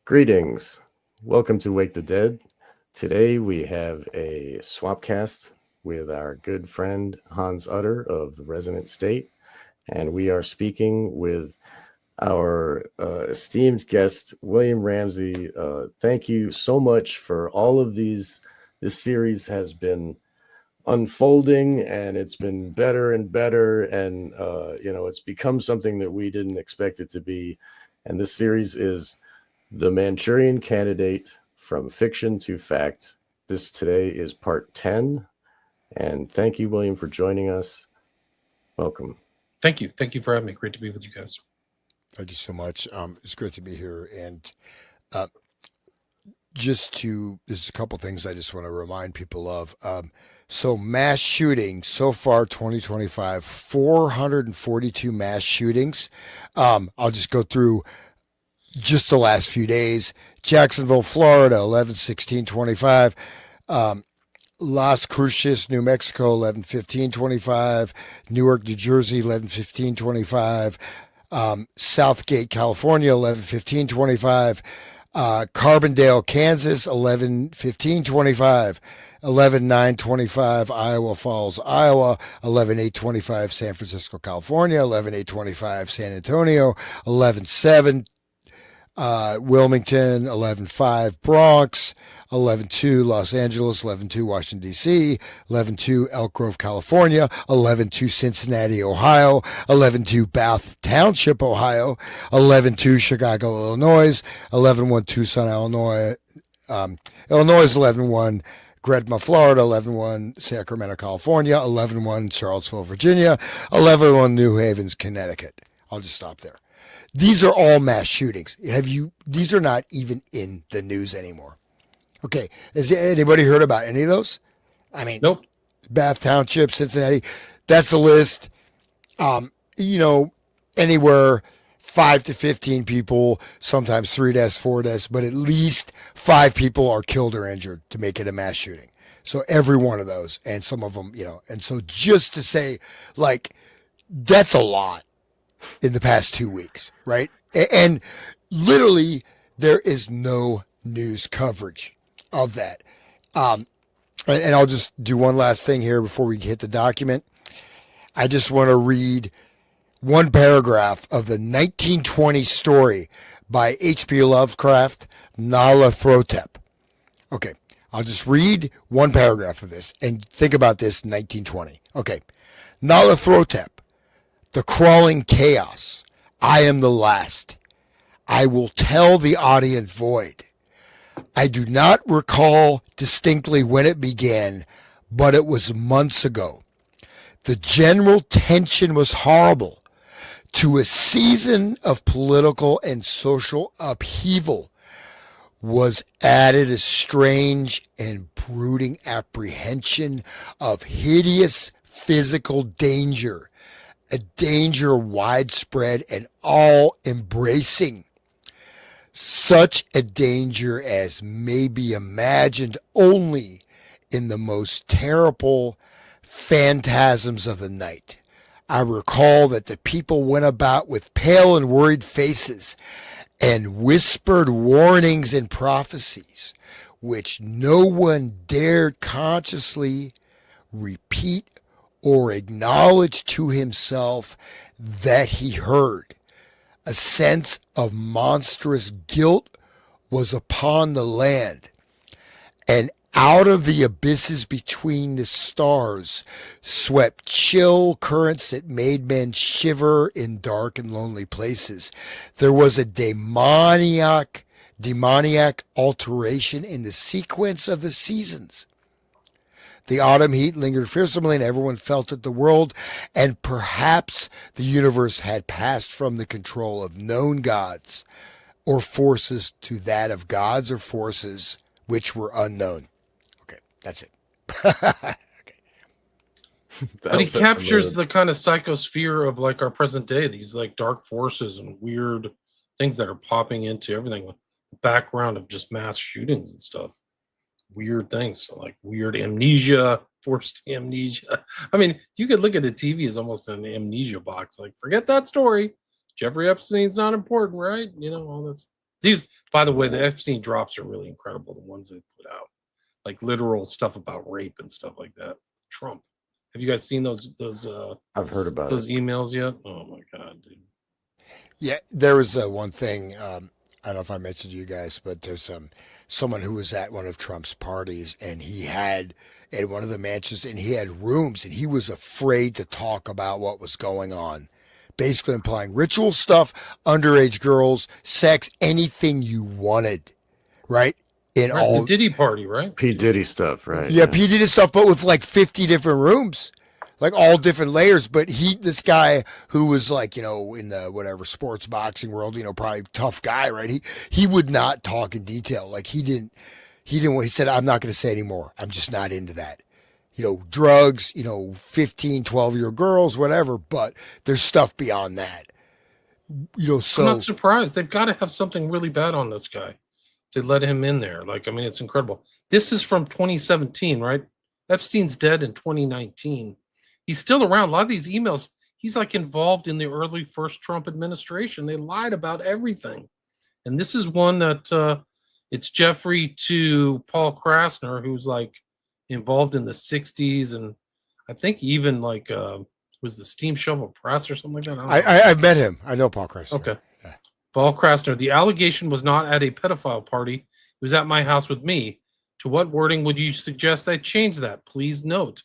Greetings. Welcome to Wake the Dead. Today we have a swapcast with our good friend Hans Utter of the Resonant State, and we are speaking with our esteemed guest William Ramsey. Thank you so much for all of these. This series has been unfolding, and it's been better and better, and it's become something that we didn't expect it to be. And this series is the Manchurian Candidate from Fiction to Fact. This today is part 10. And thank you, William, for joining us. Welcome. Thank you. Thank you for having me. Great to be with you guys. Thank you so much. It's great to be here. And there's a couple things I just want to remind people of. So mass shooting so far, 2025, 442 mass shootings. I'll just go through just the last few days. Jacksonville, Florida, 11/16/25. Las Cruces, New Mexico, 11/15/25. Newark, New Jersey, 11/15/25. Southgate, California, 11/15/25. Carbondale, Kansas, 11/15/25. 11/9/25, Iowa Falls, Iowa. 11/8/25, San Francisco, California. 11/8/25, San Antonio. 11/7, Wilmington. 11/5, Bronx. 11/2, Los Angeles. 11/2, Washington, D.C. 11/2, Elk Grove, California. 11/2, Cincinnati, Ohio. 11/2, Bath Township, Ohio. 11/2, Chicago, Illinois. 11/1, Tucson, Illinois. Illinois. 11/1, Gretna, Florida. 11/1, Sacramento, California. 11/1, Charlottesville, Virginia. 11/1, New Havens, Connecticut. I'll just stop there. These are all mass shootings. These are not even in the news anymore. Okay, has anybody heard about any of those? I mean, Nope. Bath Township, Cincinnati, that's the list. Anywhere 5 to 15 people, sometimes 3 deaths, 4 deaths, but at least 5 people are killed or injured to make it a mass shooting. So every one of those, and some of them, and so just to say, like, that's a lot in the past 2 weeks, right? And literally, there is no news coverage of that. And I'll just do one last thing here before we hit the document. I just want to read one paragraph of the 1920 story by H.P. Lovecraft, Nyarlathotep. Okay, I'll just read one paragraph of this and think about this 1920. Okay, Nyarlathotep, the crawling chaos. I am the last. I will tell the audience void. I do not recall distinctly when it began, but it was months ago. The general tension was horrible. To a season of political and social upheaval was added a strange and brooding apprehension of hideous physical danger, a danger widespread and all-embracing. Such a danger as may be imagined only in the most terrible phantasms of the night. I recall that the people went about with pale and worried faces and whispered warnings and prophecies, which no one dared consciously repeat or acknowledge to himself that he heard. A sense of monstrous guilt was upon the land, and out of the abysses between the stars swept chill currents that made men shiver in dark and lonely places. There was a demoniac alteration in the sequence of the seasons. The autumn heat lingered fearsomely, and everyone felt that the world and perhaps the universe had passed from the control of known gods or forces to that of gods or forces which were unknown. Okay, that's it. Okay. But he captures the kind of psychosphere of like our present day, these like dark forces and weird things that are popping into everything with the background of just mass shootings and stuff. Weird things, so like weird amnesia, forced amnesia. I mean, you could look at the TV as almost an amnesia box. Like, forget that story. Jeffrey Epstein's not important, right? All that's These, by the way, the Epstein drops are really incredible. The ones they put out, like literal stuff about rape and stuff like that. Trump. Have you guys seen those I've heard about those it. emails yet? Oh my god, dude. Yeah, there was one thing. I don't know if I mentioned to you guys, but there's someone who was at one of Trump's parties, and he had at one of the mansions, and he had rooms, and he was afraid to talk about what was going on. Basically implying ritual stuff, underage girls, sex, anything you wanted, right? In Right, all the Diddy party, right? P. Diddy stuff, right? Yeah, P did his stuff, but with like 50 different rooms, like all different layers. But this guy who was like, in the whatever sports boxing world, probably tough guy, right? He would not talk in detail. Like he said, I'm not going to say anymore. I'm just not into that. Drugs, 15, 12-year girls, whatever. But there's stuff beyond that. So I'm not surprised. They've got to have something really bad on this guy to let him in there. Like, I mean, it's incredible. This is from 2017, right? Epstein's dead in 2019. He's still around. A lot of these emails, he's like involved in the early first Trump administration. They lied about everything. And this is one that it's Jeffrey to Paul Krasner, who's like involved in the 60s. And I think even like, was the Steam Shovel Press or something like that? I've met him. I know Paul Krasner. Okay. Yeah. Paul Krasner, the allegation was not at a pedophile party. It was at my house with me. To what wording would you suggest I change that? Please note.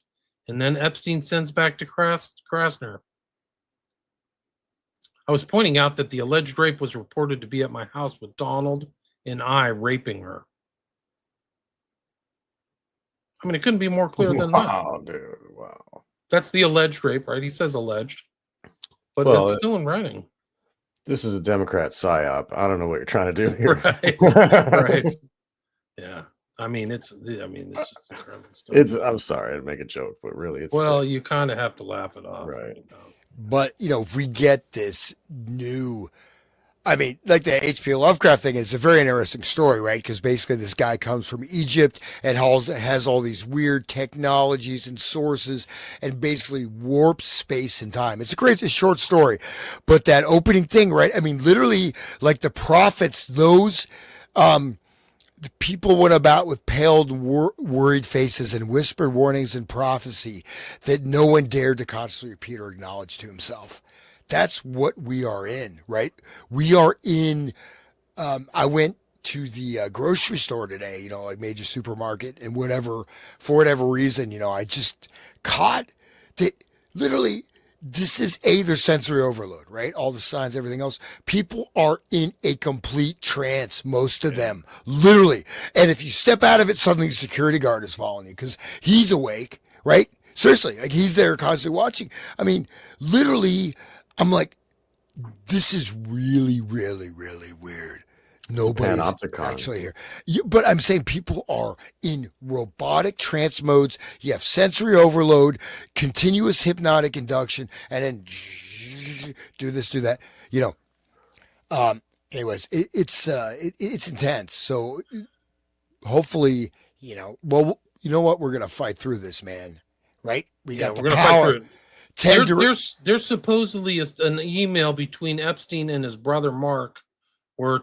And then Epstein sends back to Krasner. I was pointing out that the alleged rape was reported to be at my house with Donald and I raping her. I mean, it couldn't be more clear than that. Wow, dude. Wow. That's the alleged rape, right? He says alleged. But Well, it's still in writing. This is a Democrat psyop. I don't know what you're trying to do here. Right. Right. Yeah. I mean, it's just incredible stuff. I'm sorry to make a joke, but really, it's Well, you kind of have to laugh it off. Right. But if we get this new, I mean, like the H.P. Lovecraft thing, it's a very interesting story, right? Because basically this guy comes from Egypt and has all these weird technologies and sources and basically warps space and time. It's a short story. But that opening thing, right? I mean, literally, like the prophets, those the people went about with pale, worried faces and whispered warnings and prophecy that no one dared to consciously repeat or acknowledge to himself. That's what we are in, right? We are in. I went to the grocery store today, like major supermarket, and for whatever reason, I just caught that literally. This is their sensory overload, right? All the signs, everything else. People are in a complete trance, most of them, literally. And if you step out of it, suddenly the security guard is following you because he's awake, right? Seriously, like he's there constantly watching. I mean, literally, I'm like, this is really, really, really weird. Nobody's actually here. But I'm saying people are in robotic trance modes. You have sensory overload, continuous hypnotic induction, and then do this, do that. Anyways, it's intense. So hopefully, well, you know what? We're going to fight through this, man. Right? We got the power. There's supposedly an email between Epstein and his brother Mark where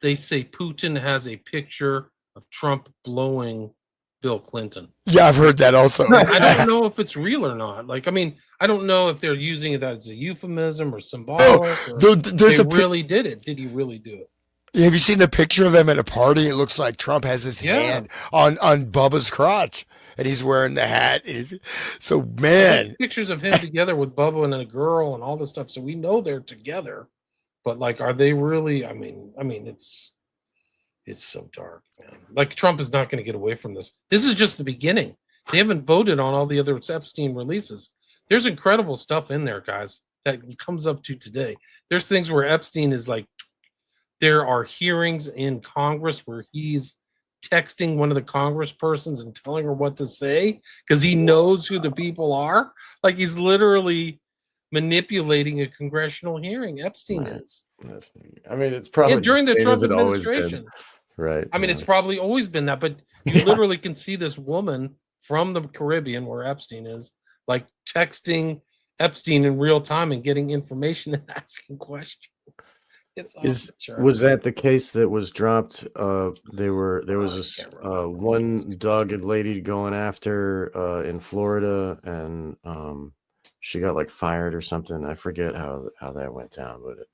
they say Putin has a picture of Trump blowing Bill Clinton. Yeah, I've heard that also. I don't know if it's real or not. Like, I mean, I don't know if they're using it as a euphemism or symbolic. Really did it. Did he really do it? Have you seen the picture of them at a party? It looks like Trump has his hand on Bubba's crotch. And he's wearing the hat. So, man. Pictures of him together with Bubba and a girl and all this stuff. So we know they're together. But like, are they really? I mean, it's so dark, man. Like Trump is not going to get away from this. This is just the beginning. They haven't voted on all the other Epstein releases. There's incredible stuff in there, guys, that comes up to today. There's things where Epstein is like, there are hearings in Congress where he's texting one of the congresspersons and telling her what to say because he knows who the people are. Like he's literally manipulating a congressional hearing. Epstein is. I mean, it's probably during the Trump administration. Right. I mean, it's probably always been that, but you literally can see this woman from the Caribbean where Epstein is, like texting Epstein in real time and getting information and asking questions. It's off Is the charts. was that the case that was dropped? There was I this can't remember. one dogged lady going after in Florida, and she got like fired or something. I forget how that went down, but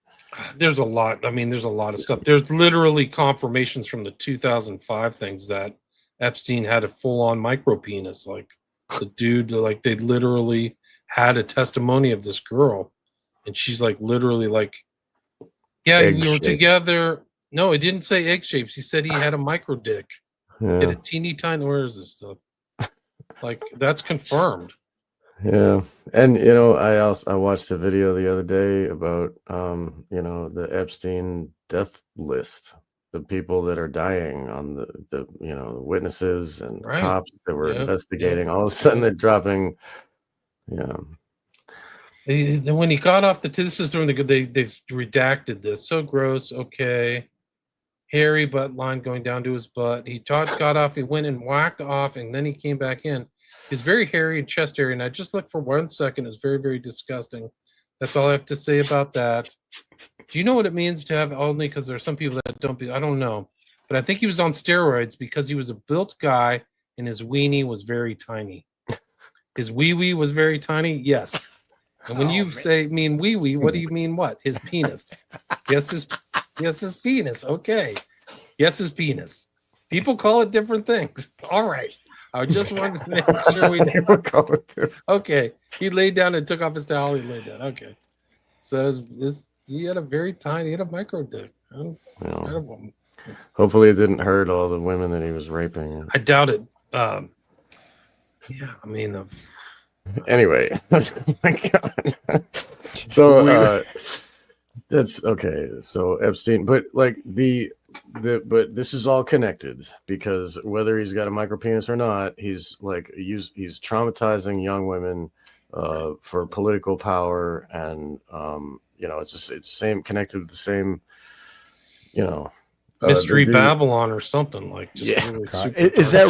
There's a lot. I mean, there's a lot of stuff. There's literally confirmations from the 2005 things that Epstein had a full-on micro penis. Like the dude, like they literally had a testimony of this girl, and she's like literally like, yeah, egg we were shape. together. No, it didn't say egg shapes. He said he had a micro dick. He had Yeah, a teeny tiny. Where is this stuff? Like that's confirmed. yeah, and you know, I watched a video the other day about you know, the Epstein death list, the people that are dying on the you know, the witnesses and Right. cops that were Yep, investigating. yep, All of a sudden, yep. they're dropping. Yeah, When he got off this is during they've redacted this. So gross. Okay. Hairy butt line going down to his butt. Got off, he went and whacked off, and then he came back in. He's very hairy and chest area, and I just looked for 1 second. It's very, very disgusting. That's all I have to say about that. Do you know what it means to have only? Because there's some people that don't be. I don't know, but I think he was on steroids because he was a built guy and his weenie was very tiny. His wee wee was very tiny. Yes. And when you say mean wee wee, what do you mean? What? His penis? Yes, his penis. Okay. Yes, his penis. People call it different things. All right. I just wanted to make sure we did. Okay. He laid down and took off his towel. He laid down. Okay. So he had a micro dick. Well, hopefully it didn't hurt all the women that he was raping. I doubt it. Yeah, I mean, anyway. Oh my God. So that's okay. So Epstein, but like but this is all connected because whether he's got a micro penis or not, he's traumatizing young women for political power, and you know, it's same connected to the same, you know, Mystery Babylon or something like. Just yeah. really Is that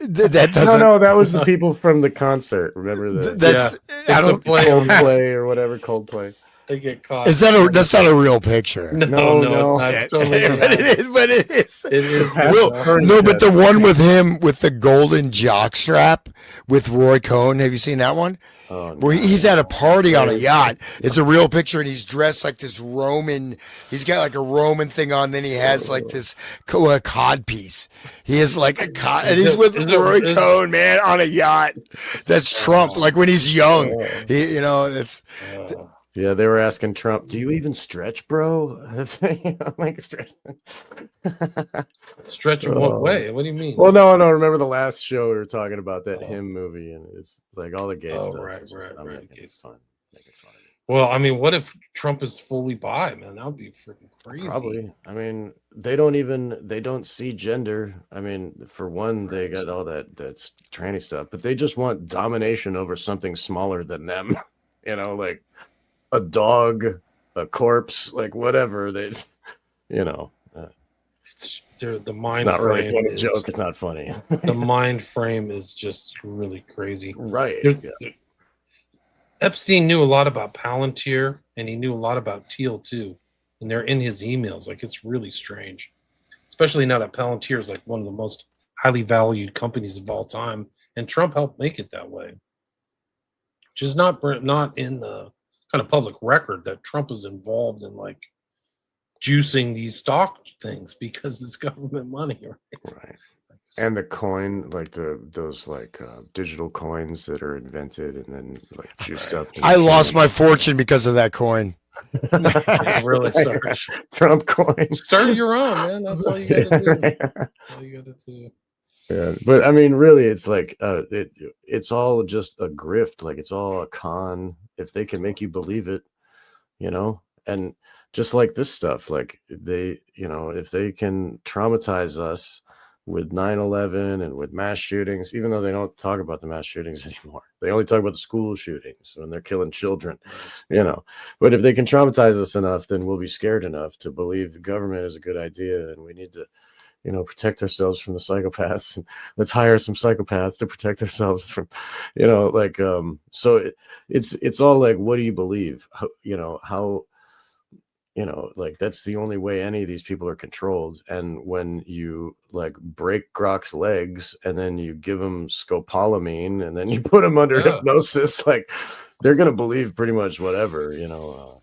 that doesn't? No, that was the people from the concert. Remember that? That's yeah. I don't Coldplay or whatever. Coldplay. They get caught. Is that that's not a real picture? No, it's not. It's totally but it is. It is. No, but the one with him with the golden jock strap with Roy Cohn. Have you seen that one? Oh, no. Where he's at a party on a yacht. It's a real picture, and he's dressed like this Roman. He's got like a Roman thing on. Then he has like this cod piece. He is like a cod, and he's with Roy Cohn, man, on a yacht. That's Trump, like when he's young. He, you know, it's. Yeah, they were asking Trump, "Do you even stretch, bro?" Like stretch. Stretch in what way? What do you mean? Well, no. Remember the last show we were talking about that him movie, and it's like all the gay stuff. Right. Making fun of it. Well, I mean, what if Trump is fully bi, man? That would be freaking crazy. Probably. I mean, they don't see gender. I mean, for one, they got all that's tranny stuff, but they just want domination over something smaller than them. You know, like a dog, a corpse, like whatever. They, you know, it's the mind. It's not frame really funny joke. It's not funny. The mind frame is just really crazy. Right. Epstein knew a lot about Palantir, and he knew a lot about Teal too, and they're in his emails. Like it's really strange, especially now that Palantir is like one of the most highly valued companies of all time, and Trump helped make it that way. Which is not in the kind of public record that Trump is involved in like juicing these stock things because it's government money, right? And the coin, like those digital coins that are invented and then like juiced up. I lost my fortune because of that coin. Really sorry. Trump coin. Start your own, man. That's all you got to do. That's all you got to do. Yeah, but I mean, really, it's like it's all just a grift. Like it's all a con. If they can make you believe it, you know, and just like this stuff, like they, you know, if they can traumatize us with 9/11 and with mass shootings, even though they don't talk about the mass shootings anymore, they only talk about the school shootings when they're killing children, you know. But if they can traumatize us enough, then we'll be scared enough to believe the government is a good idea, and we need to, you know, protect ourselves from the psychopaths. And let's hire some psychopaths to protect ourselves from, you know, like so it's all like, what do you believe? How, you know, how you know, like that's the only way any of these people are controlled. And when you like break Grok's legs and then you give him scopolamine and then you put him under hypnosis, like they're going to believe pretty much whatever, you know.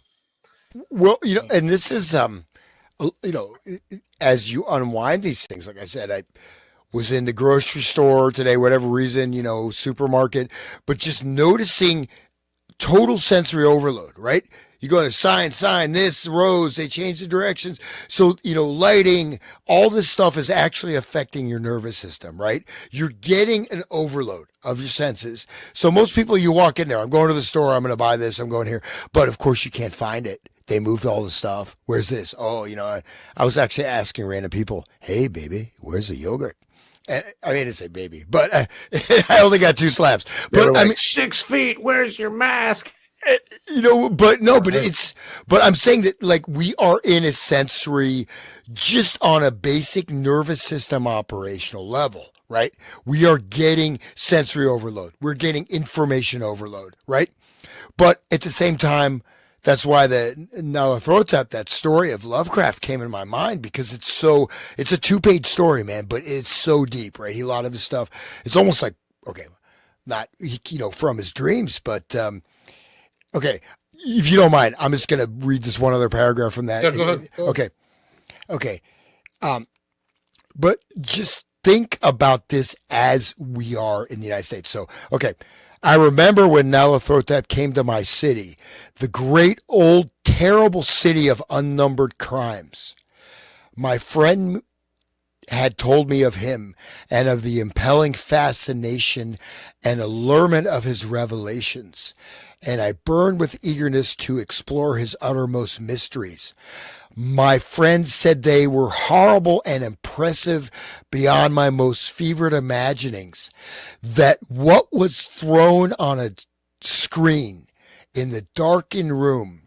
Well, you know, and this is, you know, as you unwind these things, like I said, I was in the grocery store today, whatever reason, you know, supermarket, but just noticing total sensory overload, right? You go to sign this, rows, they change the directions. So, you know, lighting, all this stuff is actually affecting your nervous system, right? You're getting an overload of your senses. So most people, you walk in there, I'm going to the store, I'm going to buy this, I'm going here. But of course you can't find it. They moved all the stuff. Where's this? Oh, you know, I was actually asking random people, hey, baby, where's the yogurt? And, I mean, I didn't say baby, but I only got 2 slaps. But like, I mean, 6 feet, where's your mask? You know, but no, but but I'm saying that like we are in a sensory, just on a basic nervous system operational level, right? We are getting sensory overload. We're getting information overload, right? But at the same time, that's why the Nyarlathotep, that story of Lovecraft came in my mind, because it's a 2-page story, man, but it's so deep, right? A lot of his stuff, it's almost like, okay, not, you know, from his dreams, but, okay, if you don't mind, I'm just going to read this one other paragraph from that. Yeah, go ahead. Okay. But just think about this as we are in the United States. So, okay, I remember when Nyarlathotep came to my city, the great old terrible city of unnumbered crimes. My friend had told me of him and of the impelling fascination and allurement of his revelations, and I burned with eagerness to explore his uttermost mysteries. My friends said they were horrible and impressive beyond my most fevered imaginings, that what was thrown on a screen in the darkened room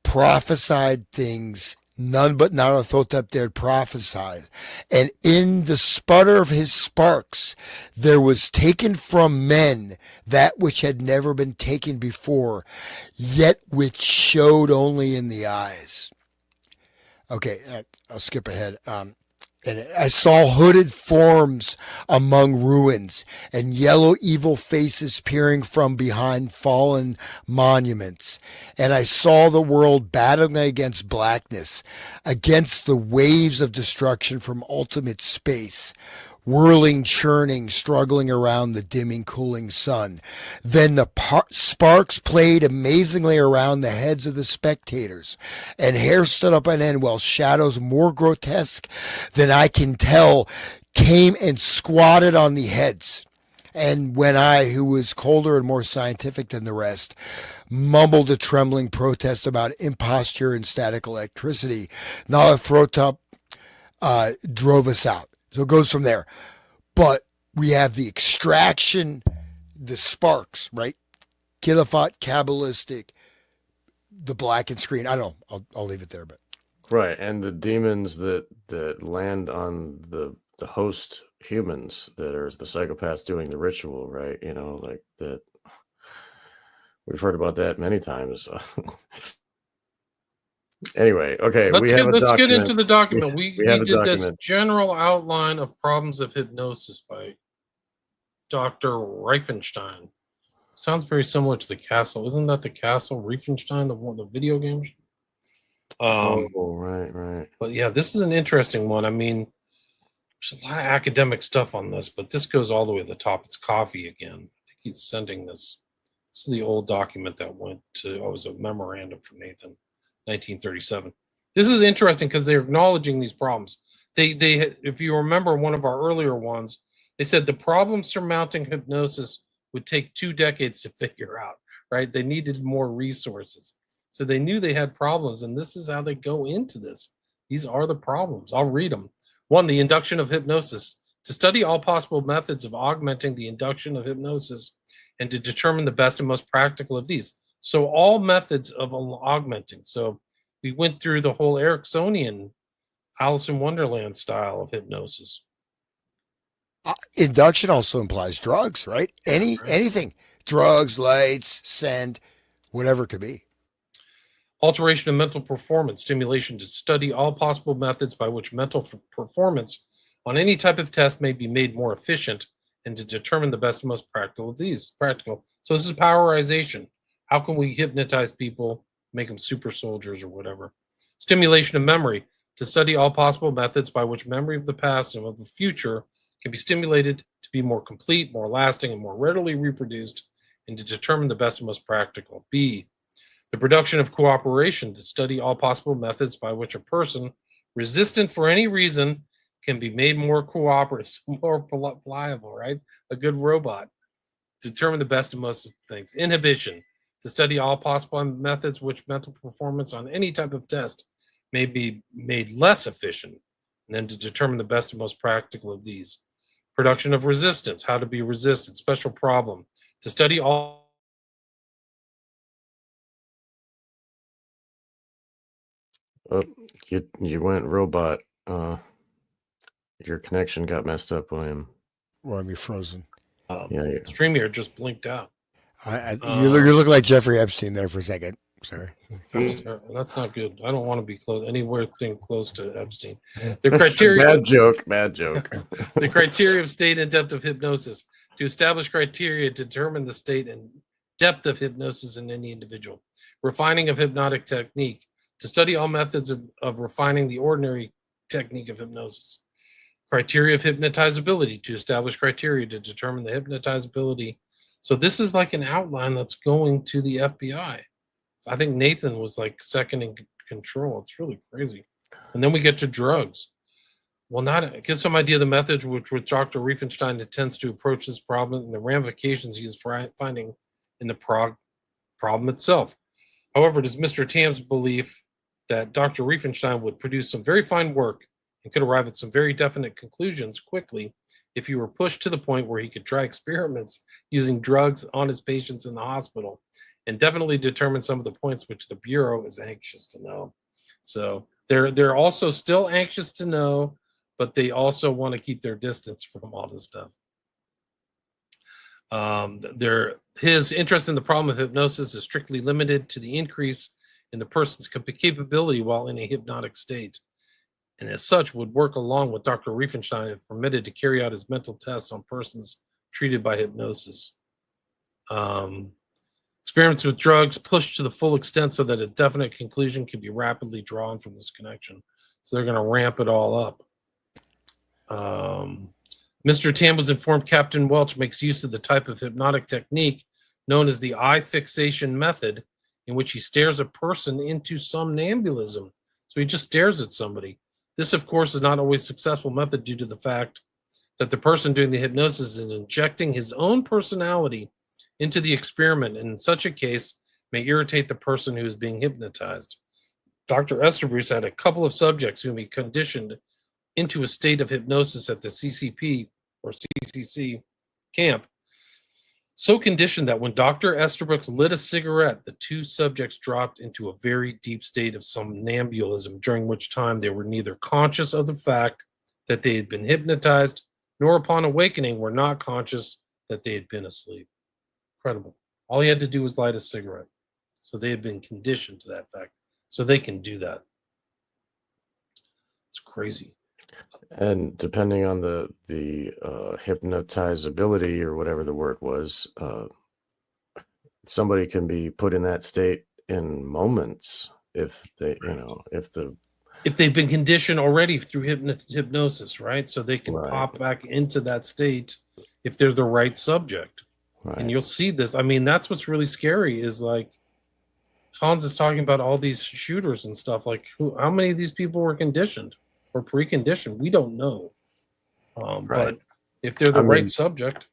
prophesied things none but Nyarlathotep dared prophesy. And in the sputter of his sparks, there was taken from men that which had never been taken before, yet which showed only in the eyes. Okay, I'll skip ahead. And I saw hooded forms among ruins and yellow evil faces peering from behind fallen monuments. And I saw the world battling against blackness, against the waves of destruction from ultimate space, whirling, churning, struggling around the dimming, cooling sun. Then the sparks played amazingly around the heads of the spectators, and hair stood up on end while shadows more grotesque than I can tell came and squatted on the heads. And when I, who was colder and more scientific than the rest, mumbled a trembling protest about imposture and static electricity, Nyarlathotep drove us out. So it goes from there. But we have the extraction, the sparks, right? Kilophot, Kabbalistic, the blackened screen. I don't know. I'll leave it there. But right, and the demons that land on the host humans, that are the psychopaths doing the ritual, right? You know, like that. We've heard about that many times. Anyway, okay, let's get into the document. We have did this general outline of problems of hypnosis by Dr. Riefenstein. Sounds very similar to the Castle. Isn't that the Castle Riefenstein, the video games? Right. But yeah, this is an interesting one. I mean, there's a lot of academic stuff on this, but this goes all the way to the top. It's coffee again. I think he's sending this. This is the old document that went to, it was a memorandum from Nathan, 1937. This is interesting because they're acknowledging these problems. They, if you remember one of our earlier ones, they said the problem surmounting hypnosis would take 2 decades to figure out, right? They needed more resources. So they knew they had problems, and this is how they go into this. These are the problems. I'll read them. 1, the induction of hypnosis. To study all possible methods of augmenting the induction of hypnosis and to determine the best and most practical of these. So all methods of augmenting. So we went through the whole Ericksonian, Alice in Wonderland style of hypnosis. Induction also implies drugs, right? Anything. Drugs, lights, scent, whatever it could be. Alteration of mental performance stimulation to study all possible methods by which mental performance on any type of test may be made more efficient and to determine the best and most practical of these. Practical. So this is powerization. How can we hypnotize people, make them super soldiers or whatever? Stimulation of memory to study all possible methods by which memory of the past and of the future can be stimulated to be more complete, more lasting, and more readily reproduced, and to determine the best and most practical. B, the production of cooperation to study all possible methods by which a person resistant for any reason can be made more cooperative, more pliable, right? A good robot. Determine the best and most things. Inhibition to study all possible methods which mental performance on any type of test may be made less efficient, and then to determine the best and most practical of these. Production of resistance, how to be resistant, special problem, to study all. Oh, you went robot. Your connection got messed up, William. William, you're frozen. Yeah. StreamYard just blinked out. You look like Jeffrey Epstein there for a second. Sorry. That's not good. I don't want to be anywhere close to Epstein. The criteria. Bad joke. The criteria of state and depth of hypnosis. To establish criteria to determine the state and depth of hypnosis in any individual. Refining of hypnotic technique. To study all methods of refining the ordinary technique of hypnosis. Criteria of hypnotizability. To establish criteria to determine the hypnotizability. So this is like an outline that's going to the FBI. I think Nathan was like second in control. It's really crazy. And then we get to drugs. Well, get some idea of the methods which Dr. Riefenstein intends to approach this problem and the ramifications he is finding in the problem itself. However, it is Mr. Tam's belief that Dr. Riefenstein would produce some very fine work and could arrive at some very definite conclusions quickly if he were pushed to the point where he could try experiments using drugs on his patients in the hospital and definitely determine some of the points which the Bureau is anxious to know. So they're also still anxious to know, but they also want to keep their distance from all this stuff. His interest in the problem of hypnosis is strictly limited to the increase in the person's capability while in a hypnotic state, and as such would work along with Dr. Riefenstein if permitted to carry out his mental tests on persons treated by hypnosis. Experiments with drugs pushed to the full extent so that a definite conclusion can be rapidly drawn from this connection. So they're going to ramp it all up. Mr. Tam was informed Captain Welch makes use of the type of hypnotic technique known as the eye fixation method, in which he stares a person into somnambulism. So he just stares at somebody. This, of course, is not always a successful method due to the fact that the person doing the hypnosis is injecting his own personality into the experiment, and in such a case may irritate the person who is being hypnotized. Dr. Esterbrook had a couple of subjects whom he conditioned into a state of hypnosis at the CCP or CCC camp, so conditioned that when Dr. Esterbrook lit a cigarette, the two subjects dropped into a very deep state of somnambulism, during which time they were neither conscious of the fact that they had been hypnotized, nor upon awakening were not conscious that they had been asleep. Incredible. All he had to do was light a cigarette. So they had been conditioned to that fact. So they can do that. It's crazy. And depending on the hypnotizability or whatever the word was, somebody can be put in that state in moments if they, if they've been conditioned already through hypnosis, right? So they can pop back into that state if they're the right subject. Right. And you'll see this. I mean, that's what's really scary is like Hans is talking about all these shooters and stuff. Like, how many of these people were conditioned or preconditioned? We don't know. But if they're the right subject.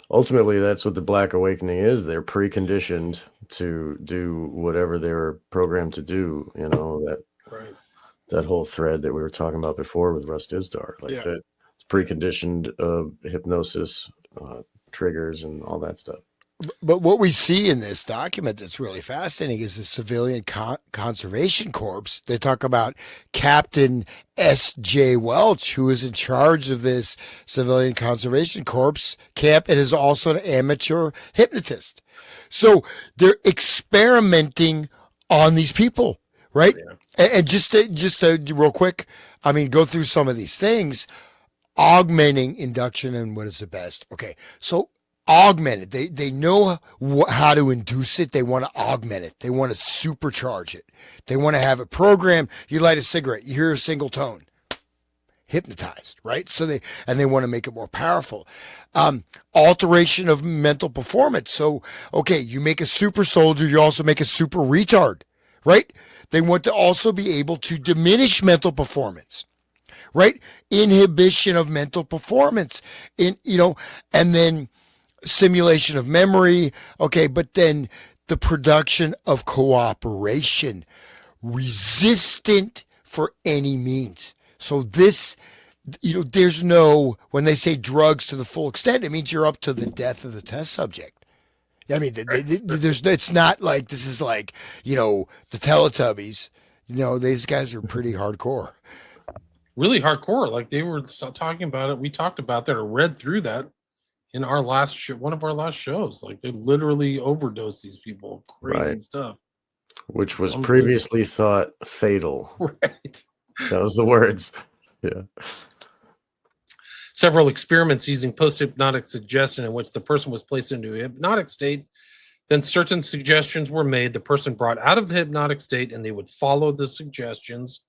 Ultimately, that's what the Black Awakening is. They're preconditioned to do whatever they were programmed to do. That whole thread that we were talking about before with Russ Dizdar. That it's preconditioned hypnosis, triggers and all that stuff. But what we see in this document that's really fascinating is the Civilian Conservation Corps. They talk about Captain S.J. Welch, who is in charge of this Civilian Conservation Corps camp and is also an amateur hypnotist. So they're experimenting on these people, right? Yeah. And just to real quick, I mean, go through some of these things. Augmenting induction and what is the best? Okay, so augment it. They know how to induce it. They want to augment it. They want to supercharge it. They want to have a program. You light a cigarette, you hear a single tone, hypnotized, right? So they want to make it more powerful. Alteration of mental performance. So okay, you make a super soldier, you also make a super retard, right? They want to also be able to diminish mental performance, right? Inhibition of mental performance, and then simulation of memory. Okay, but then the production of cooperation, resistant for any means. So this, there's no, when they say drugs to the full extent, it means you're up to the death of the test subject. I mean, it's not like this is like, the Teletubbies. These guys are pretty hardcore. Really hardcore. Like they were talking about it. We talked about that or read through that in our last one of our last shows. Like they literally overdose these people. Crazy stuff. Which was previously thought fatal. Right. That was the words. Yeah. Several experiments using post-hypnotic suggestion in which the person was placed into a hypnotic state. Then certain suggestions were made. The person brought out of the hypnotic state and they would follow the suggestions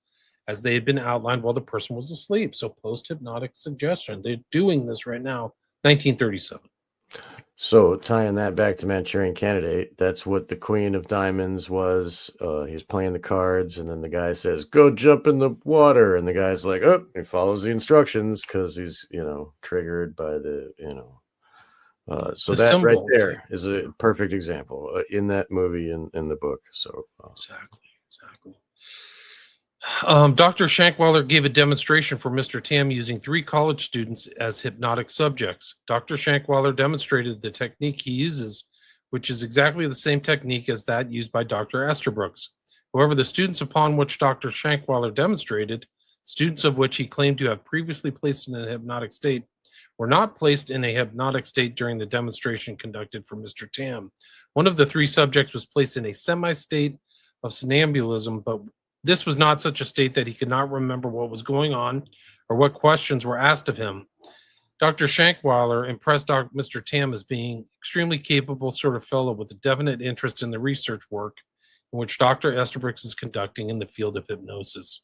as they had been outlined while the person was asleep. So post-hypnotic suggestion. They're doing this right now, 1937. So tying that back to Manchurian Candidate, that's what the Queen of Diamonds was. He was playing the cards, and then the guy says, "Go jump in the water," and the guy's like, "Oh," he follows the instructions because he's triggered by the so The that symbol, right there is a perfect example in that movie and in the book. So exactly. Dr. Shankwaller gave a demonstration for Mr. Tam using 3 college students as hypnotic subjects. Dr. Shankwaller demonstrated the technique he uses, which is exactly the same technique as that used by Dr. Estabrooks. However, the students upon which Dr. Shankwaller demonstrated, students of which he claimed to have previously placed in a hypnotic state, were not placed in a hypnotic state during the demonstration conducted for Mr. Tam. One of the 3 subjects was placed in a semi-state of somnambulism, but this was not such a state that he could not remember what was going on or what questions were asked of him. Dr. Shankwaller impressed Mr. Tam as being extremely capable sort of fellow with a definite interest in the research work in which Dr. Estabrooks is conducting in the field of hypnosis.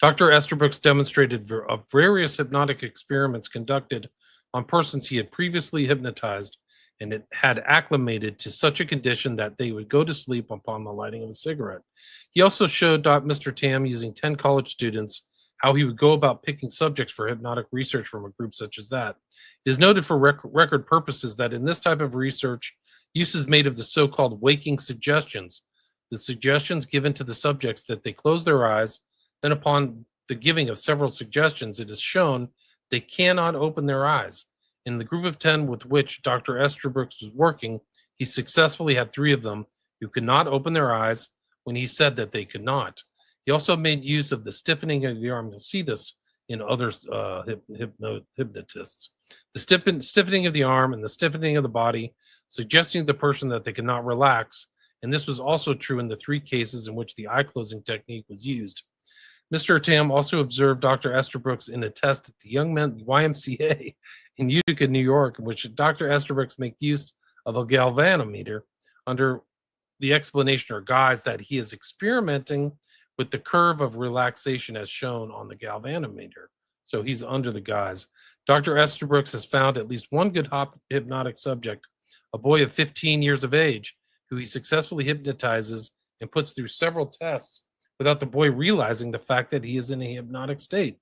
Dr. Estabrooks demonstrated various hypnotic experiments conducted on persons he had previously hypnotized and it had acclimated to such a condition that they would go to sleep upon the lighting of a cigarette. He also showed Mr. Tam using 10 college students how he would go about picking subjects for hypnotic research from a group such as that. It is noted for record purposes that in this type of research, use is made of the so-called waking suggestions, the suggestions given to the subjects that they close their eyes, then upon the giving of several suggestions, it is shown they cannot open their eyes. In the group of 10 with which Dr. Estabrooks was working, he successfully had 3 of them who could not open their eyes when he said that they could not. He also made use of the stiffening of the arm. You'll see this in other hypnotists. The stiffening of the arm and the stiffening of the body, suggesting to the person that they could not relax. And this was also true in the 3 cases in which the eye closing technique was used. Mr. Tam also observed Dr. Estabrooks in a test at the Young Men YMCA in Utica, New York, in which Dr. Estabrooks made use of a galvanometer under the explanation or guise that he is experimenting with the curve of relaxation as shown on the galvanometer. So he's under the guise. Dr. Estabrooks has found at least one good hypnotic subject, a boy of 15 years of age, who he successfully hypnotizes and puts through several tests without the boy realizing the fact that he is in a hypnotic state.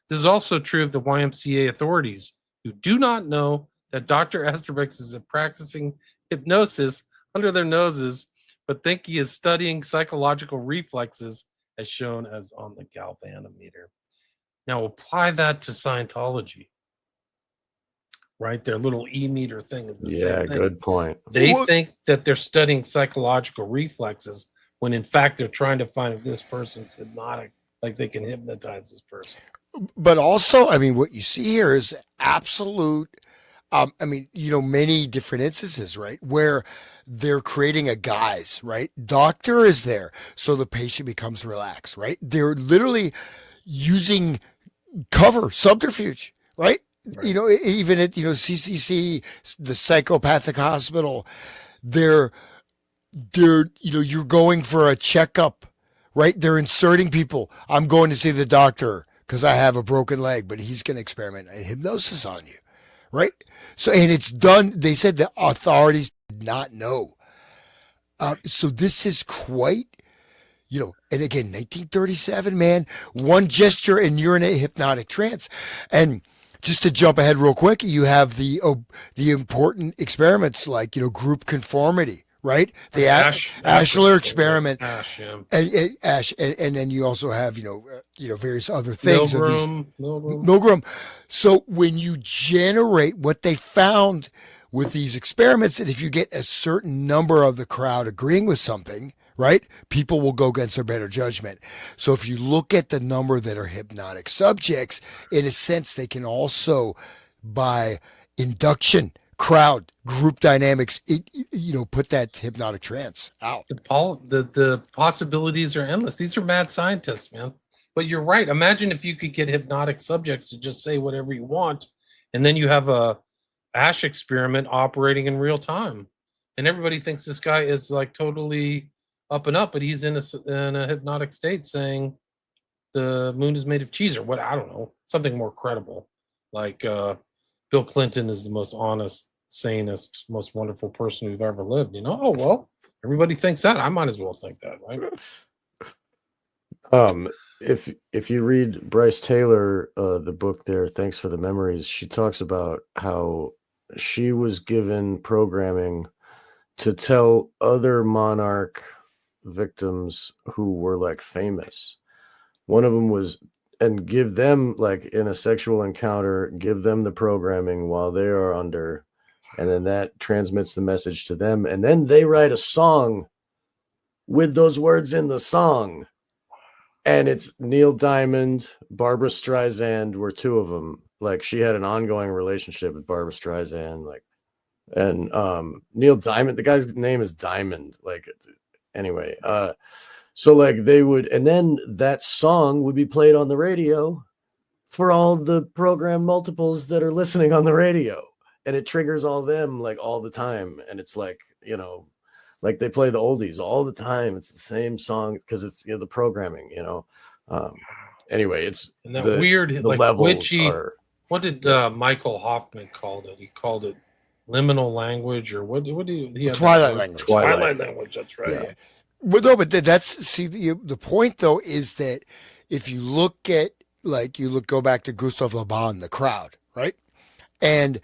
This is also true of the YMCA authorities, who do not know that Dr. Estabrooks is practicing hypnosis under their noses, but think he is studying psychological reflexes as shown as on the galvanometer. Now apply that to Scientology, right? Their little e-meter thing is the same thing. Good point. They think that they're studying psychological reflexes when in fact they're trying to find if this person's hypnotic, like they can hypnotize this person. But also, I mean, what you see here is absolute I mean, many different instances, right, where they're creating a guise, right? Doctor is there, so the patient becomes relaxed, right? They're literally using cover subterfuge, right? Right. Even at CCC, the psychopathic hospital, they're you're going for a checkup, right? They're inserting people. I'm going to see the doctor because I have a broken leg, but he's going to experiment in hypnosis on you, right? So, and it's done. They said the authorities did not know. So this is quite, and again, 1937, man, one gesture and you're in a hypnotic trance. And just to jump ahead real quick, you have the important experiments like, group conformity, right? The Ashler experiment, Ash, yeah. and then you also have, various other things. Milgram. Milgram. So when you generate what they found with these experiments, that if you get a certain number of the crowd agreeing with something, right, people will go against their better judgment. So if you look at the number that are hypnotic subjects, in a sense, they can also, by induction, crowd, group dynamics, put that hypnotic trance out. The possibilities are endless. These are mad scientists, man. But you're right. Imagine if you could get hypnotic subjects to just say whatever you want, and then you have a Ash experiment operating in real time, and everybody thinks this guy is like totally up and up, but he's in a hypnotic state saying the moon is made of cheese or what, I don't know, something more credible, like Bill Clinton is the most honest, sanest, most wonderful person who've ever lived. Oh well, everybody thinks that, I might as well think that, right? If you read Bryce Taylor, the book there, Thanks for the Memories, she talks about how she was given programming to tell other monarch victims who were like famous. One of them was, and give them, like in a sexual encounter, give them the programming while they are under, and then that transmits the message to them, and then they write a song with those words in the song. And it's Neil Diamond, Barbara Streisand were two of them. Like she had an ongoing relationship with Barbara Streisand, like, and Neil Diamond, the guy's name is Diamond. Like, anyway, so like they would, and then that song would be played on the radio for all the program multiples that are listening on the radio, and it triggers all them like all the time. And it's like, like they play the oldies all the time. It's the same song because it's the programming. Anyway, it's and that the weird like levels witchy. are. What did Michael Hoffman call it? He called it liminal language, or what? What do you? Twilight language. Twilight language. That's right. Yeah. Well, no, but the point though is that if you look at go back to Gustav Le Bon, the crowd, right, and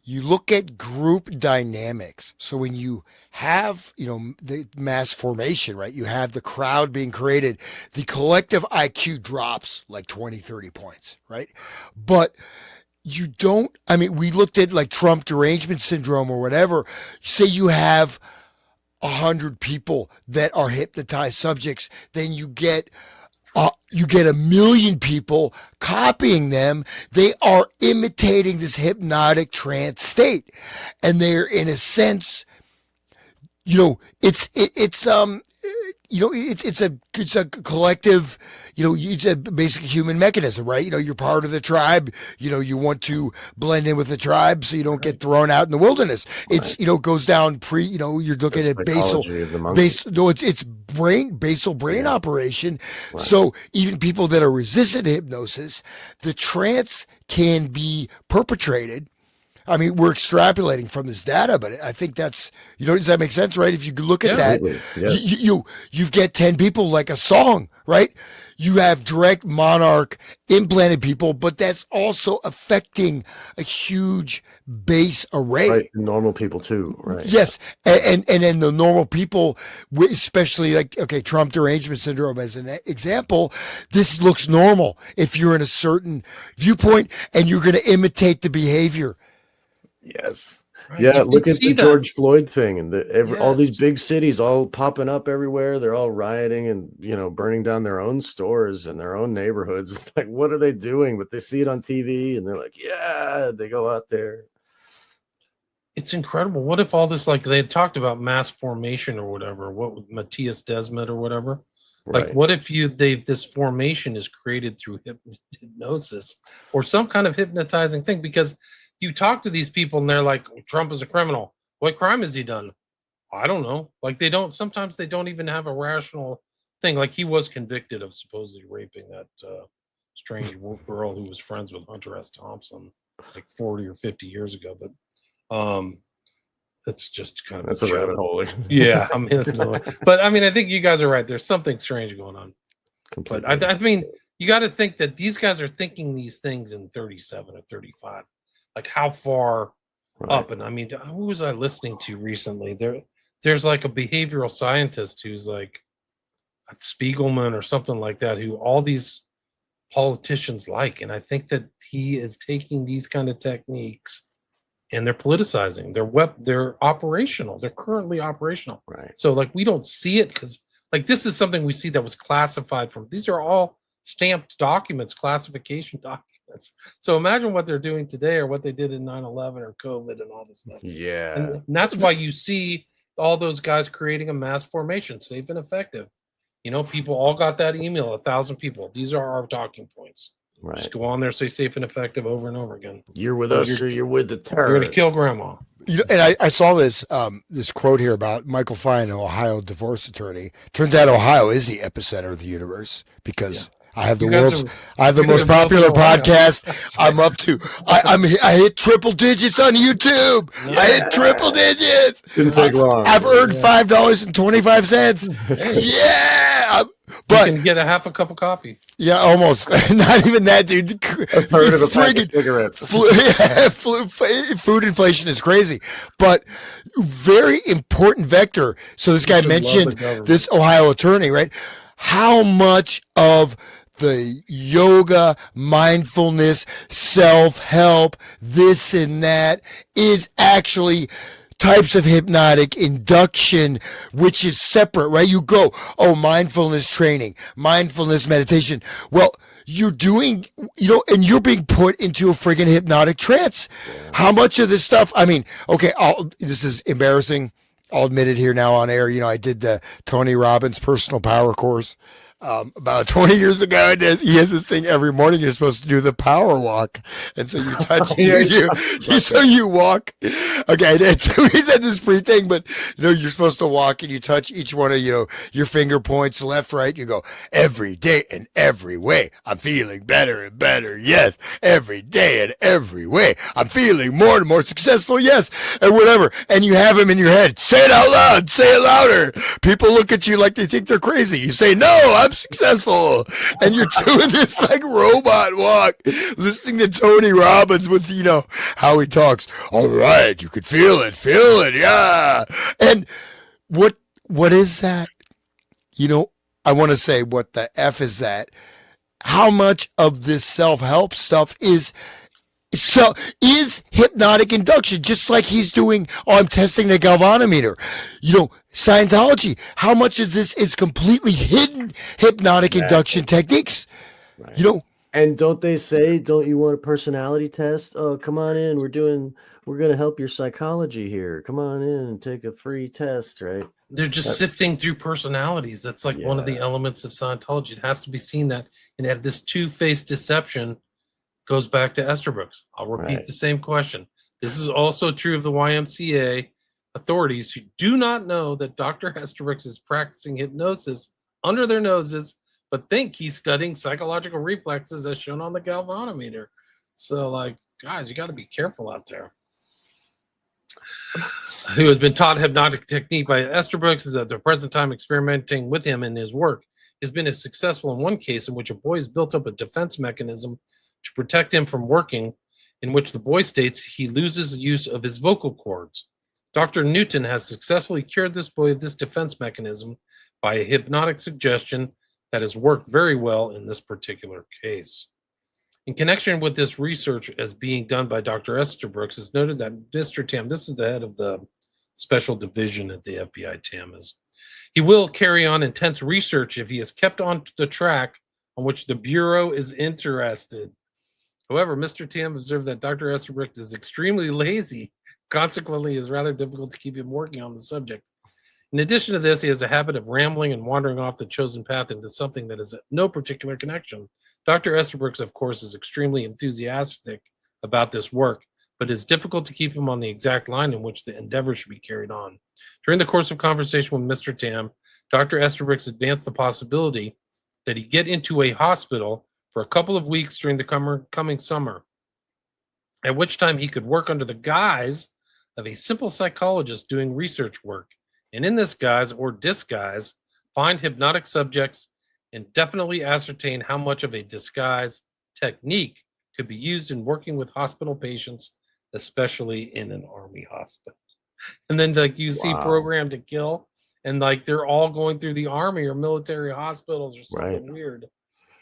you look at group dynamics. So when you have, the mass formation, right, you have the crowd being created, the collective IQ drops like 20, 30 points, right? But you don't, we looked at like Trump derangement syndrome or whatever. Say you have 100 people that are hypnotized subjects, then you get 1 million people copying them. They are imitating this hypnotic trance state, and they're in a sense, it's a collective, it's a basic human mechanism, right? You're part of the tribe, you want to blend in with the tribe so you don't get thrown out in the wilderness. It's, goes down you're looking at basal, it's basal brain operation. Right. So even people that are resistant to hypnosis, the trance can be perpetrated. We're extrapolating from this data, but I think that's, does that make sense, right? If you look at that, yes. you get 10 people like a song, right? You have direct monarch implanted people, but that's also affecting a huge base array. Right, normal people too, right? Yes, and then the normal people, especially like, Trump derangement syndrome as an example, this looks normal if you're in a certain viewpoint and you're going to imitate the behavior. Yes. Right. Yeah. Look at the George Floyd thing and all these big cities all popping up everywhere. They're all rioting and, burning down their own stores and their own neighborhoods. It's like, what are they doing? But they see it on TV and they're like, yeah, they go out there. It's incredible. What if all this, like they had talked about mass formation or whatever, what with Matthias Desmet or whatever? Like, Right. what if this formation is created through hypnosis or some kind of hypnotizing thing? Because you talk to these people and they're like, Trump is a criminal. What crime has he done? I don't know. Like sometimes they don't even have a rational thing. Like he was convicted of supposedly raping that strange girl who was friends with Hunter S. Thompson like 40 or 50 years ago. But that's just kind of That's a rabbit hole. yeah, I mean, but I mean, I think you guys are right. There's something strange going on. But I mean, you got to think that these guys are thinking these things in 37 or 35. Like how far up? And I mean, who was I listening to recently? There's like a behavioral scientist who's like Spiegelman or something like that, who all these politicians like, and I think that he is taking these kind of techniques and they're politicizing. They're operational. They're currently operational. Right. So like we don't see it because like this is something we see that was classified from. These are all stamped documents, classification documents. So imagine what they're doing today or what they did in 9/11 or COVID and all this stuff. Yeah. And that's why you see all those guys creating a mass formation, safe and effective. You know, people all got that email, 1,000 people. These are our talking points. Right. Just go on there, say safe and effective over and over again. You're with us or you're with the terror. You're going to kill grandma. You know, and I saw this this quote here about Michael Fine, an Ohio divorce attorney. Turns out Ohio is the epicenter of the universe because I have the most popular podcast. I'm up to I hit triple digits on YouTube. Yeah. I hit triple digits. Didn't take long. I've earned $5.25. Yeah. But you can get a half a cup of coffee. Yeah, almost. Not even that, dude. A third of a pack of cigarettes. Food inflation is crazy, but very important vector. So this guy mentioned this Ohio attorney, right? How much of the yoga, mindfulness, self-help, this and that is actually types of hypnotic induction, which is separate, right? You go, mindfulness training, mindfulness meditation. Well, you're doing, and you're being put into a friggin' hypnotic trance. Yeah. How much of this stuff, I mean, okay, this is embarrassing. I'll admit it here now on air. I did the Tony Robbins personal power course. About 20 years ago, he has this thing every morning. You're supposed to do the power walk, and so you touch so you walk. Okay, he said this free thing, but you're supposed to walk and you touch each one of your finger points, left, right. You go every day and every way. I'm feeling better and better. Yes, every day and every way. I'm feeling more and more successful. Yes, and whatever. And you have him in your head. Say it out loud. Say it louder. People look at you like they think they're crazy. You say, no, I'm successful, and you're doing this like robot walk, listening to Tony Robbins with how he talks. All right, you could feel it, yeah. And what is that? I want to say, what the F is that? How much of this self-help stuff is hypnotic induction, just like he's doing? I'm testing the galvanometer. Scientology, how much of this is completely hidden hypnotic induction techniques? Right. And don't they say, don't you want a personality test? Oh, come on in. We're going to help your psychology here. Come on in and take a free test, right? They're just sifting through personalities. That's like one of the elements of Scientology. It has to be seen that, and that this two-faced deception goes back to Estabrooks. I'll repeat the same question. This is also true of the YMCA authorities, who do not know that Dr. Estabrooks is practicing hypnosis under their noses, but think he's studying psychological reflexes as shown on the galvanometer. So, guys, you got to be careful out there. Who has been taught hypnotic technique by Estabrooks is at the present time experimenting with him in his work. Has been as successful in one case in which a boy has built up a defense mechanism to protect him from working, in which the boy states he loses use of his vocal cords. Dr. Newton has successfully cured this boy of this defense mechanism by a hypnotic suggestion that has worked very well in this particular case. In connection with this research as being done by Dr. Estabrooks, it's noted that Mr. Tam, this is the head of the special division at the FBI, Tam is, he will carry on intense research if he is kept on the track on which the Bureau is interested. However, Mr. Tam observed that Dr. Estabrooks is extremely lazy Consequently, it is rather difficult to keep him working on the subject. In addition to this, he has a habit of rambling and wandering off the chosen path into something that has no particular connection. Dr. Estabrooks, of course, is extremely enthusiastic about this work, but it's difficult to keep him on the exact line in which the endeavor should be carried on. During the course of conversation with Mr. Tam, Dr. Estabrooks advanced the possibility that he get into a hospital for a couple of weeks during the coming summer, at which time he could work under the guise of a simple psychologist doing research work, and in this guise or disguise, find hypnotic subjects and definitely ascertain how much of a disguise technique could be used in working with hospital patients, especially in an army hospital. And then, like, you see Wow. Program to Kill, and like they're all going through the army or military hospitals or something Right. weird.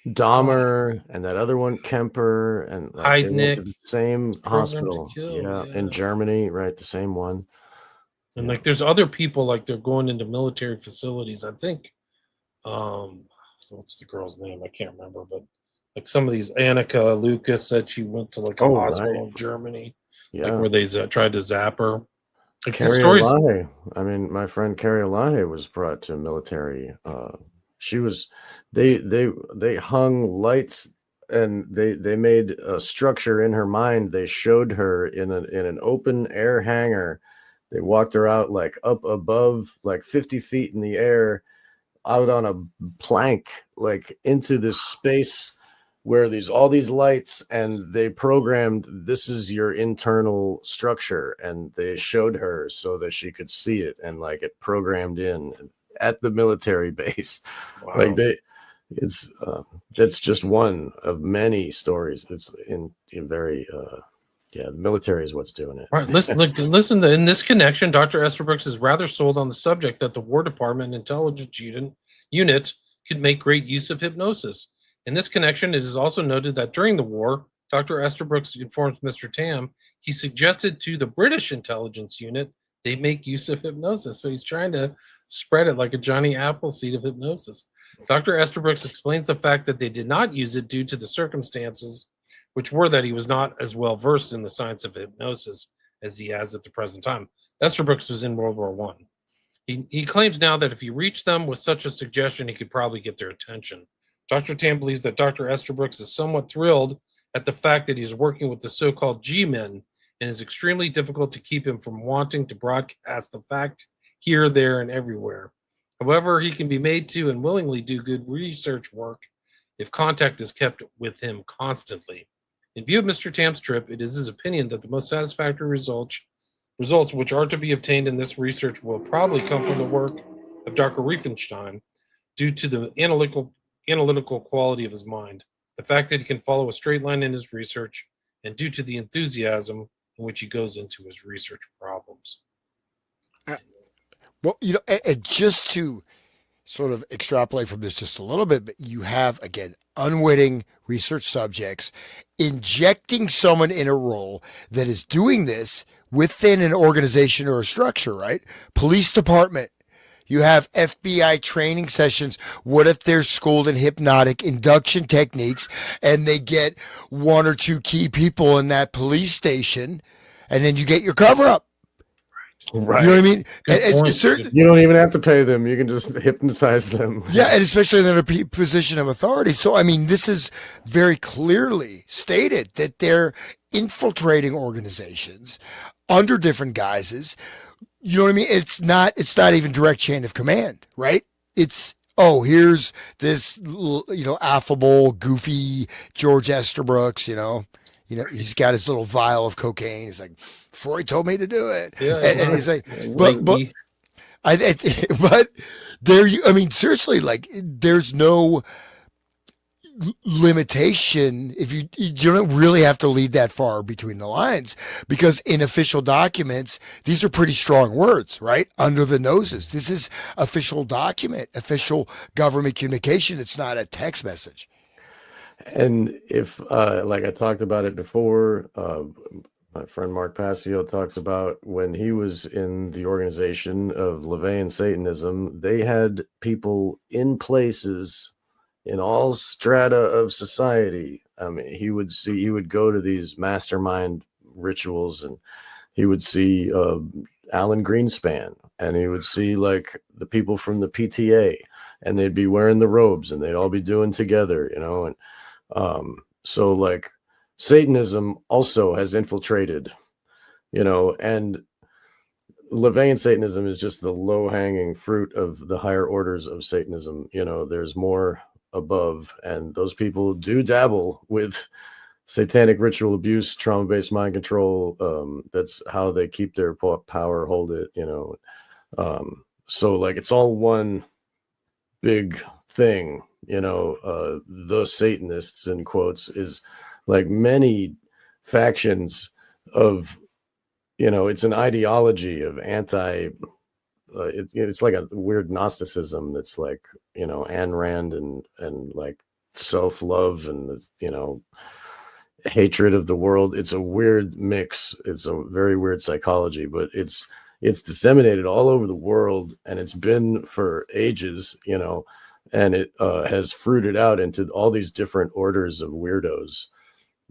Dahmer and that other one, Kemper, and like they went to Heidnik, the same Program to hospital. Kill, Yeah, yeah. in Germany, right? The same one. And Yeah. like there's other people like they're going into military facilities. I think what's the girl's name? I can't remember, but like some of these Annika Lucas said she went to like a Oh, hospital right. in Germany, like Yeah. where they tried to zap her. Like the Carrie stories. Olahe. I mean, my friend Carrie Olahe was brought to military. She was they hung lights and they made a structure in her mind. They showed her in an open air hangar. They walked her out like up above like 50 feet in the air, out on a plank, like into this space where there's all these lights, and they programmed this is your internal structure, and they showed her so that she could see it, and like it programmed in at the military base. Wow. Like it's that's just one of many stories. It's in very yeah, the military is what's doing it. All right, listen. In this connection, Dr. Estabrooks is rather sold on the subject that the War Department intelligence unit could make great use of hypnosis. In this connection, it is also noted that during the war, Dr. Estabrooks informs Mr. Tam he suggested to the British intelligence unit they make use of hypnosis. So he's trying to spread it like a Johnny Appleseed of hypnosis. Dr. Estabrooks explains the fact that they did not use it due to the circumstances, which were that he was not as well versed in the science of hypnosis as he has at the present time. Estabrooks was in World War I. He claims now that if he reached them with such a suggestion, he could probably get their attention. Dr. Tam believes that Dr. Estabrooks is somewhat thrilled at the fact that he's working with the so-called G-men, and is extremely difficult to keep him from wanting to broadcast the fact here, there, and everywhere. However, he can be made to and willingly do good research work if contact is kept with him constantly. In view of Mr. Tam's trip, it is his opinion that the most satisfactory results which are to be obtained in this research will probably come from the work of Dr. Riefenstein, due to the analytical quality of his mind, the fact that he can follow a straight line in his research, and due to the enthusiasm in which he goes into his research problems. Well, you know, and just to sort of extrapolate from this just a little bit, but you have, again, unwitting research subjects injecting someone in a role that is doing this within an organization or a structure, right? Police department. You have FBI training sessions. What if they're schooled in hypnotic induction techniques and they get one or two key people in that police station, and then you get your cover up? Right. You know what I mean? You don't even have to pay them. You can just hypnotize them. Yeah, and especially in a position of authority. So, I mean, this is very clearly stated that they're infiltrating organizations under different guises. You know what I mean? It's not even direct chain of command, right? It's, oh, here's this, affable, goofy George Estabrooks, he's got his little vial of cocaine. He's like, Freud told me to do it. Yeah, and he's like, but there you, I mean, seriously, like there's no limitation if you don't really have to lead that far between the lines, because in official documents, these are pretty strong words, right? Under the noses. This is official document, official government communication. It's not a text message. And if, like I talked about it before, my friend Mark Passio talks about when he was in the organization of LaVeyan Satanism, they had people in places in all strata of society. I mean, he would go to these mastermind rituals, and he would see Alan Greenspan, and he would see like the people from the PTA, and they'd be wearing the robes, and they'd all be doing together, you know. And so like Satanism also has infiltrated, you know, and LaVeyan Satanism is just the low-hanging fruit of the higher orders of Satanism. You know, there's more above, and those people do dabble with satanic ritual abuse, trauma-based mind control. That's how they keep their power, hold it, you know. So like it's all one big thing, you know. The Satanists, in quotes, is like many factions of, you know, it's an ideology of it's like a weird Gnosticism that's like, you know, Ayn Rand and like self-love and, you know, hatred of the world. It's a weird mix. It's a very weird psychology, but it's disseminated all over the world, and it's been for ages, you know, and it has fruited out into all these different orders of weirdos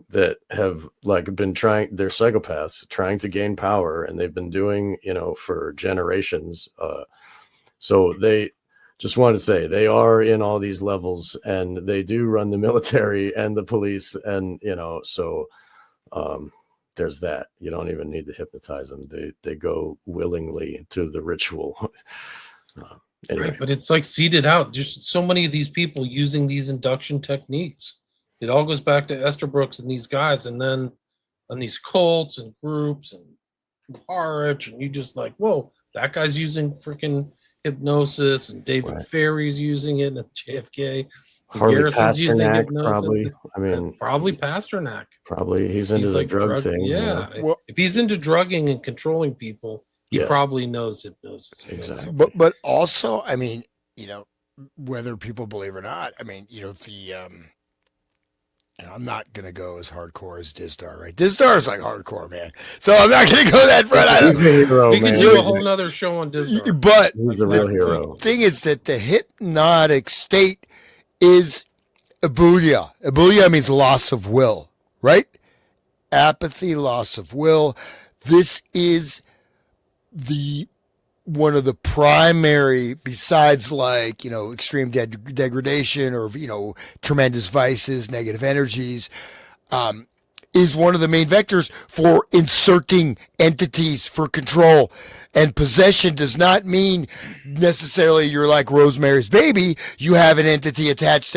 that have like been they're psychopaths trying to gain power, and they've been doing, you know, for generations. So they just want to say they are in all these levels, and they do run the military and the police, and, you know, so there's that. You don't even need to hypnotize them. They go willingly to the ritual. Anyway. Right, but it's like seeded out. There's so many of these people using these induction techniques. It all goes back to Estabrook and these guys, and then on these cults and groups and Harwich, and you just like, whoa, that guy's using freaking hypnosis, and David Ferry's using it, and JFK. Harley Pasternak, probably. I mean, probably Pasternak. Probably he's into the like drug thing. Yeah, well, if he's into drugging and controlling people, he probably knows hypnosis. Exactly. But also, I mean, you know, whether people believe or not, I mean, you know, I'm not gonna go as hardcore as Dizdar, right? Dizdar is like hardcore, man. So I'm not gonna go that far. He's a hero, we man. can do a whole nother show on Dizdar. But he's a real hero. The thing is that the hypnotic state is abulia. Abulia means loss of will, right? Apathy, loss of will. This is one of the primary, besides like, you know, extreme degradation or, you know, tremendous vices, negative energies, is one of the main vectors for inserting entities for control. And possession does not mean necessarily you're like Rosemary's Baby. You have an entity attached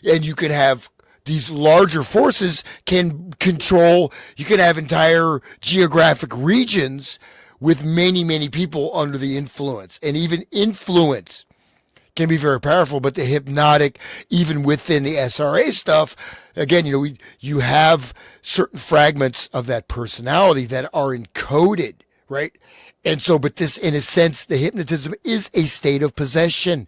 and you can have these larger forces can control, you can have entire geographic regions with many, many people under the influence. And even influence can be very powerful, but the hypnotic, even within the SRA stuff, again, you know, you have certain fragments of that personality that are encoded, right? And so, but this, in a sense, the hypnotism is a state of possession.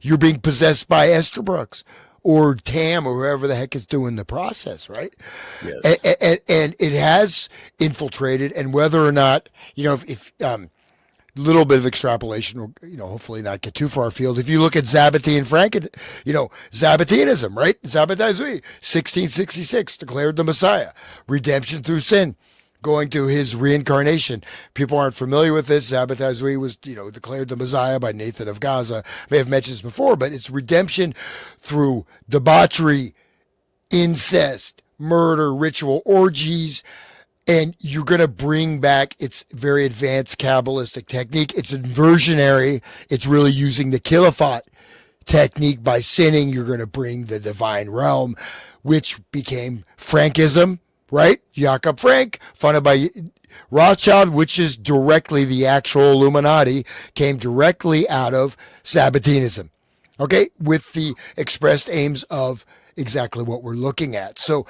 You're being possessed by Estabrook or Tam or whoever the heck is doing the process, right? Yes. And it has infiltrated, and whether or not, you know, if little bit of extrapolation will, you know, hopefully not get too far afield. If you look at Zabbatean you know, Zabbatianism, right? Zabbatai Zui, 1666, declared the Messiah, redemption through sin, going to his reincarnation. People aren't familiar with this. Zabbatai Zui was, you know, declared the Messiah by Nathan of Gaza. I may have mentioned this before, but it's redemption through debauchery, incest, murder, ritual orgies, and you're going to bring back its very advanced Kabbalistic technique. It's inversionary. It's really using the Khilafat technique. By sinning, you're going to bring the divine realm, which became Frankism, right? Jakob Frank, funded by Rothschild, which is directly the actual Illuminati, came directly out of Sabbatianism, okay, with the expressed aims of exactly what we're looking at. So,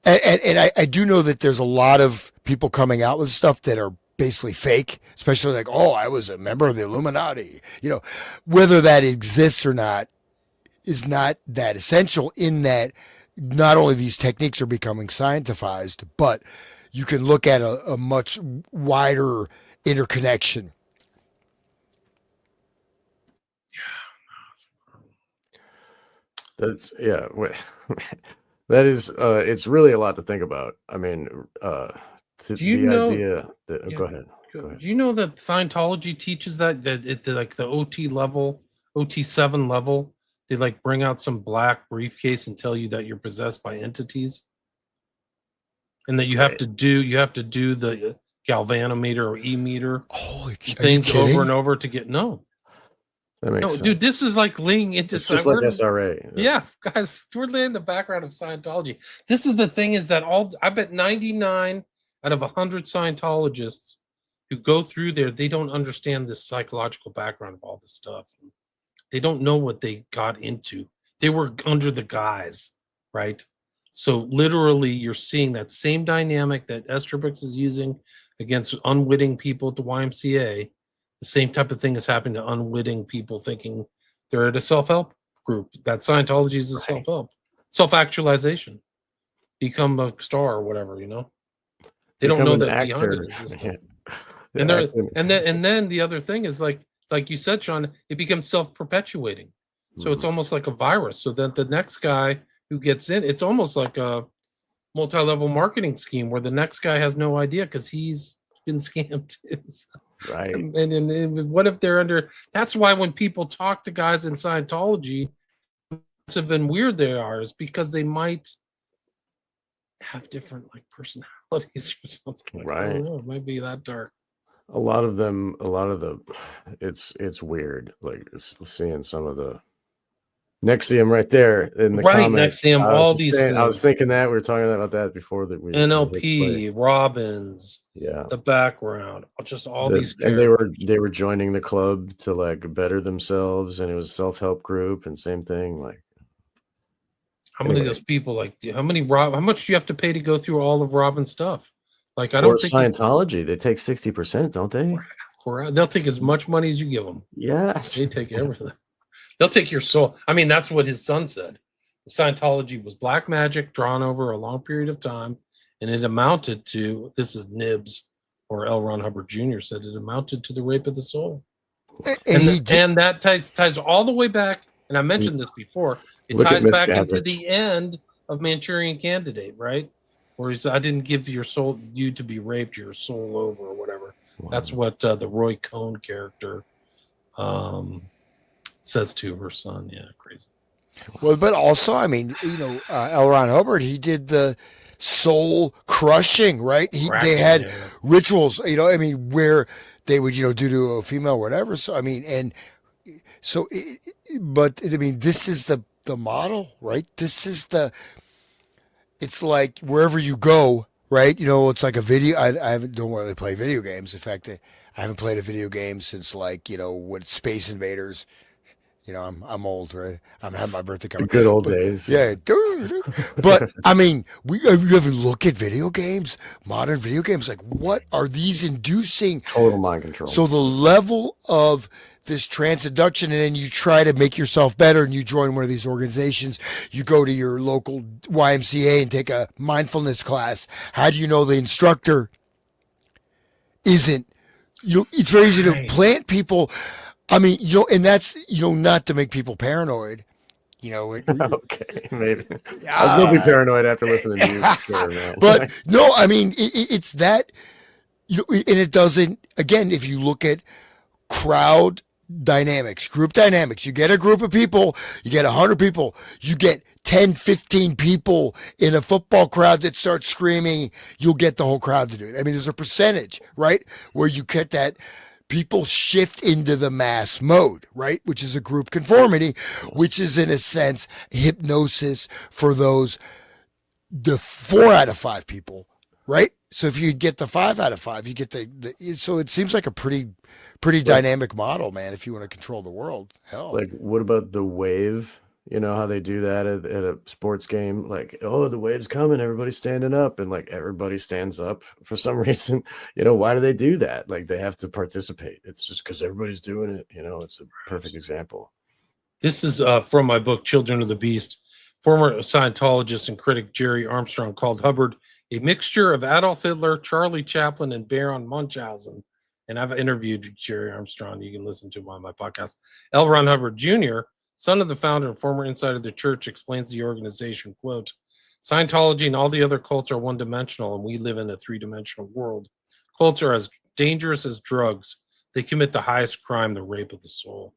and I do know that there's a lot of people coming out with stuff that are basically fake, especially like, oh, I was a member of the Illuminati. You know, whether that exists or not is not that essential, in that not only these techniques are becoming scientified, but you can look at a much wider interconnection. That's that is it's really a lot to think about. I mean, Do you the know? idea that Yeah, go ahead. Go ahead. Do you know that Scientology teaches that it like the OT level, OT7 level, they like bring out some black briefcase and tell you that you're possessed by entities, and that you have Wait, to do the galvanometer or e-meter Holy, are you things over kidding? and over to get no. that makes No, sense. dude, this is like leaning into It's just like we're, SRA. yeah, guys, we're laying the background of Scientology. This is the thing is that I bet 99 out of 100 Scientologists who go through there, they don't understand this psychological background of all this stuff. They don't know what they got into. They were under the guise, right? So literally, you're seeing that same dynamic that Estrabix is using against unwitting people at the YMCA. The same type of thing is happening to unwitting people thinking they're at a self-help group. That Scientology is a Right. self-help, self-actualization. Become a star or whatever, you know. They don't Become know an that behind actor. it is this stuff. Man. And The there, acting. and then the other thing is like you said, Sean, it becomes self-perpetuating. So it's Mhm. almost like a virus. So then the next guy who gets in, it's almost like a multi-level marketing scheme where the next guy has no idea because he's been scammed too. So, Right. and what if they're under? That's why when people talk to guys in Scientology, have been weird they are is because they might have different like personalities or something. Like, I Right. don't know. It might be that dark. A lot of the it's weird. Like seeing some of the Nexium right there in the Right, comments. Nexium, I was all just these saying, I was things. thinking that we were talking about that before that we hit play. NLP, Robbins, Yeah. the background, just all these And characters. they were joining the club to like better themselves, and it was a self-help group, and same thing. Like, How many of anyway, those people like how much do you have to pay to go through all of Robin's stuff? Like I or don't think Scientology, they take 60%, don't they? they'll take as much money as you give them. Yes. They take everything. They'll take your soul. I mean, that's what his son said. Scientology was black magic drawn over a long period of time, and it amounted to this is Nibs or L. Ron Hubbard Jr. said it amounted to the rape of the soul. And that ties all the way back. And I mentioned this before. It Look at ties back into Miscavige. the end of Manchurian Candidate, right? Where he said, "I didn't give you to be raped, your soul over, or whatever." Wow. That's what the Roy Cohn character says to her son. Yeah, crazy. Well, but also, I mean, L. Ron Hubbard, he did the soul crushing, right? They had rituals, I mean, where they would, do to a female, or whatever. So, I mean, and so, but I mean, this is the model, right? It's like wherever you go, right? It's like a video. I don't really play video games. In fact, I haven't played a video game since like, what Space Invaders. I'm old, right? I'm having my birthday coming. The good old days. Yeah. But I mean, you ever look at video games, modern video games, like what are these inducing? Total mind control. So the level of this transduction, and then you try to make yourself better and you join one of these organizations, you go to your local YMCA and take a mindfulness class. How do you know the instructor isn't, it's very easy to plant people. I mean, and that's, not to make people paranoid, okay, maybe. I'll still be paranoid after listening to you. Sure, but no, I mean, it's that, and it doesn't, again, if you look at crowd dynamics, group dynamics, you get a group of people, you get 100 people, you get 10, 15 people in a football crowd that start screaming, you'll get the whole crowd to do it. I mean, there's a percentage, right, where you get that people shift into the mass mode, right? Which is a group conformity, which is in a sense hypnosis for the 4 out of 5 people, right? So if you get the 5 out of 5, you get so it seems like a pretty dynamic model, man. If you want to control the world, hell. Like, what about the wave? You know how they do that at a sports game? Like, oh, the wave's coming, everybody's standing up, and like everybody stands up for some reason. Why do they do that? Like, they have to participate. It's just because everybody's doing it. It's a perfect example. This is from my book, Children of the Beast. Former Scientologist and critic Jerry Armstrong called Hubbard a mixture of Adolf Hitler, Charlie Chaplin, and Baron Munchausen. And I've interviewed Jerry Armstrong. You can listen to him on my podcast. L. Ron Hubbard Jr., son of the founder and former insider of the church, explains the organization, quote, Scientology and all the other cults are one-dimensional, and we live in a three-dimensional world. Cults are as dangerous as drugs. They commit the highest crime, the rape of the soul.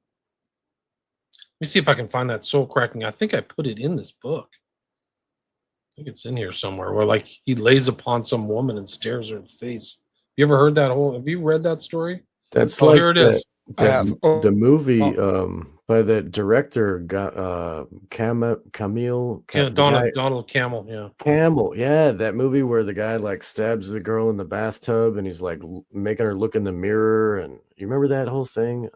Let me see if I can find that soul cracking. I think I put it in this book. I think it's in here somewhere, where like he lays upon some woman and stares her in the face. You ever heard that whole? Have you read that story? That's Oh, like here it is. I have. Oh, the movie by the director Camille Yeah, the guy, Donald Camel. Yeah. Camel. Yeah, that movie where the guy like stabs the girl in the bathtub and he's like making her look in the mirror. And you remember that whole thing?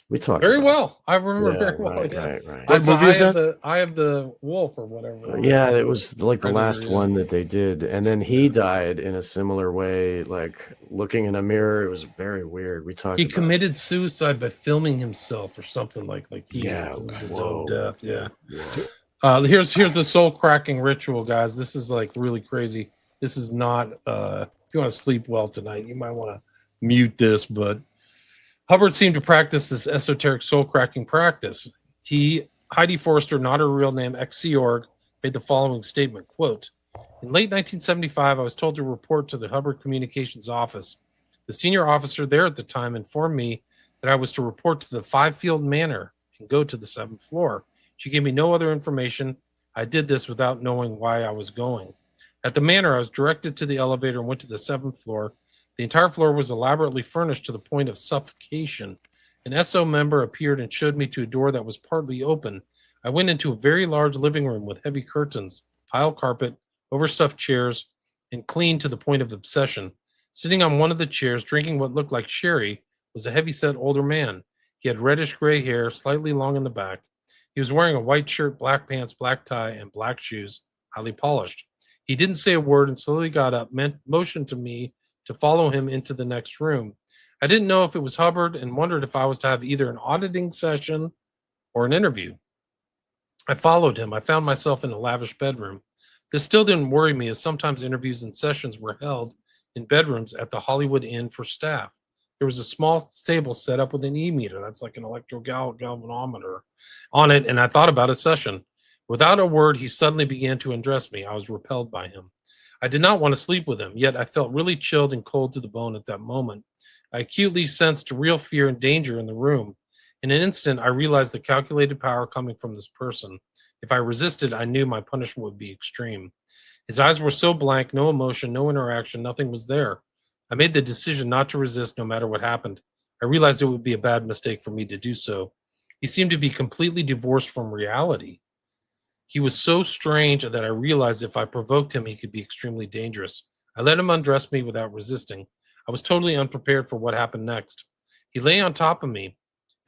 We talked Very about well. I remember Yeah, very well. right, Yeah. right, right. What That's movie is that? the Eye of the Wolf or whatever. Yeah, it was like the Predator, last yeah. one that they did. And then he died in a similar way, like looking in a mirror. It was very weird. We talked He about committed suicide by filming himself or something like he Yeah, was his whoa. own death. Yeah. Yeah. Here's the soul cracking ritual, guys. This is like really crazy. This is not if you want to sleep well tonight, you might want to mute this, but Hubbard seemed to practice this esoteric soul cracking practice. Heidi Forrester, not her real name, ex-Sea Org, made the following statement, quote, in late 1975, I was told to report to the Hubbard Communications Office. The senior officer there at the time informed me that I was to report to the Five-Field Manor and go to the 7th floor. She gave me no other information. I did this without knowing why I was going. At the manor, I was directed to the elevator and went to the 7th floor. The entire floor was elaborately furnished to the point of suffocation. An SO member appeared and showed me to a door that was partly open. I went into a very large living room with heavy curtains, pile carpet, overstuffed chairs, and clean to the point of obsession. Sitting on one of the chairs, drinking what looked like sherry, was a heavy-set older man. He had reddish-gray hair, slightly long in the back. He was wearing a white shirt, black pants, black tie, and black shoes, highly polished. He didn't say a word and slowly got up, motioned to me to follow him into the next room. I didn't know if it was Hubbard and wondered if I was to have either an auditing session or an interview. I followed him. I found myself in a lavish bedroom. This still didn't worry me, as sometimes interviews and sessions were held in bedrooms at the Hollywood Inn for staff. There was a small table set up with an e-meter, that's like an electrogalvanometer, on it, and I thought about a session. Without a word, he suddenly began to undress me. I was repelled by him. I did not want to sleep with him, yet I felt really chilled and cold to the bone at that moment. I acutely sensed real fear and danger in the room. In an instant, I realized the calculated power coming from this person. If I resisted, I knew my punishment would be extreme. His eyes were so blank, no emotion, no interaction, nothing was there. I made the decision not to resist no matter what happened. I realized it would be a bad mistake for me to do so. He seemed to be completely divorced from reality. He was so strange that I realized if I provoked him, he could be extremely dangerous. I let him undress me without resisting. I was totally unprepared for what happened next. He lay on top of me.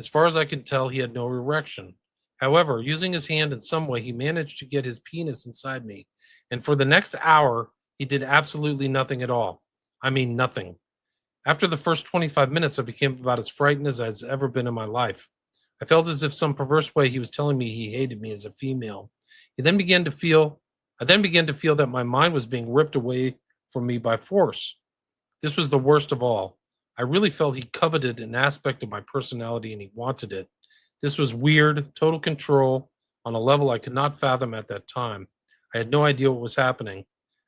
As far as I could tell, he had no erection. However, using his hand in some way, he managed to get his penis inside me. And for the next hour, he did absolutely nothing at all. I mean, nothing. After the first 25 minutes, I became about as frightened as I'd ever been in my life. I felt as if some perverse way he was telling me he hated me as a female. I then began to feel that my mind was being ripped away from me by force. This was the worst of all. I really felt he coveted an aspect of my personality and he wanted it. This was weird, total control on a level I could not fathom at that time. I had no idea what was happening.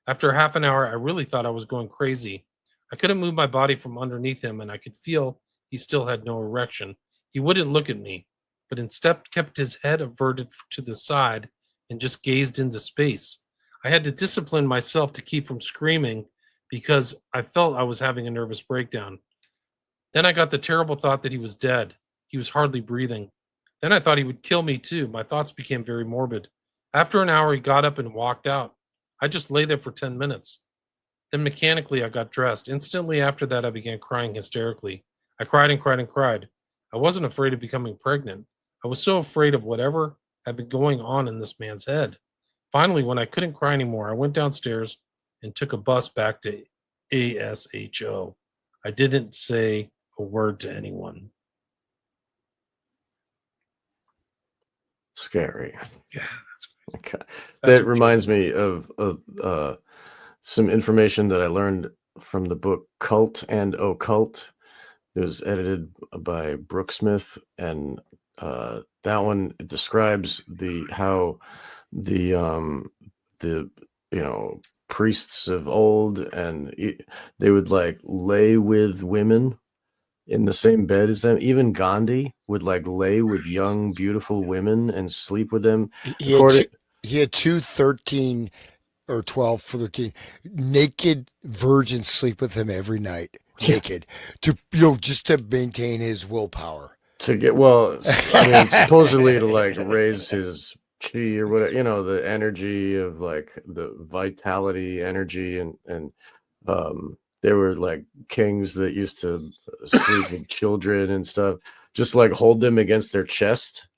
After half an hour, I really thought I was going crazy. I couldn't move my body from underneath him, and I could feel he still had no erection. He wouldn't look at me, but instead kept his head averted to the side and just gazed into space. I had to discipline myself to keep from screaming because I felt I was having a nervous breakdown. Then I got the terrible thought that he was dead. He was hardly breathing. Then I thought he would kill me too. My thoughts became very morbid. After an hour, he got up and walked out. I just lay there for 10 minutes. Then mechanically, I got dressed. Instantly after that, I began crying hysterically. I cried and cried and cried. I wasn't afraid of becoming pregnant. I was so afraid of whatever had been going on in this man's head. Finally, when I couldn't cry anymore, I went downstairs and took a bus back to ASHO. I didn't say a word to anyone. Scary. Yeah, that's Okay. That's That reminds me of some information that I learned from the book Cult and Occult. It was edited by Brooke Smith, and that one describes how the the priests of old, and they would like lay with women in the same bed as them. Even Gandhi would like lay with young, beautiful women and sleep with them. He had According, two, he had two 13 or 12 for 13 naked virgins sleep with him every night, yeah, naked, to just to maintain his willpower. to get well, I mean, supposedly to like raise his chi or whatever, the energy of like the vitality, energy, and there were like kings that used to sleep with children and stuff, just like hold them against their chest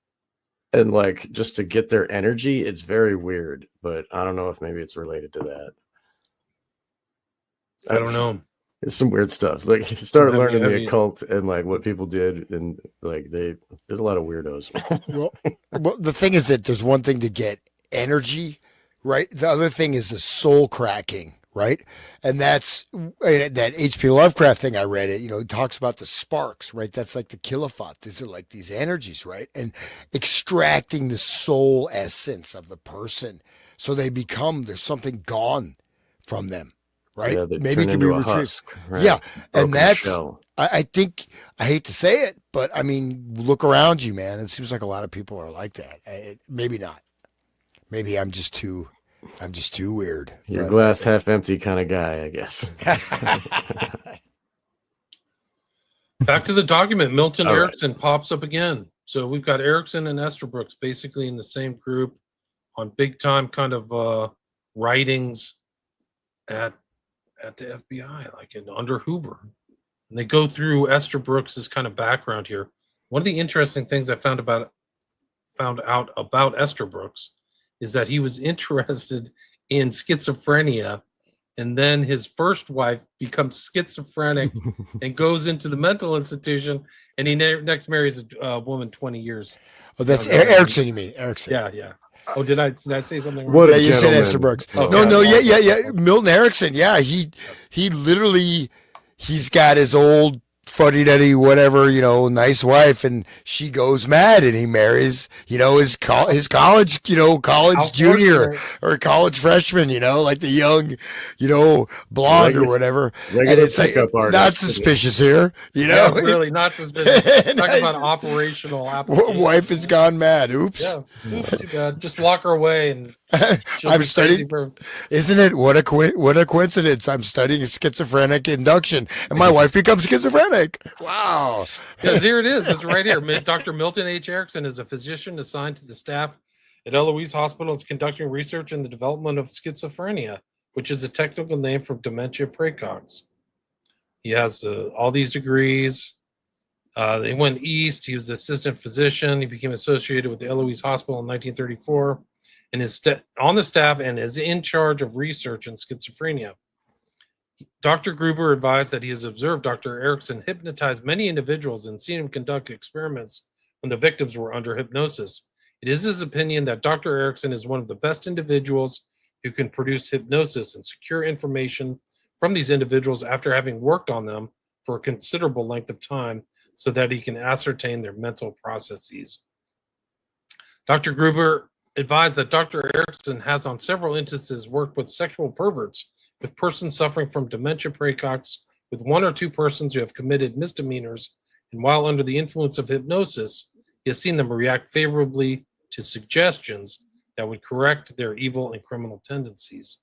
and like just to get their energy. It's very weird, but I don't know if maybe it's related to that. I don't know. It's some weird stuff. Like you start learning the heavy- occult and like what people did, and like there's a lot of weirdos. Well, the thing is that there's one thing to get energy, right? The other thing is the soul cracking, right? And that's that H.P. Lovecraft thing I read. It talks about the sparks, right? That's like the kilowatt. These are like these energies, right? And extracting the soul essence of the person, so there's something gone from them, right? Yeah, they Maybe turn it can be into a retrieved. husk, right? Yeah, and Broken that's. shell. I think I hate to say it, but I mean, look around you, man. It seems like a lot of people are like that. Maybe not. Maybe I'm just too weird. You're a glass half empty kind of guy, I guess. Back to the document. Milton All right. Erickson pops up again. So we've got Erickson and Estabrooks basically in the same group on big time kind of writings at the FBI, like under Hoover. And they go through Estabrooks' kind of background here. One of the interesting things I found out about Estabrooks is that he was interested in schizophrenia, and then his first wife becomes schizophrenic and goes into the mental institution, and he next marries a woman 20 years. Oh, that's younger than him. Erickson. You mean Erickson? Yeah. Oh, did I say something wrong? What Yeah, a you said gentleman. Estabrooks. Oh, No, God. yeah. Milton Erickson. Yeah, he literally he's got his old fuddy-duddy whatever, nice wife, and she goes mad, and he marries, his college, college junior or college freshman, like the young, blonde or whatever. And it's like not suspicious here, Yeah, really not suspicious. Talking about operational application. Wife has gone mad. Oops. Yeah, oops, too bad. Just lock her away, and I'm studying. Isn't it what a coincidence? I'm studying schizophrenic induction, and my wife becomes schizophrenic. Wow. Yes, here it is. It's right here. Dr. Milton H. Erickson is a physician assigned to the staff at Eloise Hospital and is conducting research in the development of schizophrenia, which is a technical name for dementia praecox. He has all these degrees. He went east. He was assistant physician. He became associated with the Eloise Hospital in 1934 and is on the staff and is in charge of research in schizophrenia. Dr. Gruber advised that he has observed Dr. Erickson hypnotize many individuals and seen him conduct experiments when the victims were under hypnosis. It is his opinion that Dr. Erickson is one of the best individuals who can produce hypnosis and secure information from these individuals after having worked on them for a considerable length of time so that he can ascertain their mental processes. Dr. Gruber advised that Dr. Erickson has on several instances worked with sexual perverts, with persons suffering from dementia praecox, with one or two persons who have committed misdemeanors, and while under the influence of hypnosis, he has seen them react favorably to suggestions that would correct their evil and criminal tendencies.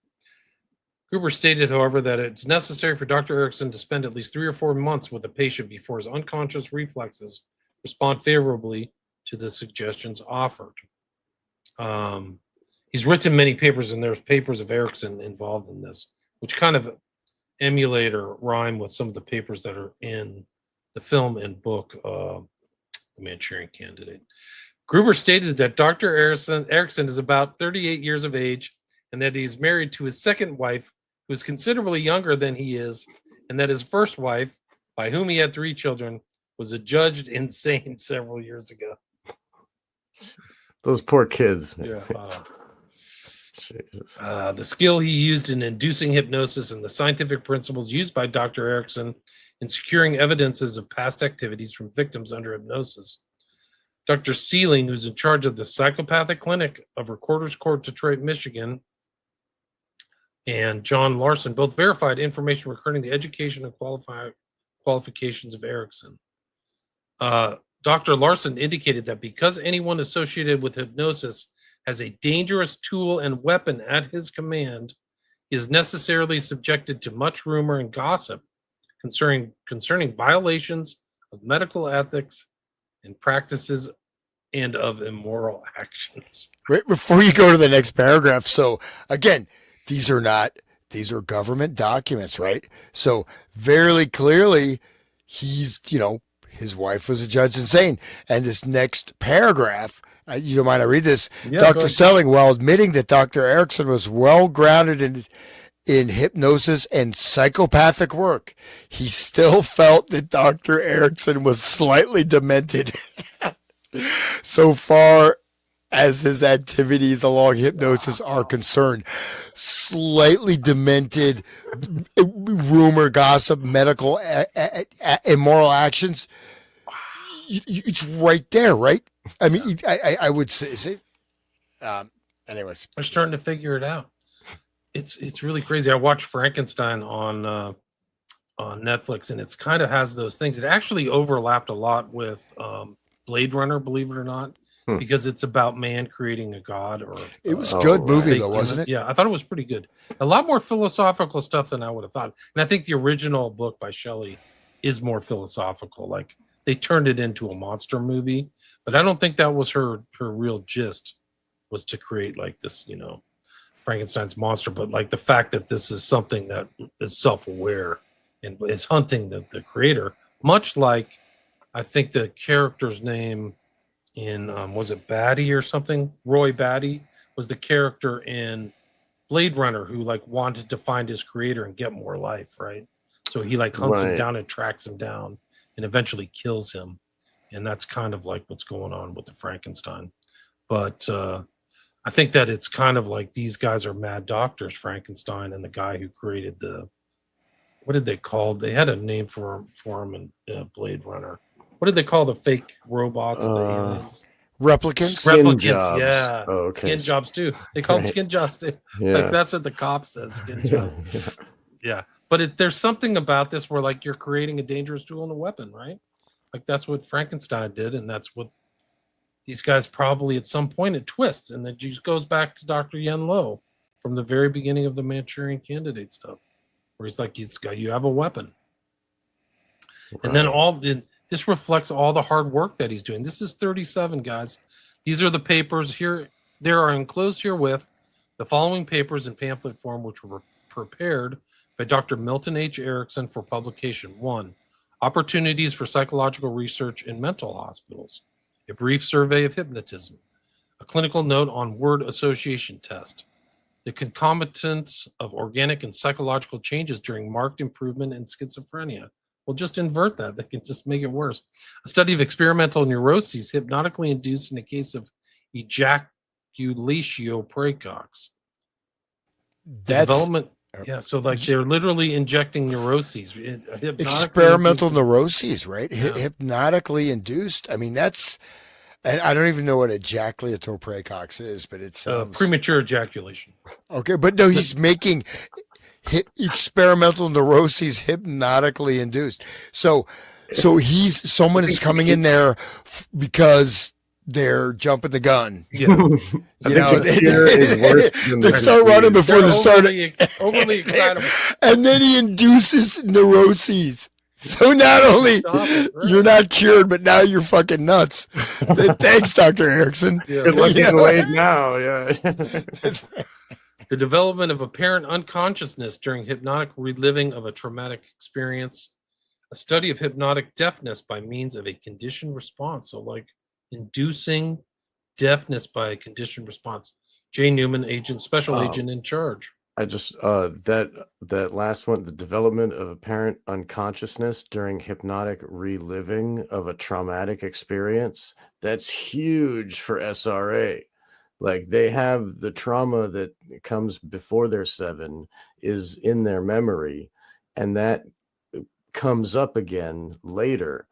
Gruber stated, however, that it's necessary for Dr. Erickson to spend at least 3 or 4 months with a patient before his unconscious reflexes respond favorably to the suggestions offered. He's written many papers, and there's papers of Erickson involved in this, which kind of emulate or rhyme with some of the papers that are in the film and book, The Manchurian Candidate. Gruber stated that Dr. Erickson is about 38 years of age and that he's married to his second wife, who is considerably younger than he is, and that his first wife, by whom he had 3 children, was adjudged insane several years ago. Those poor kids. Yeah. The skill he used in inducing hypnosis and the scientific principles used by Dr. Erickson in securing evidences of past activities from victims under hypnosis. Dr. Sealing, who's in charge of the psychopathic clinic of Recorder's Court, Detroit, Michigan, and John Larson both verified information regarding the education and qualifications of Erickson. Dr. Larson indicated that because anyone associated with hypnosis has a dangerous tool and weapon at his command, he is necessarily subjected to much rumor and gossip concerning violations of medical ethics and practices and of immoral actions. Right before you go to the next paragraph. So again, these are government documents, right? So very clearly he's, his wife was a judge insane. And this next paragraph, you don't mind I read this? Yeah, Dr. Selling, while admitting that Dr. Erickson was well grounded in hypnosis and psychopathic work, he still felt that Dr. Erickson was slightly demented so far as his activities along hypnosis are concerned. Slightly demented, rumor, gossip, medical, immoral actions. It's right there, right? I mean, I would say anyways. We're starting to figure it out. It's really crazy. I watched Frankenstein on Netflix, and it's kind of has those things. It actually overlapped a lot with Blade Runner, believe it or not, because it's about man creating a god. Or it was a good movie, though, wasn't it? Yeah, I thought it was pretty good. A lot more philosophical stuff than I would have thought. And I think the original book by Shelley is more philosophical. Like they turned it into a monster movie, but I don't think that was her real gist, was to create like this, Frankenstein's monster. But like the fact that this is something that is self-aware and is hunting the creator, much like I think the character's name in was it Batty or something? Roy Batty was the character in Blade Runner who like wanted to find his creator and get more life, right? So he like hunts him down and tracks him down and eventually kills him. And that's kind of like what's going on with the Frankenstein. But I think that it's kind of like these guys are mad doctors, Frankenstein and the guy who created what did they call? They had a name for him in Blade Runner. What did they call the fake robots? The aliens? Replicants? Replicants, jobs. yeah. Oh, okay. Skin jobs too. They call them skin jobs too. Yeah. Like that's what the cop says, skin job. Yeah. But there's something about this where like you're creating a dangerous tool and a weapon, right? Like that's what Frankenstein did, and that's what these guys probably at some point it twists, and it just goes back to Dr. Yen Lo from the very beginning of the Manchurian Candidate stuff, where he's like, you have a weapon. Right. And then this reflects all the hard work that he's doing. This is 37, guys. These are the papers here. There are enclosed herewith the following papers in pamphlet form, which were prepared by Dr. Milton H. Erickson for publication. 1. Opportunities for psychological research in mental hospitals. A brief survey of hypnotism. A clinical note on word association test. The concomitants of organic and psychological changes during marked improvement in schizophrenia. We'll just invert that. They can just make it worse. A study of experimental neuroses hypnotically induced in a case of ejaculatio praecox. That's development. Yeah, so like they're literally injecting neuroses. Experimental neuroses, right? Yeah. Hypnotically induced. I mean, and I don't even know what ejaculatory praecox is, but it sounds premature ejaculation. Okay, but no, he's making experimental neuroses hypnotically induced. So someone is coming in there because they're jumping the gun. Yeah, they start running before they start. Overly excitable, and then he induces neuroses. So not only you're not cured, but now you're fucking nuts. Thanks, Dr. Erickson. Yeah. Good luck getting laid now. Yeah. The development of apparent unconsciousness during hypnotic reliving of a traumatic experience. A study of hypnotic deafness by means of a conditioned response. So like inducing deafness by a conditioned response. J. Newman, special agent in charge. I just that last one, the development of apparent unconsciousness during hypnotic reliving of a traumatic experience. That's huge for SRA. Like they have the trauma that comes before they're 7 is in their memory, and that comes up again later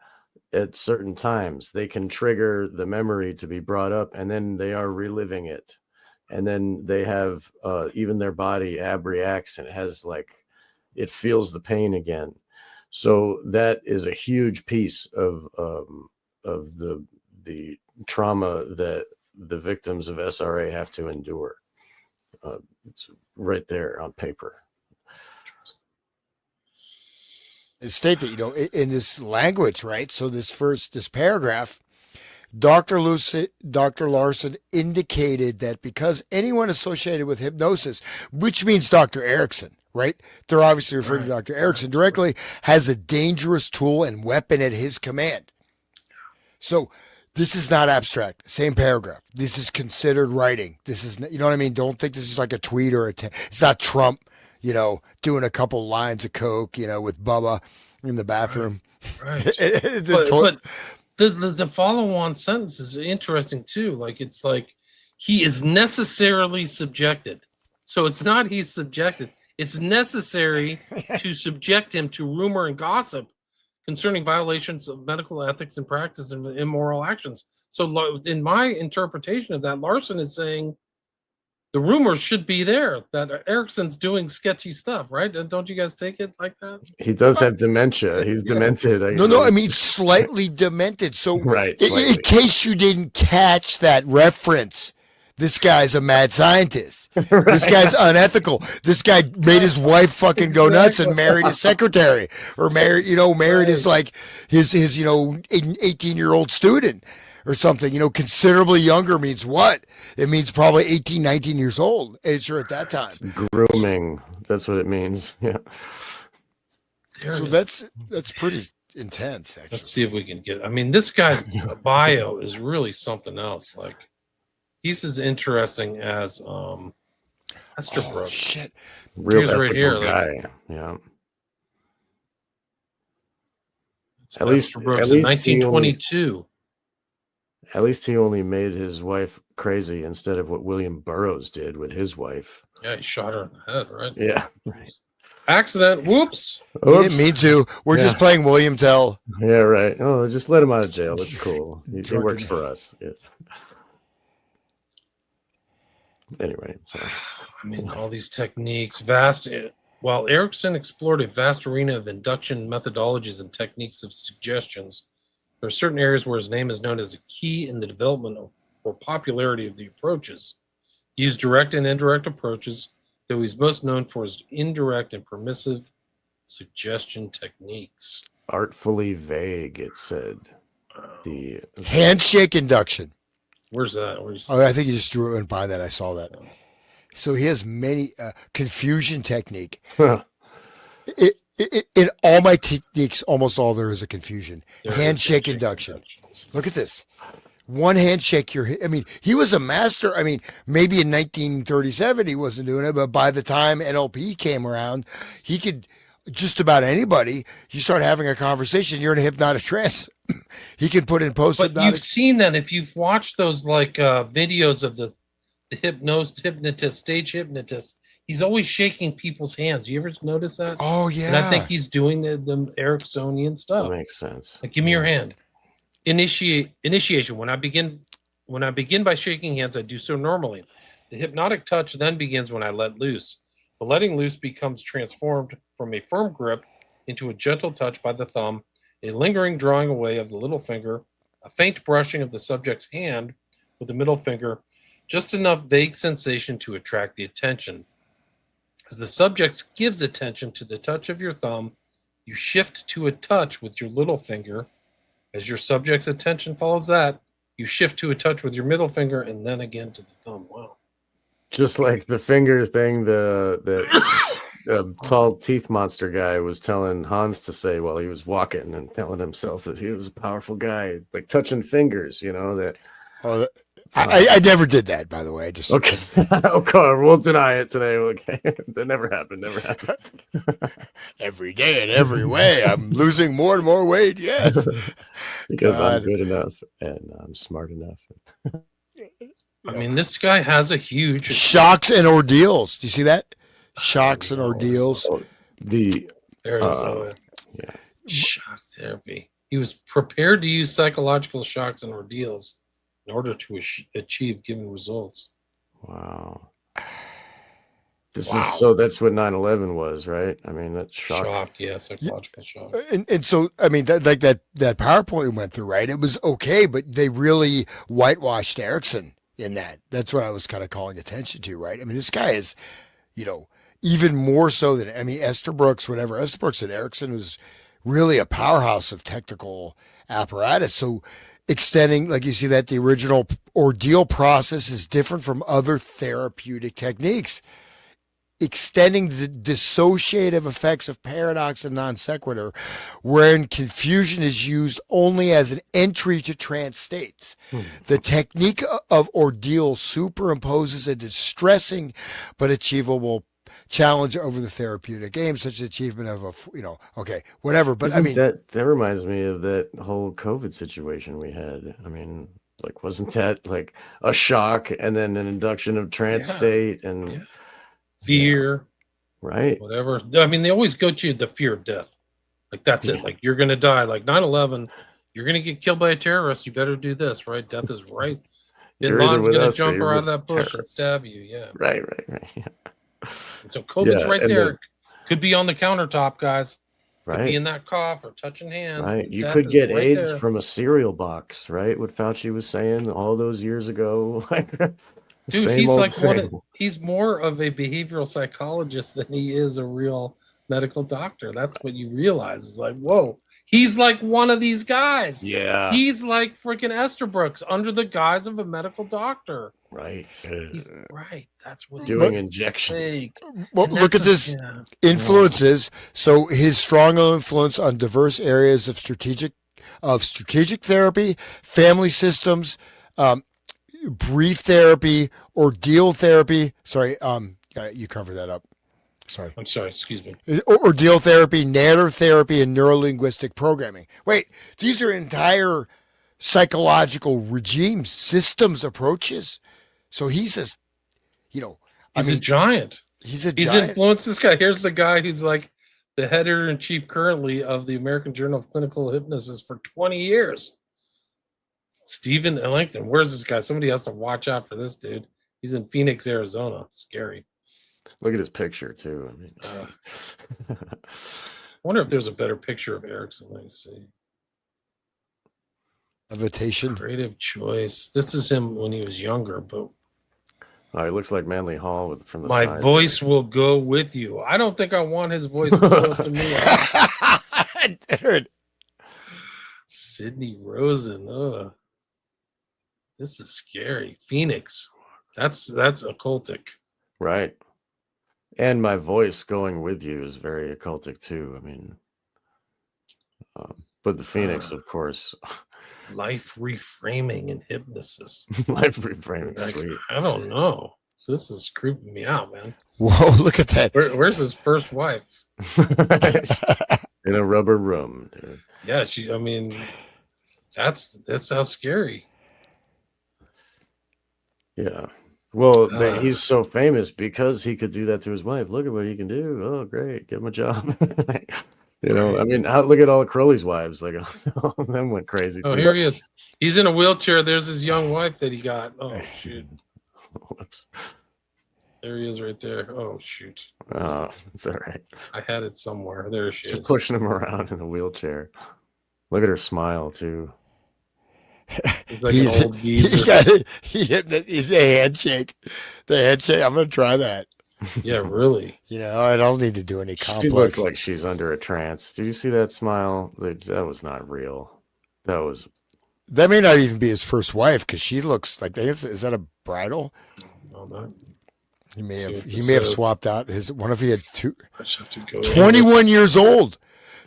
at certain times. They can trigger the memory to be brought up, and then they are reliving it. and then they have even their body abreacts and it has like it feels the pain again. So that is a huge piece of the trauma that the victims of SRA have to endure. It's right there on paper. State that, you know, in this language, right? So this paragraph, Dr. Larson indicated that because anyone associated with hypnosis, which means Dr. Erickson, right? They're obviously referring to Dr. Erickson directly, has a dangerous tool and weapon at his command. So this is not abstract. Same paragraph. This is considered writing. This is, you know what I mean? Don't think this is like a tweet or it's not Trump, you know, doing a couple lines of coke, you know, with Bubba in the bathroom. Right. But the follow-on sentence is interesting too. Like it's like he is necessarily subjected. So it's not he's subjected. It's necessary to subject him to rumor and gossip concerning violations of medical ethics and practice and immoral actions. So in my interpretation of that, Larson is saying the rumors should be there that Erickson's doing sketchy stuff, right? Don't you guys take it like that? He does have dementia. He's demented. No, I mean slightly demented. So right, in case you didn't catch that reference, this guy's a mad scientist. Right. This guy's unethical. This guy made his wife fucking go nuts and married his secretary, or married his like his 18-year-old student or something. You know, considerably younger means what? It means probably 18, 19 years old. Sure, at that time. Grooming. That's what it means. Yeah. So that's pretty intense, actually. Let's see if we can get. I mean, this guy's bio is really something else. Like, he's as interesting as Estabrook. Shit, real right here, guy. Like, yeah. At least 1922. At least he only made his wife crazy instead of what William Burroughs did with his wife. Yeah, he shot her in the head, right? Yeah. Right. Accident. Whoops. He didn't mean to. We're just playing William Tell. Yeah, right. Oh, just let him out of jail. That's cool. He works for us. Yeah. Anyway, sorry. I mean, all these techniques, while Erickson explored a vast arena of induction methodologies and techniques of suggestions, there are certain areas where his name is known as a key in the development or popularity of the approaches. He used direct and indirect approaches, though he's most known for his indirect and permissive suggestion techniques. Artfully vague, it said. The handshake induction. Where's that? I think you just went by that. I saw that. So he has many confusion technique. Huh. In all my techniques, almost all there is a confusion. Handshake induction. Look at this. One handshake, he was a master. I mean, maybe in 1937 he wasn't doing it, but by the time NLP came around, he could just about anybody. You start having a conversation, you're in a hypnotic trance. He can put in post-hypnotic. But you've seen that if you've watched those like videos of the hypnotist, stage hypnotist. He's always shaking people's hands. You ever notice that? Oh yeah. And I think he's doing the Ericksonian stuff. That makes sense. Like, give me your hand. Initiation. When I begin by shaking hands, I do so normally. The hypnotic touch then begins when I let loose. The letting loose becomes transformed from a firm grip into a gentle touch by the thumb, a lingering drawing away of the little finger, a faint brushing of the subject's hand with the middle finger, just enough vague sensation to attract the attention. As the subject gives attention to the touch of your thumb, you shift to a touch with your little finger. As your subject's attention follows that, you shift to a touch with your middle finger and then again to the thumb. Wow. Just like the finger thing, the tall teeth monster guy was telling Hans to say while he was walking and telling himself that he was a powerful guy, like touching fingers, that. Oh, I never did that, by the way. I just okay. Okay, we'll deny it today. Okay, that never happened. Every day in every way, I'm losing more and more weight. Yes, because I'm good enough and I'm smart enough. I mean, this guy has a huge shocks and ordeals. Do you see that? Shocks and ordeals. Shock therapy. He was prepared to use psychological shocks and ordeals in order to achieve given results. Wow. This Wow. is so that's what 9/11 was, right? I mean, that's shocking. Shock, yeah, psychological shock. And so I mean that that PowerPoint we went through, right? It was okay, but they really whitewashed Erickson in that. That's what I was kind of calling attention to, right? I mean, this guy is, you know, even more so than I mean Esther Brooks, whatever. Esther Brooks and Erickson was really a powerhouse of technical apparatus. So extending, like you see that the original ordeal process is different from other therapeutic techniques. Extending the dissociative effects of paradox and non sequitur, wherein confusion is used only as an entry to trance states. The technique of ordeal superimposes a distressing but achievable challenge over the therapeutic aim, such as achievement of okay, whatever. But Isn't I mean, that reminds me of that whole COVID situation we had. I mean, like, wasn't that like a shock and then an induction of trance Yeah. state and Yeah. Fear, right? whatever. I mean, they always go to the fear of death. Like, that's it. Like, you're going to die. Like 9/11, you're going to get killed by a terrorist. You better do this, right? Death is right. Bin You're either Laden's with going to us or jump you're her out of with that bush and terrorists. stab you. Yeah. Right. Yeah. And so COVID's Yeah, right and there. Could be on the countertop, guys. Could Right. be in that cough or touching hands. Right. You Death could is get right AIDS there. from a cereal box, right? What Fauci was saying all those years ago. Dude, Same he's old like same. he's more of a behavioral psychologist than he is a real medical doctor. That's what you realize. Is like, whoa, he's like one of these guys. Yeah. He's like freaking Esther Brooks under the guise of a medical doctor. Right. He's right. That's what Doing he's injections. fake. well, And look at that's this yeah. influences. So his strong influence on diverse areas of strategic therapy, family systems, brief therapy, ordeal therapy. Sorry, yeah, you covered that up. Sorry. I'm sorry, excuse me. Ordeal therapy, narrative therapy, and neurolinguistic programming. Wait, these are entire psychological regimes, systems, approaches. So he's a, He's a giant. he's a He's giant. influenced this guy. Here's the guy who's like the editor in chief currently of the American Journal of Clinical Hypnosis for 20 years. Stephen Ellington. Where's this guy? Somebody has to watch out for this dude. He's in Phoenix, Arizona. Scary. Look at his picture too. I mean, I wonder if there's a better picture of Erickson. Let me see. Levitation. Creative choice. This is him when he was younger, but oh, he looks like Manly Hall from the my side. voice will go with you. I don't think I want his voice close to me. Dude. Sidney Rosen. Ugh. This is scary. Phoenix. That's occultic. Right. And my voice going with you is very occultic too. I mean, but the Phoenix, of course, Life reframing and hypnosis. life reframing, Like, sweet. I don't know. This is creeping me out, man. Whoa, look at that. Where's his first wife? In a rubber room, dude. Yeah, I mean, that's how scary. Yeah. Well, he's so famous because he could do that to his wife. Look at what he can do. Oh, great. Give him a job. You know, I mean, look at all Crowley's wives. Like, all of them went crazy. Oh, too. here he is. He's in a wheelchair. There's his young wife that he got. Oh, shoot. Whoops. There he is right there. Oh, shoot. It's all right. I had it somewhere. There she Just is. pushing him around in a wheelchair. Look at her smile, too. He's like an old geezer. He's a handshake. The handshake. I'm going to try that. Yeah, really. I don't need to do any She complex. looks like she's under a trance. Do you see that smile? That was not real. That may not even be his first wife because she looks like is that a bridal? No, not. He may See have what he this may have says. swapped out his one if he had two. I just have to go 21 years old.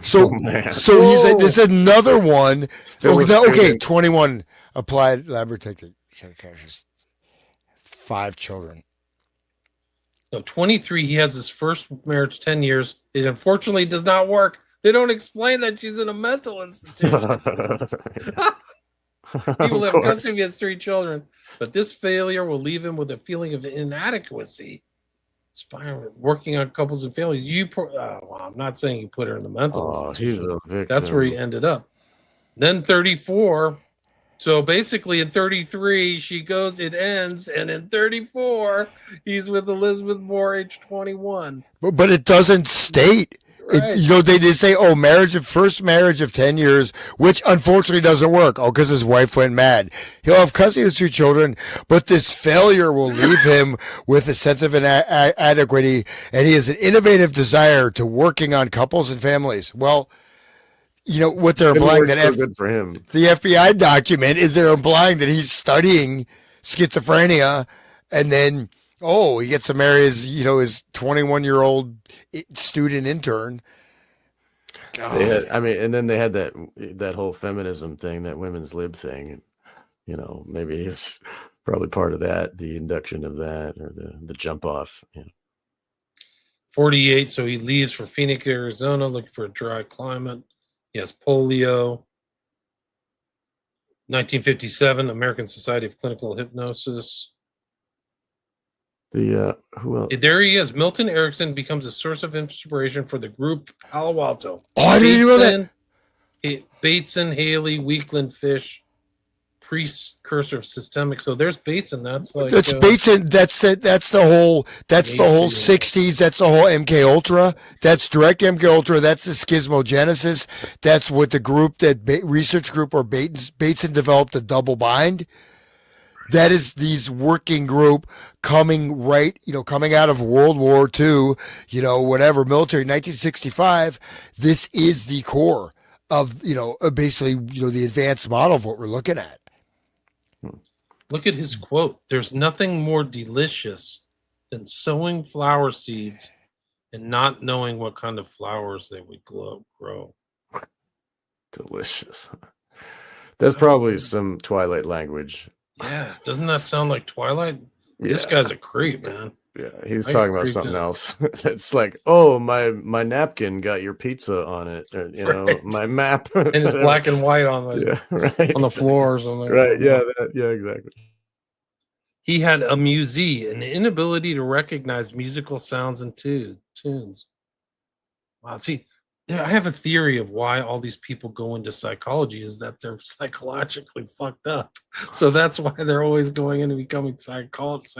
So man. so this is another one. Still a Okay, student. 21 applied laboratory technique. 5 children. No, 23. He has his first marriage 10 years. It unfortunately does not work. They don't explain that she's in a mental institution. He will have custody of his 3 children, but this failure will leave him with a feeling of inadequacy. Working on couples and families. Well, I'm not saying you put her in the mental Oh, he's institution. a victim. That's where he ended up. Then 34, So basically, in 33, she goes, it ends, and in 34, he's with Elizabeth Moore, age 21. But it doesn't state. Right. They did say, oh, first marriage of 10 years, which unfortunately doesn't work. Oh, because his wife went mad. He'll have custody of his 2 children, but this failure will leave him with a sense of inadequacy, and he has an innovative desire to working on couples and families. Well, what they're implying that good for him. The FBI document is they're implying that he's studying schizophrenia, and then he gets to marry his 21-year-old student intern. And then they had that whole feminism thing, that women's lib thing, and maybe it's probably part of that, the induction of that, or the jump off. 48, so he leaves for Phoenix, Arizona, looking for a dry climate. He has polio. 1957, American Society of Clinical Hypnosis. Who else? There he is. Milton Erickson becomes a source of inspiration for the group Palo Alto. Oh, I didn't know that. Bateson, Haley, Weakland, Fish, precursor of systemic. So there's Bateson. That's Bateson. That's the whole 60s. That's the whole MK Ultra. That's direct MK Ultra. That's the schismogenesis. That's what the group research group or Bateson developed a double bind. That is these working group coming out of World War II, whatever, military, 1965. This is the core of, basically, the advanced model of what we're looking at. Look at his quote. There's nothing more delicious than sowing flower seeds and not knowing what kind of flowers they would grow. Delicious. That's probably some Twilight language. Yeah. Doesn't that sound like Twilight? Yeah. This guy's a creep, man. Yeah, he's talking about something else. It's like, oh, my napkin got your pizza on it, or, my map, and it's black and white on the floor or something. Right? Yeah, exactly. He had amusie, an inability to recognize musical sounds and tunes. Wow. See, I have a theory of why all these people go into psychology is that they're psychologically fucked up. So that's why they're always going into becoming psychologist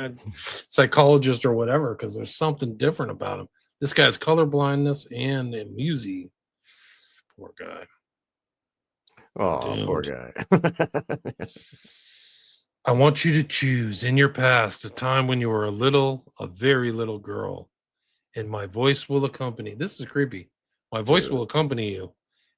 or whatever, because there's something different about them. This guy's colorblindness and amusie. Poor guy. Oh, poor guy. I want you to choose in your past a time when you were a very little girl, and my voice will accompany. This is creepy. My voice will accompany you,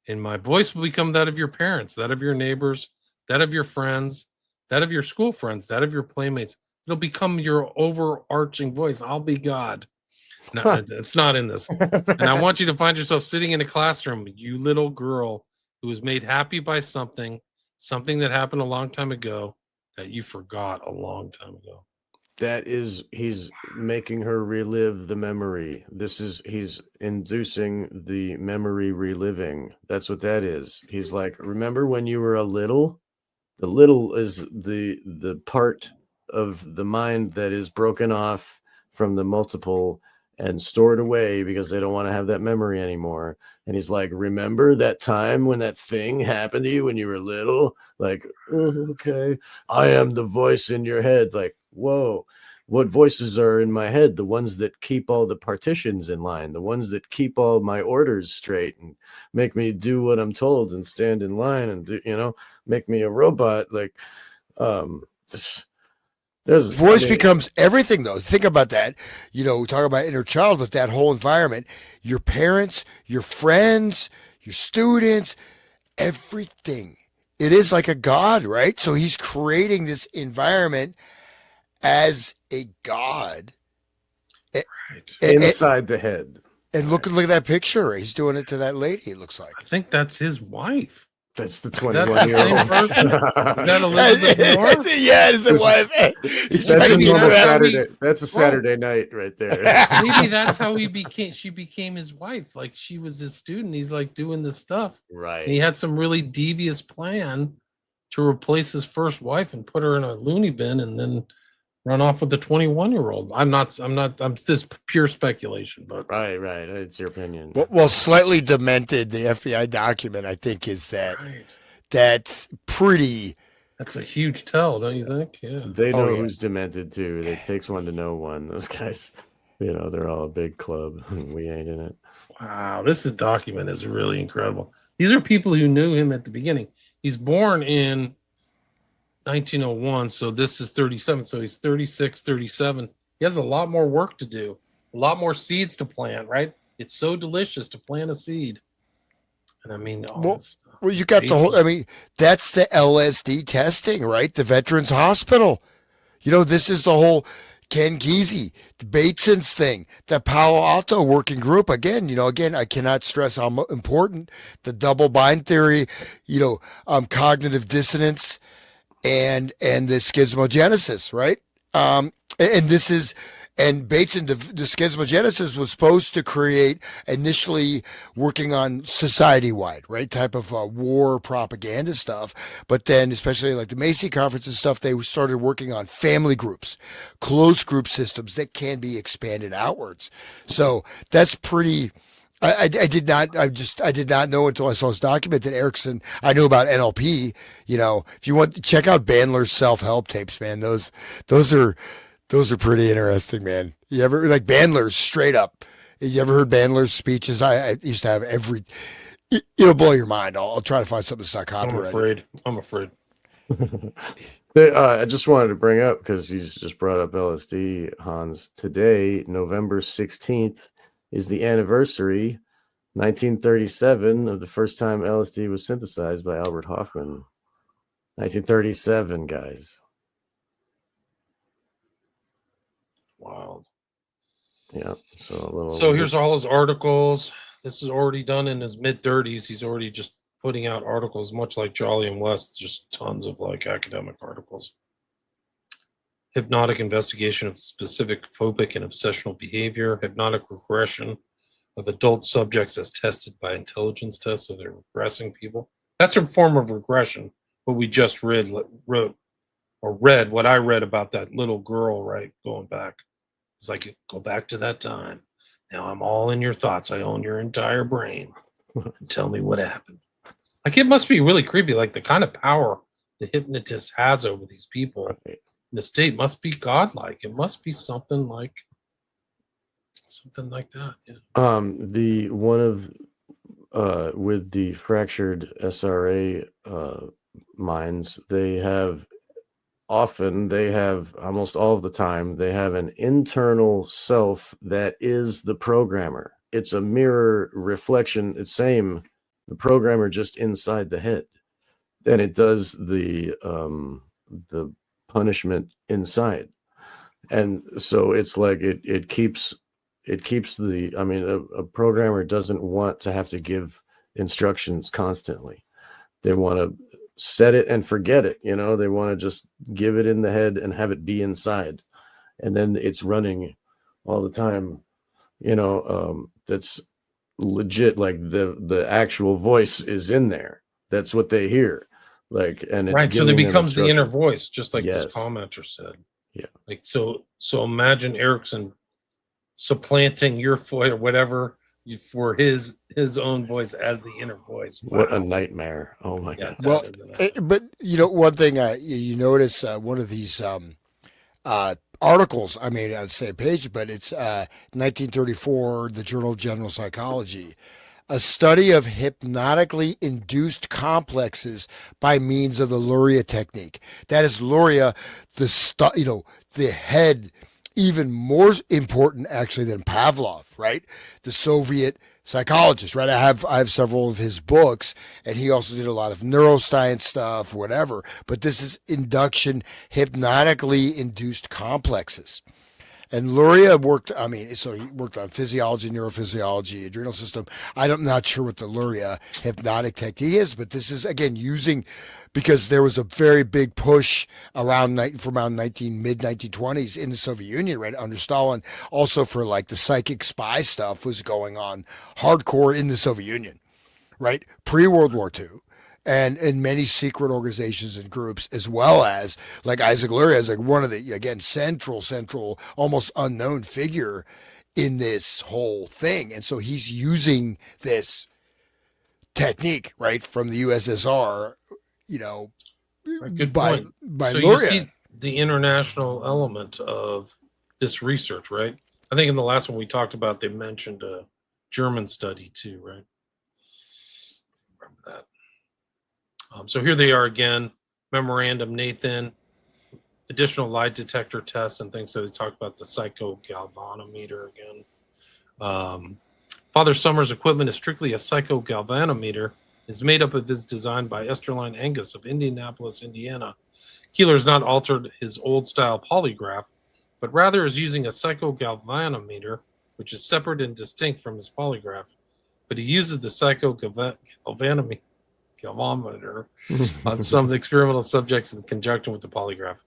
and my voice will become that of your parents, that of your neighbors, that of your friends, that of your school friends, that of your playmates. It'll become your overarching voice. I'll be God. No, it's not in this. And I want you to find yourself sitting in a classroom, you little girl who was made happy by something that happened a long time ago that you forgot a long time ago. He's making her relive the memory. He's inducing the memory reliving. That's what that is. He's like, remember when you were a little? The little is the part of the mind that is broken off from the multiple and stored away because they don't want to have that memory anymore. And he's like, remember that time when that thing happened to you when you were little? Like, oh, okay. I am the voice in your head. Like, whoa, what voices are in my head? The ones that keep all the partitions in line, the ones that keep all my orders straight and make me do what I'm told and stand in line and do, make me a robot. Like, voice becomes everything, though. Think about that. We talk about inner child, but that whole environment, your parents, your friends, your students, everything. It is like a god, right? So he's creating this environment as a god. Right. Inside the head. And look at that picture. He's doing it to that lady, it looks like. I think that's his wife. That's the 21-year-old. Is that Elizabeth Moore? Yeah, it's his wife. That's a Saturday night right there. Maybe that's how she became his wife. Like, she was his student. He's like doing this stuff. Right. And he had some really devious plan to replace his first wife and put her in a loony bin and then run off with the 21-year-old. I'm this pure speculation, but right. It's your opinion. Well, slightly demented. The FBI document, I think, is that that's pretty That's a huge tell, don't you think? Yeah. They Oh know yeah. who's demented too. It takes one to know one. Those guys, they're all a big club. We ain't in it. Wow, document is really incredible. These are people who knew him at the beginning. He's born in 1901, so this is 37. So he's 36, 37. He has a lot more work to do, a lot more seeds to plant, right? It's so delicious to plant a seed. And I mean, all Well, this stuff. well, you got the whole. I mean, that's the LSD testing, right? The Veterans Hospital. This is the whole Ken Kesey, the Bateson's thing, the Palo Alto working group. Again, I cannot stress how important the double bind theory, cognitive dissonance, and the schismogenesis, right? And this is and Bateson, the schismogenesis was supposed to create initially working on society wide, right, type of war propaganda stuff. But then, especially like the Macy Conference and stuff, they started working on family groups, close group systems that can be expanded outwards. So that's pretty. I did not know until I saw this document that Erickson. I knew about NLP. If you want to check out Bandler's self-help tapes, man, those are pretty interesting, man. You ever like Bandler's straight up? You ever heard Bandler's speeches? I used to have every. It'll blow your mind. I'll try to find something that's not copyrighted. I'm afraid. I just wanted to bring up, because you just brought up LSD, Hans. Today, November 16th, is the anniversary, 1937, of the first time LSD was synthesized by Albert Hofmann. 1937, guys. Wow. Yeah. So here's all his articles. This is already done in his mid-30s. He's already just putting out articles, much like Jolly and West, just tons of like academic articles. Hypnotic investigation of specific phobic and obsessional behavior, hypnotic regression of adult subjects as tested by intelligence tests, so they're regressing people. That's a form of regression. What we just read what I read about that little girl, right, going back. It's like, go back to that time. Now I'm all in your thoughts. I own your entire brain. And tell me what happened. Like, it must be really creepy. Like, the kind of power the hypnotist has over these people. Right. The state must be godlike. It must be something like that. Yeah. The one of with the fractured SRA minds, they have almost all of the time, they have an internal self that is the programmer. It's a mirror reflection. It's the programmer just inside the head. And it does the punishment inside. And so it's like it keeps a programmer doesn't want to have to give instructions constantly. They want to set it and forget it. They want to just give it in the head and have it be inside, and then it's running all the time. That's legit. Like the actual voice is in there. That's what they hear. Like, and it's right. So it becomes the inner instruction. voice, just like Yes. this commenter said. Yeah. Like, so imagine Erickson supplanting your voice or whatever for his own voice as the inner voice. Wow. What a nightmare. Oh my God. Well, but one thing you notice, one of these articles, I mean, on the same page, but it's 1934, the Journal of General Psychology, a study of hypnotically induced complexes by means of the Luria technique. That is Luria, the head, even more important actually than Pavlov, right? The Soviet psychologist, right? I have several of his books, and he also did a lot of neuroscience stuff, whatever. But this is induction, hypnotically induced complexes. And Luria worked, so he worked on physiology, neurophysiology, adrenal system. I'm not sure what the Luria hypnotic technique is, but this is, again, because there was a very big push from around mid-1920s in the Soviet Union, right, under Stalin, also for like the psychic spy stuff was going on hardcore in the Soviet Union, right, pre-World War II. And in many secret organizations and groups, as well as like Isaac Luria is like one of the, again, central, almost unknown figure in this whole thing. And so he's using this technique, right, from the USSR, Right, good by point. by So you Luria. see the international element of this research, right? I think in the last one we talked about, they mentioned a German study too, right? Remember that. So here they are again, memorandum, Nathan, additional lie detector tests and things. So they talk about the psychogalvanometer again. Father Summers' equipment is strictly a psychogalvanometer. It's made up of this design by Esterline Angus of Indianapolis, Indiana. Keeler has not altered his old style polygraph, but rather is using a psychogalvanometer, which is separate and distinct from his polygraph. But he uses the psychogalvanometer on some experimental subjects in conjunction with the polygraph.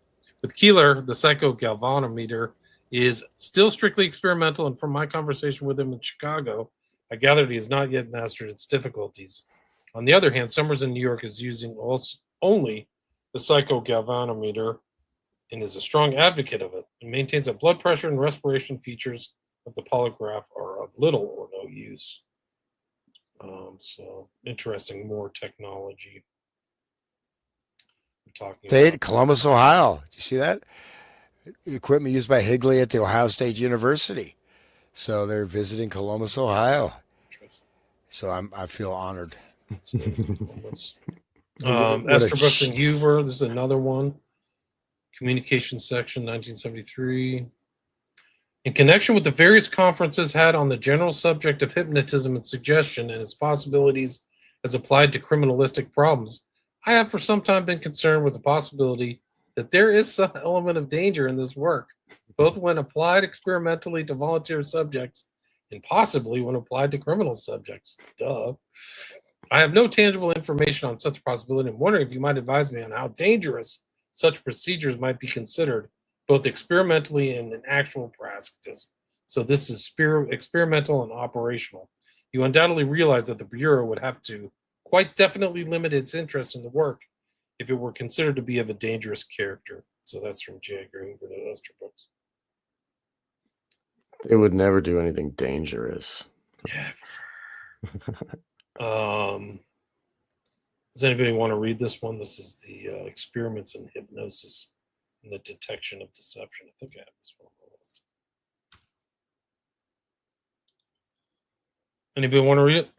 With Keeler, the psychogalvanometer is still strictly experimental, and from my conversation with him in Chicago, I gathered he has not yet mastered its difficulties. On the other hand, Summers in New York is using only the psychogalvanometer and is a strong advocate of it, and maintains that blood pressure and respiration features of the polygraph are of little or no use. So interesting, more technology. We're talking State, about Columbus, Ohio. Did you see that? Equipment used by Higley at the Ohio State University. So they're visiting Columbus, Ohio. interesting. So I feel honored. Columbus. What a Esther Brooks and Huber. This is another one. Communication section, 1973. In connection with the various conferences had on the general subject of hypnotism and suggestion and its possibilities as applied to criminalistic problems, I have for some time been concerned with the possibility that there is some element of danger in this work, both when applied experimentally to volunteer subjects and possibly when applied to criminal subjects. Duh. I have no tangible information on such possibility. I'm wondering if you might advise me on how dangerous such procedures might be considered, both experimentally and in actual practice. So this is experimental and operational. You undoubtedly realize that the Bureau would have to quite definitely limit its interest in the work if it were considered to be of a dangerous character. So that's from J. Edgar Hoover to Esther Brooks. They would never do anything dangerous. Does anybody want to read this one? This is the experiments in hypnosis and the detection of deception. I think I have this one on the list. Anybody want to read it?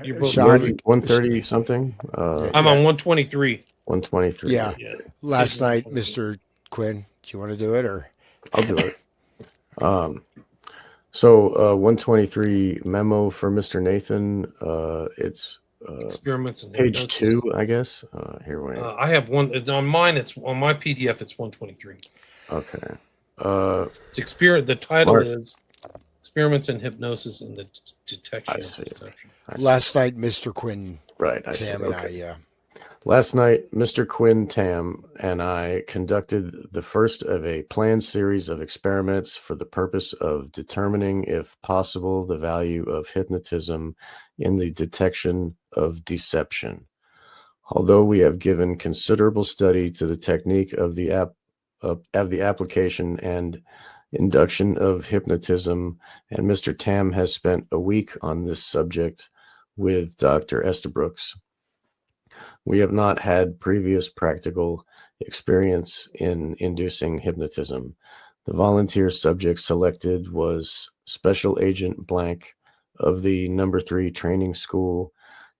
You're both Sean, 130 something. I'm on 123. 123. Yeah. Yeah. Last night, 123. Mr. Quinn, do you want to do it or? I'll do it. So 123 memo for Mr. Nathan. It's Experiments in page hypnosis. 2, I guess. Here we go. I have one. It's on mine. It's on my PDF. It's 123. Okay. It's The title Mark. is Experiments in Hypnosis and the Detection I of see. Deception. Last night, Mr. Quinn, Right. I see. Tam, and Okay. I, Last night, Mr. Quinn Tam and I conducted the first of a planned series of experiments for the purpose of determining, if possible, the value of hypnotism in the detection of deception. Although we have given considerable study to the technique of the application and induction of hypnotism, and Mr. Tam has spent a week on this subject with Dr. Estabrooks, we have not had previous practical experience in inducing hypnotism. The volunteer subject selected was Special Agent Blank of the No. 3 Training School,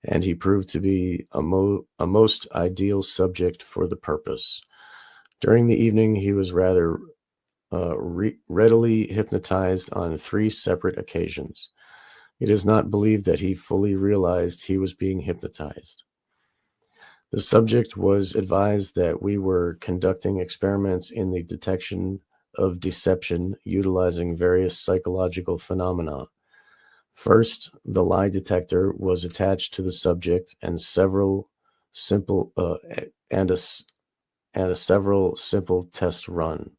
and he proved to be a most ideal subject for the purpose. During the evening, he was rather readily hypnotized on 3 separate occasions. It is not believed that he fully realized he was being hypnotized. The subject was advised that we were conducting experiments in the detection of deception utilizing various psychological phenomena. First, the lie detector was attached to the subject and several simple test run.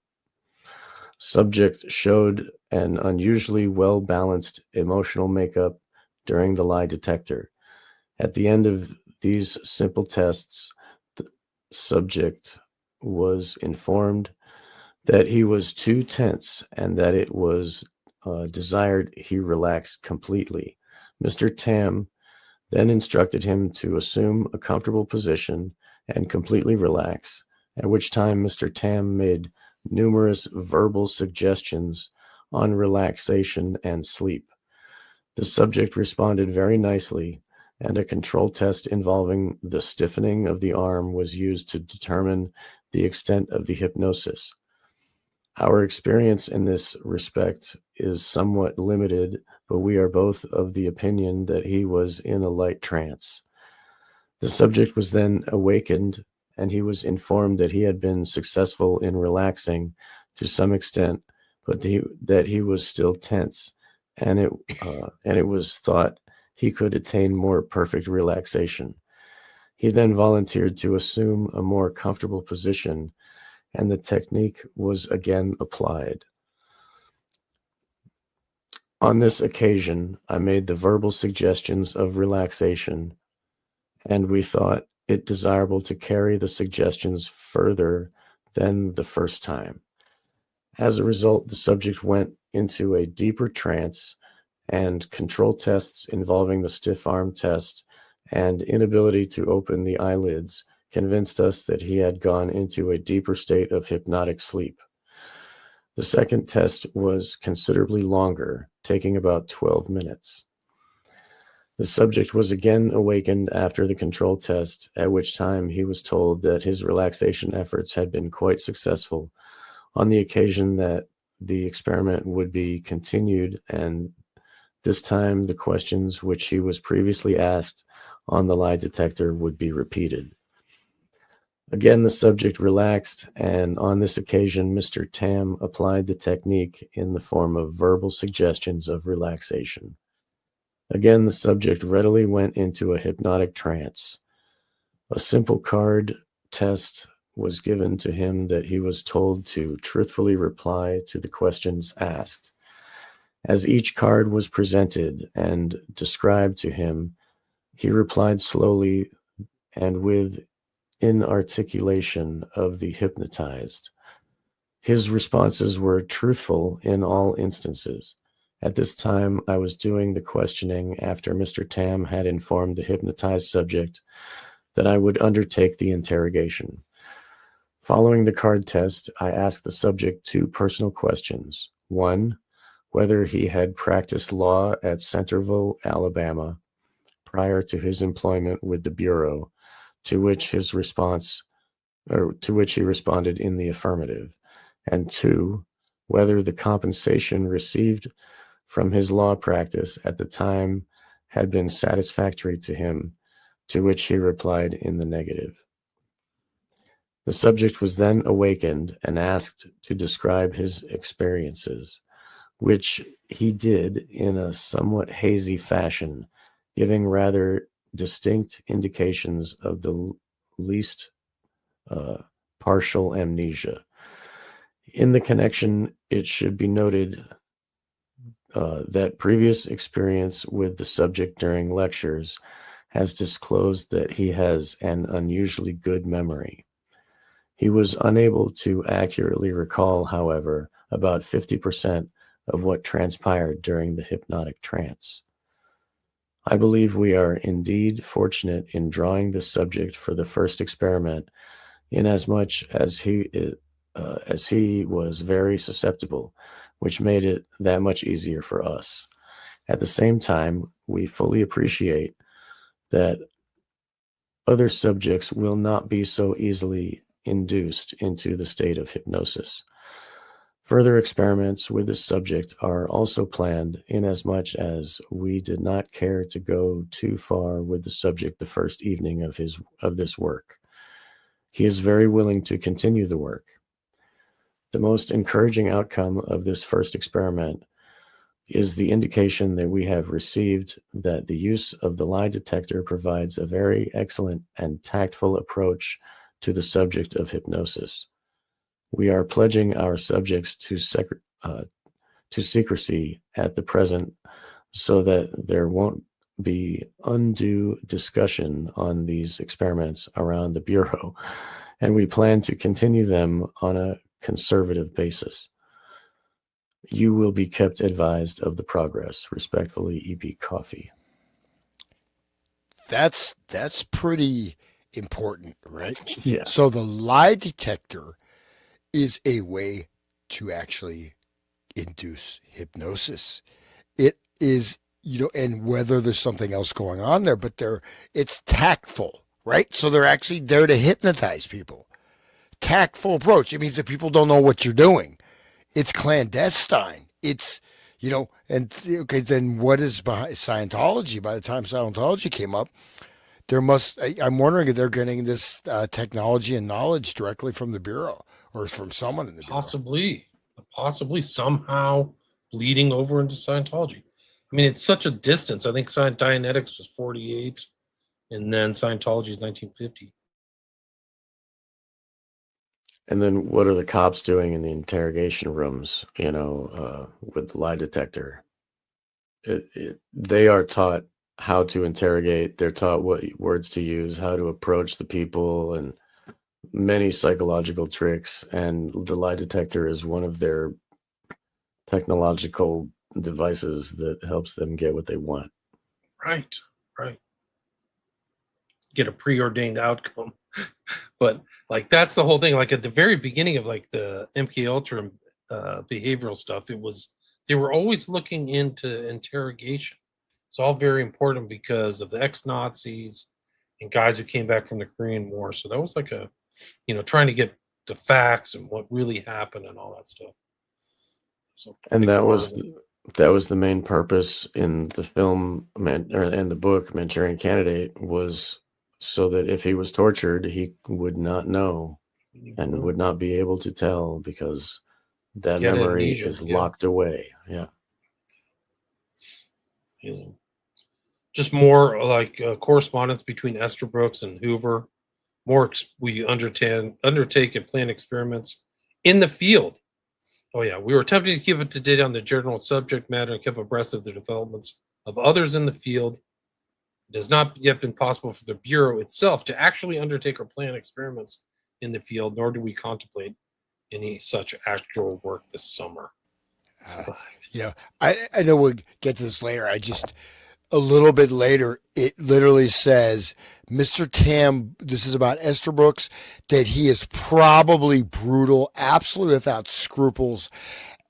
Subject showed an unusually well-balanced emotional makeup during the lie detector. At the end of these simple tests, the subject was informed that he was too tense and that it was desired he relax completely. Mr. Tam then instructed him to assume a comfortable position and completely relax, at which time Mr. Tam made numerous verbal suggestions on relaxation and sleep. The subject responded very nicely, and a control test involving the stiffening of the arm was used to determine the extent of the hypnosis. Our experience in this respect is somewhat limited, but we are both of the opinion that he was in a light trance. The subject was then awakened, and he was informed that he had been successful in relaxing to some extent, but that he was still tense, and it was thought he could attain more perfect relaxation. He then volunteered to assume a more comfortable position, and the technique was again applied. On this occasion, I made the verbal suggestions of relaxation, and we thought it desirable to carry the suggestions further than the first time. As a result, the subject went into a deeper trance, and control tests involving the stiff arm test and inability to open the eyelids convinced us that he had gone into a deeper state of hypnotic sleep. The second test was considerably longer, taking about 12 minutes. The subject was again awakened after the control test, at which time he was told that his relaxation efforts had been quite successful, on the occasion that the experiment would be continued, and this time the questions which he was previously asked on the lie detector would be repeated. Again, the subject relaxed, and on this occasion, Mr. Tam applied the technique in the form of verbal suggestions of relaxation. Again, the subject readily went into a hypnotic trance. A simple card test was given to him that he was told to truthfully reply to the questions asked. As each card was presented and described to him, he replied slowly and with inarticulation of the hypnotized. His responses were truthful in all instances. At this time, I was doing the questioning after Mr. Tam had informed the hypnotized subject that I would undertake the interrogation. Following the card test, I asked the subject two personal questions. One, whether he had practiced law at Centerville, Alabama, prior to his employment with the Bureau, to which he responded in the affirmative. And two, whether the compensation received from his law practice at the time had been satisfactory to him, to which he replied in the negative. The subject was then awakened and asked to describe his experiences, which he did in a somewhat hazy fashion, giving rather distinct indications of the least partial amnesia. In the connection, it should be noted that previous experience with the subject during lectures has disclosed that he has an unusually good memory. He was unable to accurately recall, however, about 50% of what transpired during the hypnotic trance. I believe we are indeed fortunate in drawing this subject for the first experiment, inasmuch as he was very susceptible, which made it that much easier for us. At the same time, we fully appreciate that other subjects will not be so easily induced into the state of hypnosis. Further experiments with this subject are also planned, inasmuch as we did not care to go too far with the subject the first evening of this work. He is very willing to continue the work. The most encouraging outcome of this first experiment is the indication that we have received that the use of the lie detector provides a very excellent and tactful approach to the subject of hypnosis. We are pledging our subjects to secrecy at the present, so that there won't be undue discussion on these experiments around the Bureau, and we plan to continue them on a conservative basis. You will be kept advised of the progress. Respectfully, E.P. Coffee. That's pretty important, right? Yeah. So the lie detector is a way to actually induce hypnosis. It is, and whether there's something else going on there, but it's tactful, right? So they're actually there to hypnotize people. Tactful approach. It means that people don't know what you're doing. It's clandestine. It's, and okay, then what is behind Scientology? By the time Scientology came up, I'm wondering if they're getting this technology and knowledge directly from the Bureau or from someone in the Bureau. Possibly somehow bleeding over into Scientology. I mean, it's such a distance. I think Dianetics was 48, and then Scientology is 1950. And then what are the cops doing in the interrogation rooms, with the lie detector? They are taught how to interrogate. They're taught what words to use, how to approach the people, and many psychological tricks. And the lie detector is one of their technological devices that helps them get what they want. Right. Get a preordained outcome. But like that's the whole thing. Like at the very beginning of like the MK Ultra behavioral stuff, they were always looking into interrogation. It's all very important because of the ex-Nazis and guys who came back from the Korean War. So that was like trying to get the facts and what really happened and all that stuff. So and that was the main purpose in the film and the book Manchurian Candidate, was so that if he was tortured, he would not know and would not be able to tell, because that memory is locked away. Yeah. Just more like correspondence between Estabrooks and Hoover. We undertake and plan experiments in the field. Oh yeah, we were attempting to keep up to date on the general subject matter and keep abreast of the developments of others in the field. It has not yet been possible for the Bureau itself to actually undertake or plan experiments in the field, nor do we contemplate any such actual work this summer. I know we'll get to this later. A little bit later, it literally says, Mr. Tam, this is about Estabrooks, that he is probably brutal, absolutely without scruples,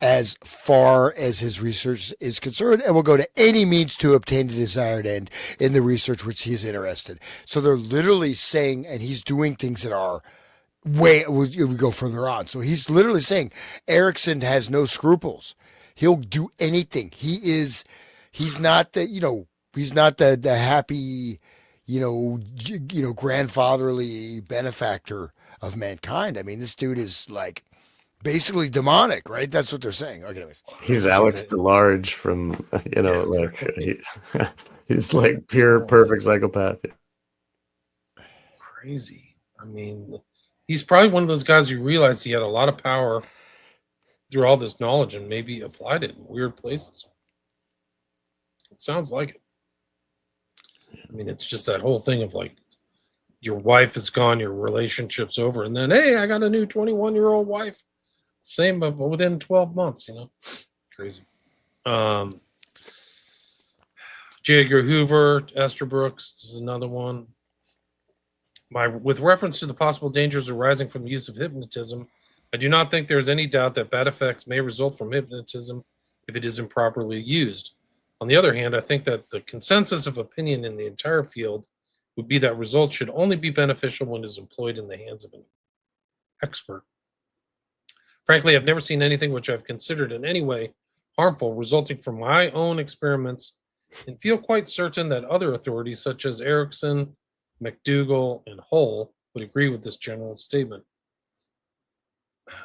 as far as his research is concerned, and will go to any means to obtain the desired end in the research which he is interested. So they're literally saying, and he's doing things that are we go further on. So he's literally saying Erickson has no scruples. He'll do anything. He's not the happy, grandfatherly benefactor of mankind. I mean, this dude is like basically demonic, right? That's what they're saying. Okay, anyways. He's Alex DeLarge from, he's like pure, perfect psychopath. Crazy. I mean, he's probably one of those guys who realized he had a lot of power through all this knowledge and maybe applied it in weird places. It sounds like it. I mean, it's just that whole thing of like, your wife is gone, your relationship's over, and then, hey, I got a new 21-year-old wife. Same, but within 12 months, crazy. J. Edgar Hoover, Estabrooks, this is another one. With reference to the possible dangers arising from the use of hypnotism, I do not think there is any doubt that bad effects may result from hypnotism if it is improperly used. On the other hand, I think that the consensus of opinion in the entire field would be that results should only be beneficial when it is employed in the hands of an expert. Frankly, I've never seen anything which I've considered in any way harmful resulting from my own experiments, and feel quite certain that other authorities such as Erickson, McDougall, and Hull would agree with this general statement.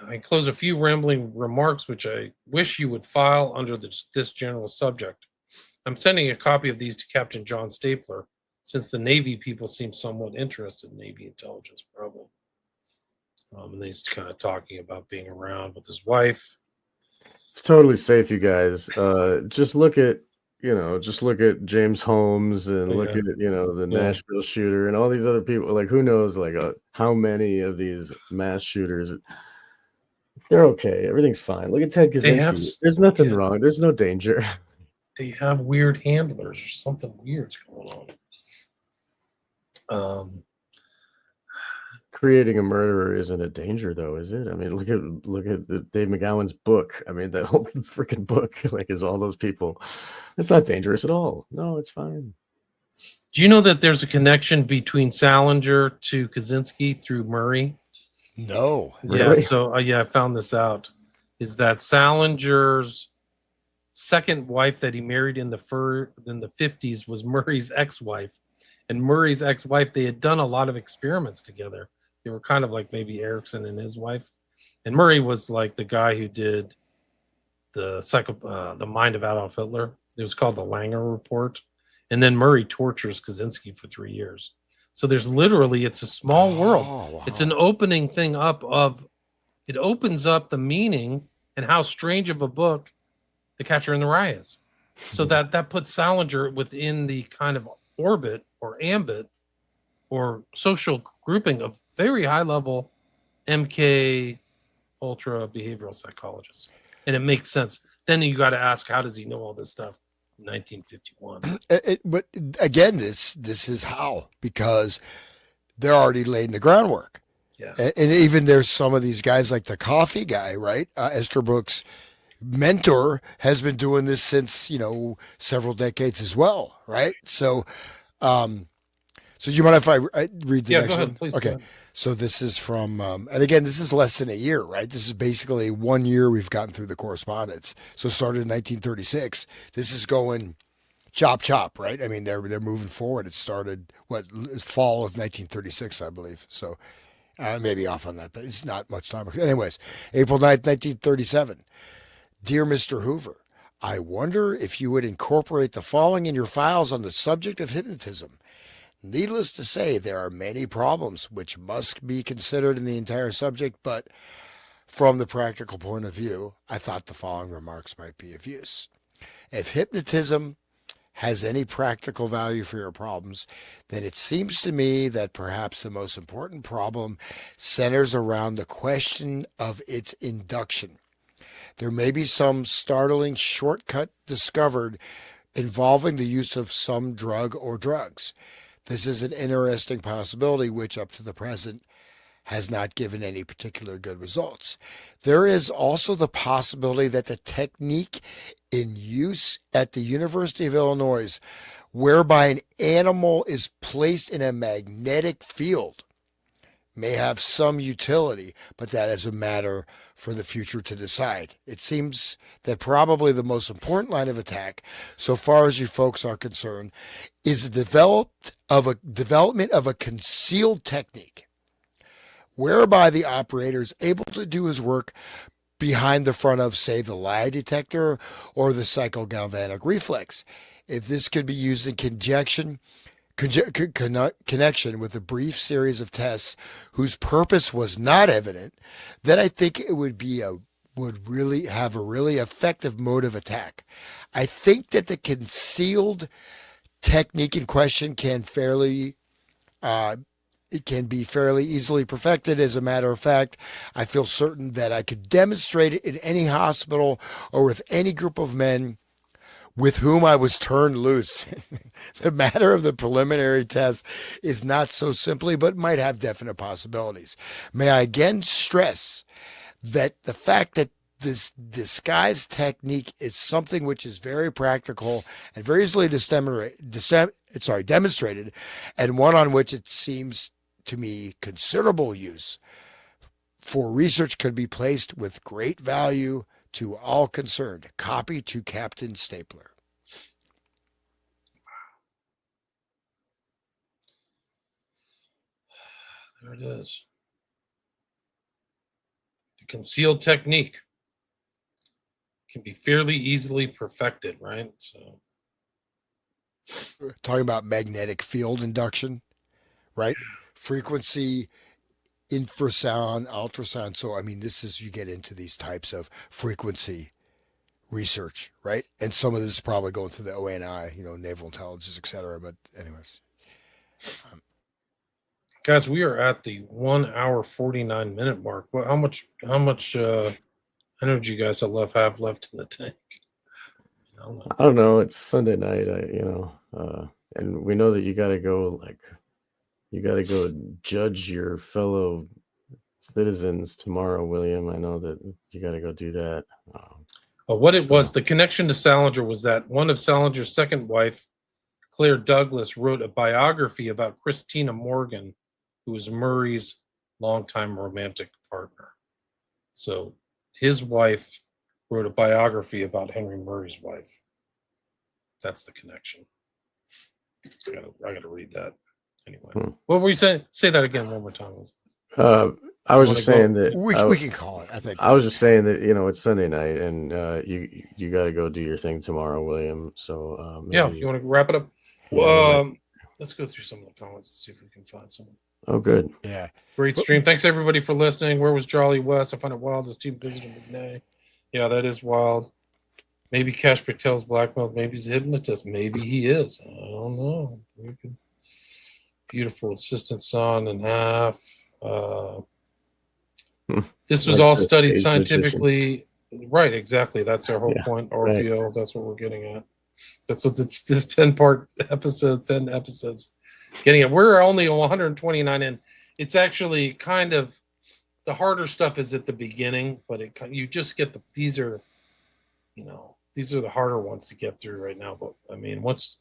I enclose a few rambling remarks which I wish you would file under this general subject. I'm sending a copy of these to Captain John Stapler, since the Navy people seem somewhat interested in Navy intelligence, probably. And then he's kind of talking about being around with his wife. It's totally safe, you guys. Just look at James Holmes and look at the Nashville shooter and all these other people. Like, who knows, like how many of these mass shooters? They're okay. Everything's fine. Look at Ted Kaczynski. There's nothing wrong. There's no danger. They have weird handlers or something weird's going on. creating a murderer isn't a danger, though, is it? I mean, look at Dave McGowan's book. I mean, that whole freaking book, like, is all those people. It's not dangerous at all. No, it's fine. Do you know that there's a connection between Salinger to Kaczynski through Murray? No. Yeah, Really? so I found this out. Is that Salinger's second wife that he married in the 50s was Murray's ex-wife, and Murray's ex-wife, they had done a lot of experiments together. They were kind of like maybe Erickson and his wife, and Murray was like the guy who did the mind of Adolf Hitler. It was called the Langer Report, and then Murray tortures Kaczynski for 3 years. So there's literally, it's a small world. Wow. It's an opening thing up of, it opens up the meaning and how strange of a book The Catcher in the Rye is. So that puts Salinger within the kind of orbit or ambit or social grouping of very high level MK ultra behavioral psychologists. And it makes sense. Then you got to ask, how does he know all this stuff in 1951? But again, this is how, because they're already laying the groundwork. Yeah. And even there's some of these guys like the coffee guy, right? Esterbrook's mentor has been doing this since, several decades as well, right? So, so you mind if I read the next go ahead, one? please. Okay. So this is from, and again, this is less than a year, right? This is basically 1 year we've gotten through the correspondence. So it started in 1936. This is going chop, right? I mean, they're moving forward. It started, fall of 1936, I believe. So maybe off on that, but it's not much time. Anyways, April 9th, 1937. Dear Mr. Hoover, I wonder if you would incorporate the following in your files on the subject of hypnotism. Needless to say, there are many problems which must be considered in the entire subject, but from the practical point of view, I thought the following remarks might be of use. If hypnotism has any practical value for your problems, then it seems to me that perhaps the most important problem centers around the question of its induction. There may be some startling shortcut discovered involving the use of some drug or drugs. This is an interesting possibility which, up to the present, has not given any particular good results. There is also the possibility that the technique in use at the University of Illinois, whereby an animal is placed in a magnetic field, may have some utility, but that is a matter for the future to decide. It seems that probably the most important line of attack, so far as you folks are concerned, is the development of a concealed technique, whereby the operator is able to do his work behind the front of, say, the lie detector or the psychogalvanic reflex. If this could be used in connection with a brief series of tests whose purpose was not evident, then I think it would really have a really effective mode of attack. I think that the concealed technique in question can be fairly easily perfected. As a matter of fact, I feel certain that I could demonstrate it in any hospital or with any group of men with whom I was turned loose. The matter of the preliminary test is not so simply, but might have definite possibilities. May I again stress that the fact that this disguise technique is something which is very practical and very easily demonstrated, and one on which it seems to me considerable use for research could be placed with great value to all concerned. Copy to Captain Stapler. There it is. The concealed technique can be fairly easily perfected, right? So, talking about magnetic field induction, right? Frequency, infrasound, ultrasound. So, I mean, you get into these types of frequency research, right? And some of this is probably going through the ONI, naval intelligence, et cetera. But anyways. Guys, we are at the 1 hour 49 minute mark. How much energy you guys have left in the tank? I don't know. It's Sunday night, and we know that you got to go like You got to go judge your fellow citizens tomorrow, William. I know that you got to go do that. What it was, the connection to Salinger was that one of Salinger's second wife, Claire Douglas, wrote a biography about Christina Morgan, who was Murray's longtime romantic partner. So his wife wrote a biography about Henry Murray's wife. That's the connection. I gotta read that. Anyway, what were you saying? Say that again one more time. I was just saying that we can call it. I think I was just saying that it's Sunday night, and you got to go do your thing tomorrow, William. So yeah, you want to wrap it up? Let's go through some of the comments and see if we can find someone. Oh, good. Yeah. Great stream. Thanks everybody for listening. Where was Jolly West? I find it wild this team visited McNay. Yeah, that is wild. Maybe Cash Patel's blackmailed. Maybe he's a hypnotist. Maybe he is. I don't know. Beautiful assistant son and half. This was all studied scientifically. Right, exactly. That's our whole point. Orfeo, right. That's what we're getting at. That's what this 10-part episode, 10 episodes getting at. We're only 129 in. It's actually kind of the harder stuff is at the beginning, but you just get these are the harder ones to get through right now. But I mean, once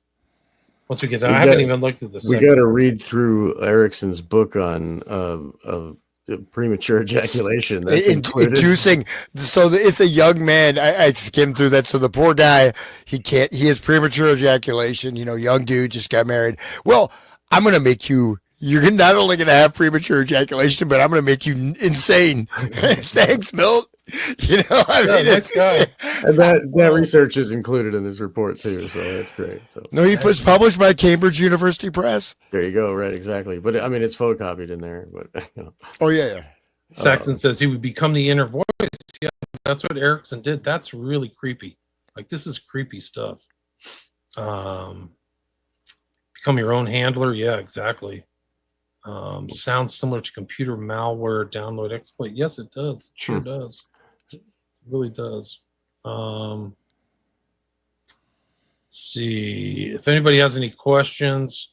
we get done, I haven't even looked at this. We got to read through Erickson's book on of premature ejaculation. That's included. Inducing. So it's a young man. I skimmed through that. So the poor guy, he has premature ejaculation. Young dude just got married. Well, I'm gonna make you. You're not only going to have premature ejaculation, but I'm going to make you insane. Thanks, Milt. Next guy. And that research is included in this report too, so that's great. So no, he was published by Cambridge University Press. There you go. Right, exactly. But I mean, it's photocopied in there. But Oh yeah. Saxon says he would become the inner voice. Yeah, that's what Erickson did. That's really creepy. Like this is creepy stuff. Become your own handler. Yeah, exactly. Sounds similar to computer malware download exploit. Yes, it does. It sure does. It really does. Let's see if anybody has any questions.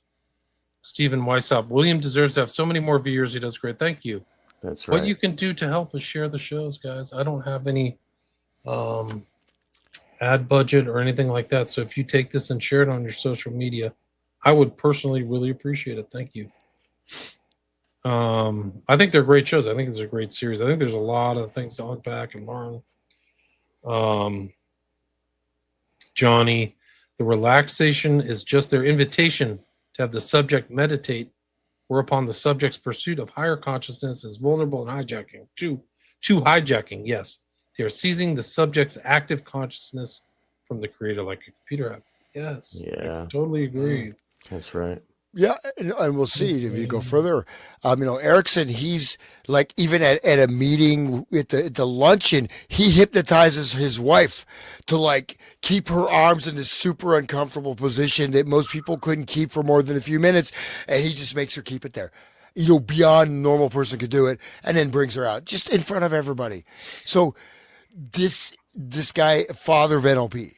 Stephen Weishaupt, William deserves to have so many more viewers. He does great. Thank you. That's right. What you can do to help is share the shows, guys. I don't have any ad budget or anything like that. So if you take this and share it on your social media, I would personally really appreciate it. Thank you. I think they're great shows. I think it's a great series. I think there's a lot of things to unpack and learn. Johnny, the relaxation is just their invitation to have the subject meditate, whereupon the subject's pursuit of higher consciousness is vulnerable and hijacking. To hijacking, yes. They are seizing the subject's active consciousness from the creator like a computer app. Yes. Yeah. I totally agree. That's right. Yeah, and we'll see if you go further. Erickson, he's like even at a meeting at the luncheon, he hypnotizes his wife to like keep her arms in this super uncomfortable position that most people couldn't keep for more than a few minutes, and he just makes her keep it there. Beyond a normal person could do it, and then brings her out just in front of everybody. So this guy, father of NLP,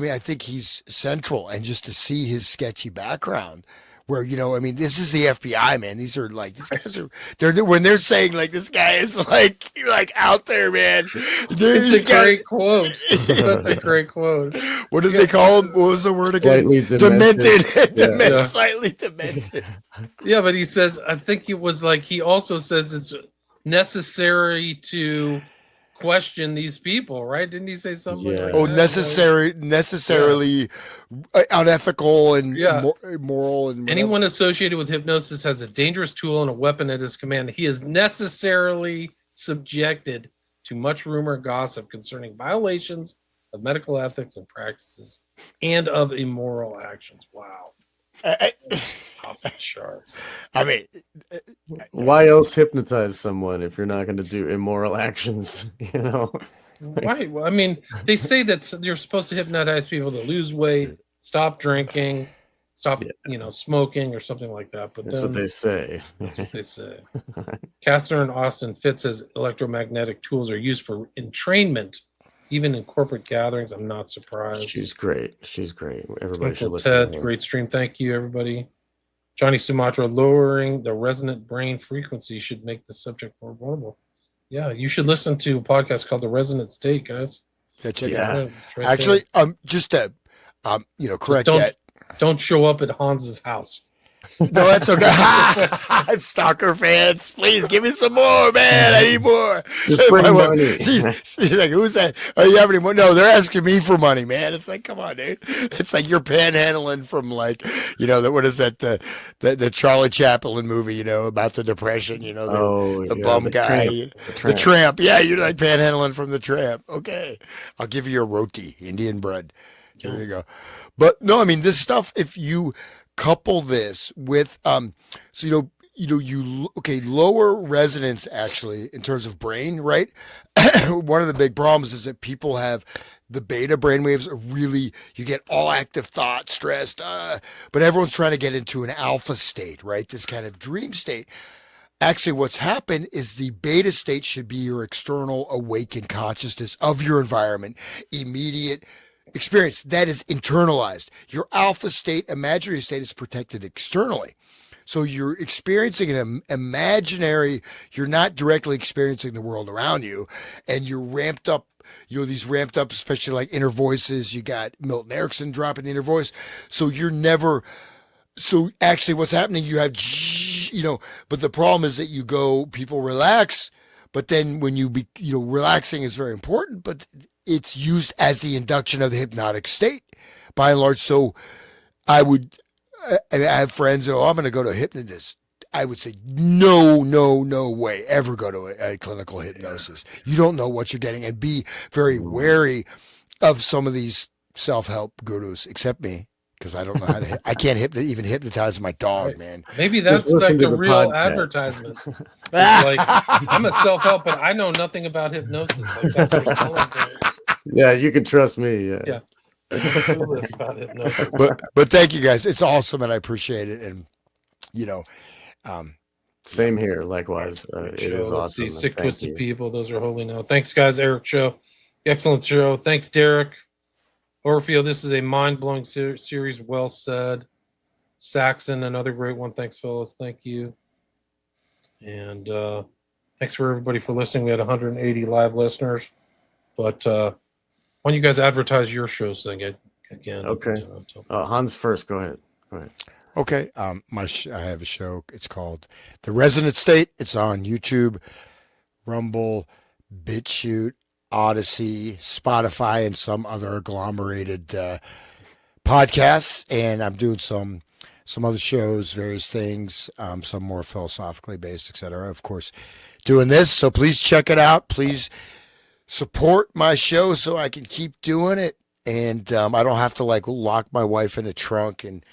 I think he's central, and just to see his sketchy background. Where this is the FBI, man. These guys are when they're saying like this guy is like out there, man. It's a great quote. Such a great quote. What did they call him? What was the word again? Slightly demented. Yeah. Slightly demented. Yeah, but he says, I think it was like he also says it's necessary to question these people, right? Didn't he say something like that? Necessarily unethical and moral. And anyone associated with hypnosis has a dangerous tool and a weapon at his command. He is necessarily subjected to much rumor and gossip concerning violations of medical ethics and practices and of immoral actions. Wow. Off the charts. I mean, why else hypnotize someone if you're not going to do immoral actions? Right. Well, I mean, they say that you're supposed to hypnotize people to lose weight, stop drinking, stop, smoking or something like that. But that's what they say. That's what they say. Castor and Austin Fitz says electromagnetic tools are used for entrainment. Even in corporate gatherings, I'm not surprised. She's great. Everybody should listen. Ted, great stream. Thank you, everybody. Johnny Sumatra, lowering the resonant brain frequency should make the subject more vulnerable. Yeah, you should listen to a podcast called The Resonant State, guys. Yeah, check it Yeah. out. It's right Actually, there. just to, correct don't that. don't show up at Hans's house. No, that's okay. Stalker fans, please give me some more, man. I need more. Just bring My wife, money. she's like, who's that? Oh, you have any more? No, they're asking me for money, man. It's like, come on, dude. It's like you're panhandling from like, what is that? The Charlie Chaplin movie, about the Depression, the bum the guy. tramp. The tramp. Yeah, you're like panhandling from the tramp. Okay. I'll give you a roti, Indian bread. There you go. But no, I mean, this stuff, if you couple this with lower resonance actually in terms of brain, right? One of the big problems is that people have the beta brainwaves are really, you get all active thought, stressed, but everyone's trying to get into an alpha state, right? This kind of dream state. Actually, what's happened is the beta state should be your external awakened consciousness of your environment, immediate experience that is internalized. Your alpha state, imaginary state, is protected externally. So you're experiencing an imaginary, you're not directly experiencing the world around you, and you're ramped up, these ramped up, especially like inner voices. You got Milton Erickson dropping the inner voice. So actually what's happening, you have, but the problem is that people relax, but then when relaxing is very important, but it's used as the induction of the hypnotic state by and large. So I have friends, I'm going to go to a hypnotist. I would say, no way, ever go to a clinical hypnosis. You don't know what you're getting, and be very wary of some of these self-help gurus, except me, because I don't know how to, I can't even hypnotize my dog, right, man. Maybe that's like the real podcast advertisement. Like, I'm a self-help, but I know nothing about hypnosis. Like, yeah, you can trust me. Yeah. But thank you guys. It's awesome, and I appreciate it. And same here. Likewise, it is awesome. Sick Twisted People. Those are holy now. Thanks, guys. Eric Show, excellent show. Thanks, Derek. Orfeo, this is a mind-blowing series. Well said. Saxon, another great one. Thanks, fellas. Thank you. And thanks for everybody for listening. We had 180 live listeners. But why don't you guys advertise your shows again? Okay. Hans first. Go ahead. Okay. I have a show. It's called The Resonant State. It's on YouTube, Rumble, BitChute, Odyssey, Spotify, and some other agglomerated podcasts. And I'm doing some other shows, various things, some more philosophically based, etc. Of course, doing this. So please check it out. Please support my show so I can keep doing it. And I don't have to lock my wife in a trunk and,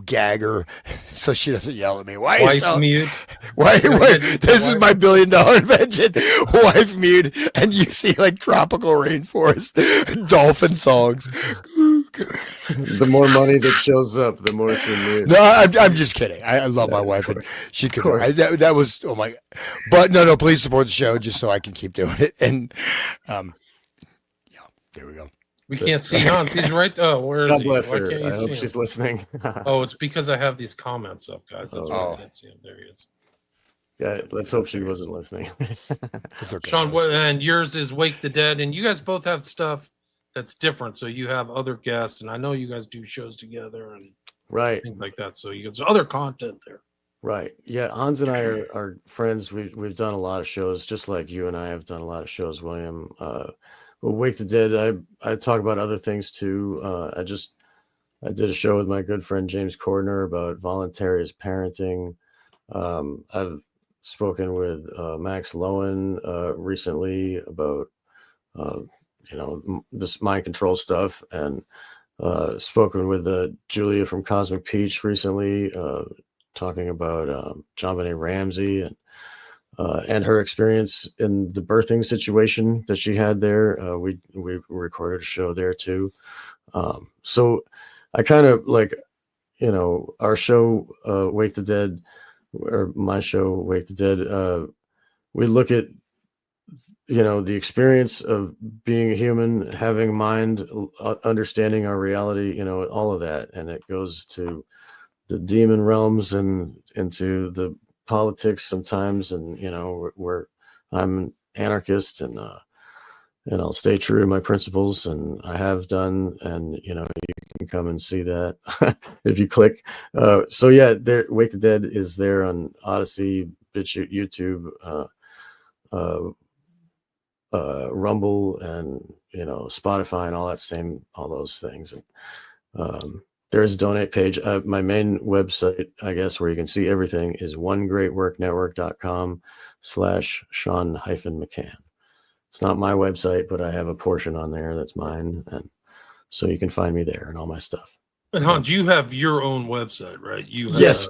gag her so she doesn't yell at me. Wife mute. Why? This is my $1 billion invention. Wife mute. And you see tropical rainforest, dolphin songs. The more money that shows up, the more it's renewed. No, I'm just kidding. I love my wife, and she could. That was, oh my. But no, please support the show just so I can keep doing it. And there we go. We can't see Hans. He's right. Oh, where is God he? bless Why her. can't you I see hope him? she's listening. Oh, it's because I have these comments up, guys. That's why I can't see him. There he is. Yeah, let's hope she wasn't listening. It's okay. Sean, and yours is Wake the Dead, and you guys both have stuff that's different. So you have other guests, and I know you guys do shows together and things like that. So there's other content there. Right. Yeah, Hans and I are friends. We've done a lot of shows, just like you and I have done a lot of shows, William. Wake the Dead, I talk about other things too. I did a show with my good friend James Cordner about voluntary parenting. I've spoken with Max Lowen recently about this mind control stuff, and spoken with Julia from Cosmic Peach recently, talking about John Benet Ramsey and her experience in the birthing situation that she had there. We recorded a show there too. So I kind of our show, Wake the Dead, or my show, Wake the Dead. We look at, the experience of being a human, having a mind, understanding our reality, all of that. And it goes to the demon realms and into the politics sometimes, and where I'm an anarchist, and I'll stay true to my principles, and I have done, and you can come and see that if you click. So yeah, there, Wake the Dead is there on Odyssey, BitChute, YouTube, Rumble, and Spotify, and all those things. And there's a donate page. My main website, I guess, where you can see everything is onegreatworknetwork.com/Sean-McCann. It's not my website, but I have a portion on there that's mine, and so you can find me there and all my stuff. And Hans, you have your own website, right? Yes,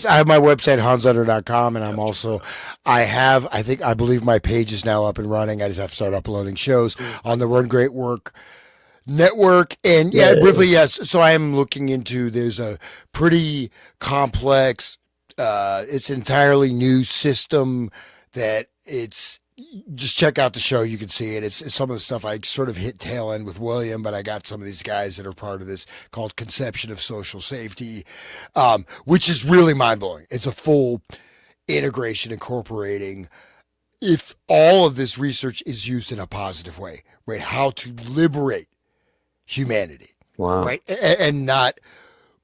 I have my website, hansutter.com, and I'm also, I believe my page is now up and running. I just have to start uploading shows on the Run Great Work Network. And briefly, yes. So I am looking into, there's a pretty complex, it's entirely new system that just check out the show. You can see it. It's some of the stuff I sort of hit tail end with William, but I got some of these guys that are part of this called Conception of Social Safety, which is really mind blowing. It's a full integration incorporating, if all of this research is used in a positive way, right? How to liberate humanity. Wow. Right. And not,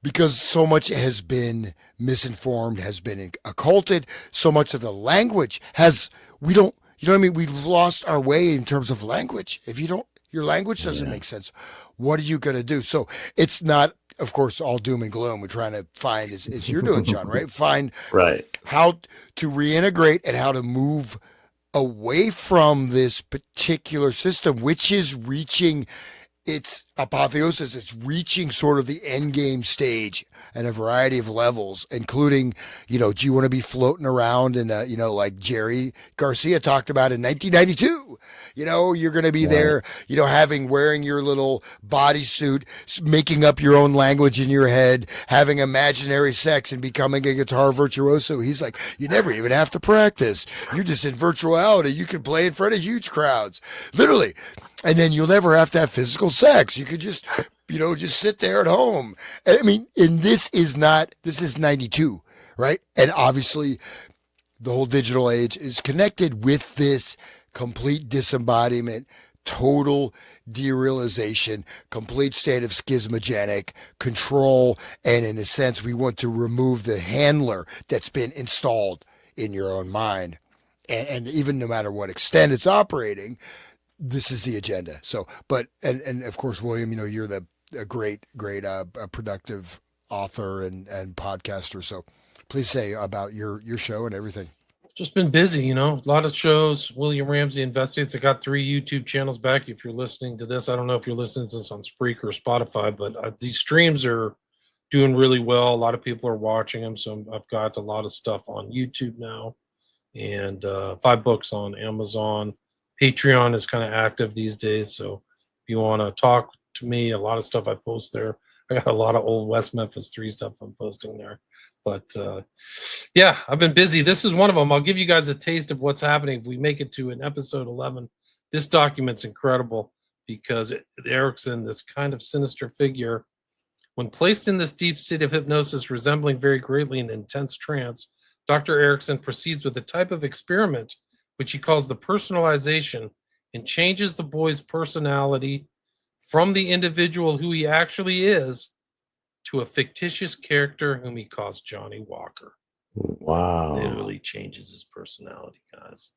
because so much has been misinformed, has been occulted. So much of the language we don't, you know what I mean? We've lost our way in terms of language. If your language doesn't make sense, what are you going to do? So it's not, of course, all doom and gloom. We're trying to find, as you're doing, John, right? Find how to reintegrate and how to move away from this particular system, which is reaching its apotheosis. It's reaching sort of the end game stage at a variety of levels, including, do you want to be floating around in like Jerry Garcia talked about in 1992, you're going to be there, wearing your little bodysuit, making up your own language in your head, having imaginary sex and becoming a guitar virtuoso. He's like, you never even have to practice. You're just in virtuality. You can play in front of huge crowds, literally. And then you'll never have to have physical sex. You could just, just sit there at home. I mean, and this is 92, right? And obviously the whole digital age is connected with this complete disembodiment, total derealization, complete state of schismogenic control. And in a sense, we want to remove the handler that's been installed in your own mind. And even no matter what extent it's operating, this is the agenda. So, and of course, William, you're a great, productive author and podcaster. So please say about your show and everything. Just been busy, a lot of shows. William Ramsey Investigates. I got 3 YouTube channels back. If you're listening to this, I don't know if you're listening to this on Spreaker or Spotify, but these streams are doing really well. A lot of people are watching them. So I've got a lot of stuff on YouTube now, and 5 books on Amazon. Patreon is kind of active these days, so if you want to talk to me, a lot of stuff I post there. I got a lot of old West Memphis 3 stuff I'm posting there. But yeah, I've been busy. This is one of them. I'll give you guys a taste of what's happening if we make it to an episode 11. This document's incredible because Erickson, this kind of sinister figure, when placed in this deep state of hypnosis resembling very greatly an intense trance, Dr. Erickson proceeds with a type of experiment which he calls the personalization, and changes the boy's personality from the individual who he actually is to a fictitious character whom he calls Johnny Walker. Wow. Literally changes his personality, guys.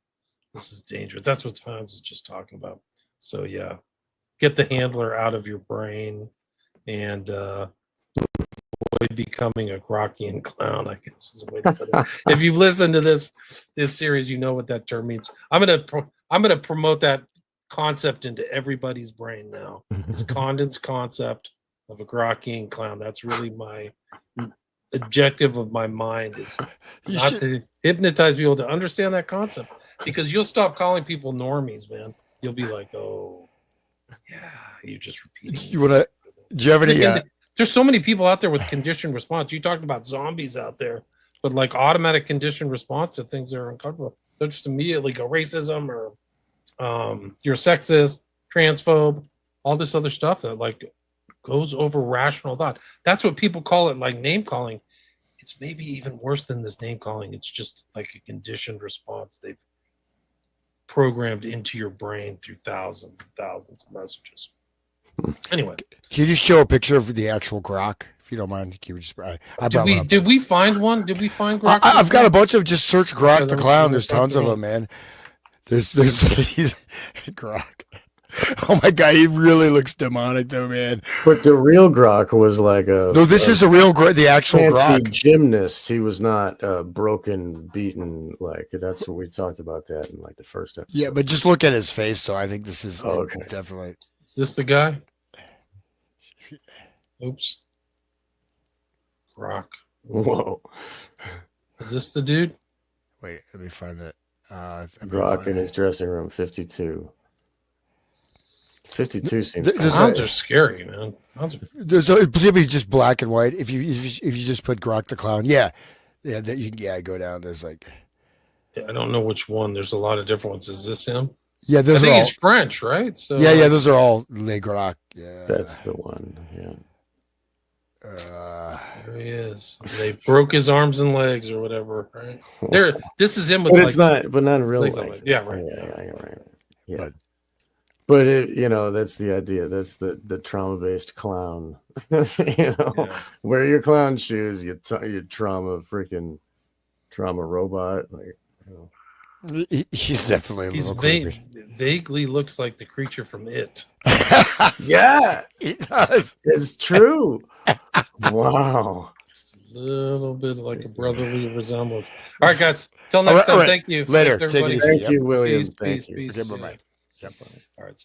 This is dangerous. That's what Hans is just talking about. So yeah, get the handler out of your brain and avoid becoming a Grockian clown, I guess is a way to put it. If you've listened to this series, you know what that term means. I'm gonna promote that concept into everybody's brain now. This condensed concept of a Grockian clown. That's really my objective of my mind, is not to hypnotize people, to understand that concept, because you'll stop calling people normies, man. You'll be like, oh yeah, you're just repeating. Do you have any there's so many people out there with conditioned response. You talked about zombies out there, but like automatic conditioned response to things that are uncomfortable. They'll just immediately go racism or you're sexist, transphobe, all this other stuff that like goes over rational thought. That's what people call it, like name calling. it's maybe even worse than this name calling. It's just like a conditioned response they've programmed into your brain through thousands and thousands of messages. Anyway, Can you just show a picture of the actual grok, if you don't mind? Can you just, did we find one? Did we find grok? I've got a bunch of, just search grok Okay, the let me clown. see There's what's tons of happening. them, man. There's he's grok. Oh my god, he really looks demonic though, man. But the real Grok was like a No, this is a real the actual fancy grok. gymnast. He was not broken, beaten. Like that's what we talked about that in like the first episode. Yeah, but just look at his face. So I think this is Okay. definitely. Is this the guy? Oops. Grok. Whoa, Is this the dude? Wait, let me find that. Grok in his dressing room, 52. 52 seems. There's Clowns are scary, man. There's particularly just black and white. If you just put grok the clown, yeah, that you can go down. There's like, I don't know which one. There's a lot of different ones. Is this him? yeah, I those are think all. he's French, right? So Yeah, those are all Le Grok. Yeah, That's the one. Yeah. there he is. They broke his arms and legs or whatever, right? There. This is him with But like, it's not. But not in real legs on life. legs. Yeah, right. Yeah, right. Yeah. But- But it, that's the idea. That's the trauma-based clown. Yeah. Wear your clown shoes. You trauma robot. Like, he's definitely a He's little creepy. vaguely looks like the creature from It. yeah, He does. it's true. Wow. Just a little bit like a brotherly resemblance. All right, guys. Till next time. All right. Thank you. Later. Thanks, Take it everybody. easy. Thank you, William. Peace, Thank peace, you. peace. Okay, bye-bye. All right.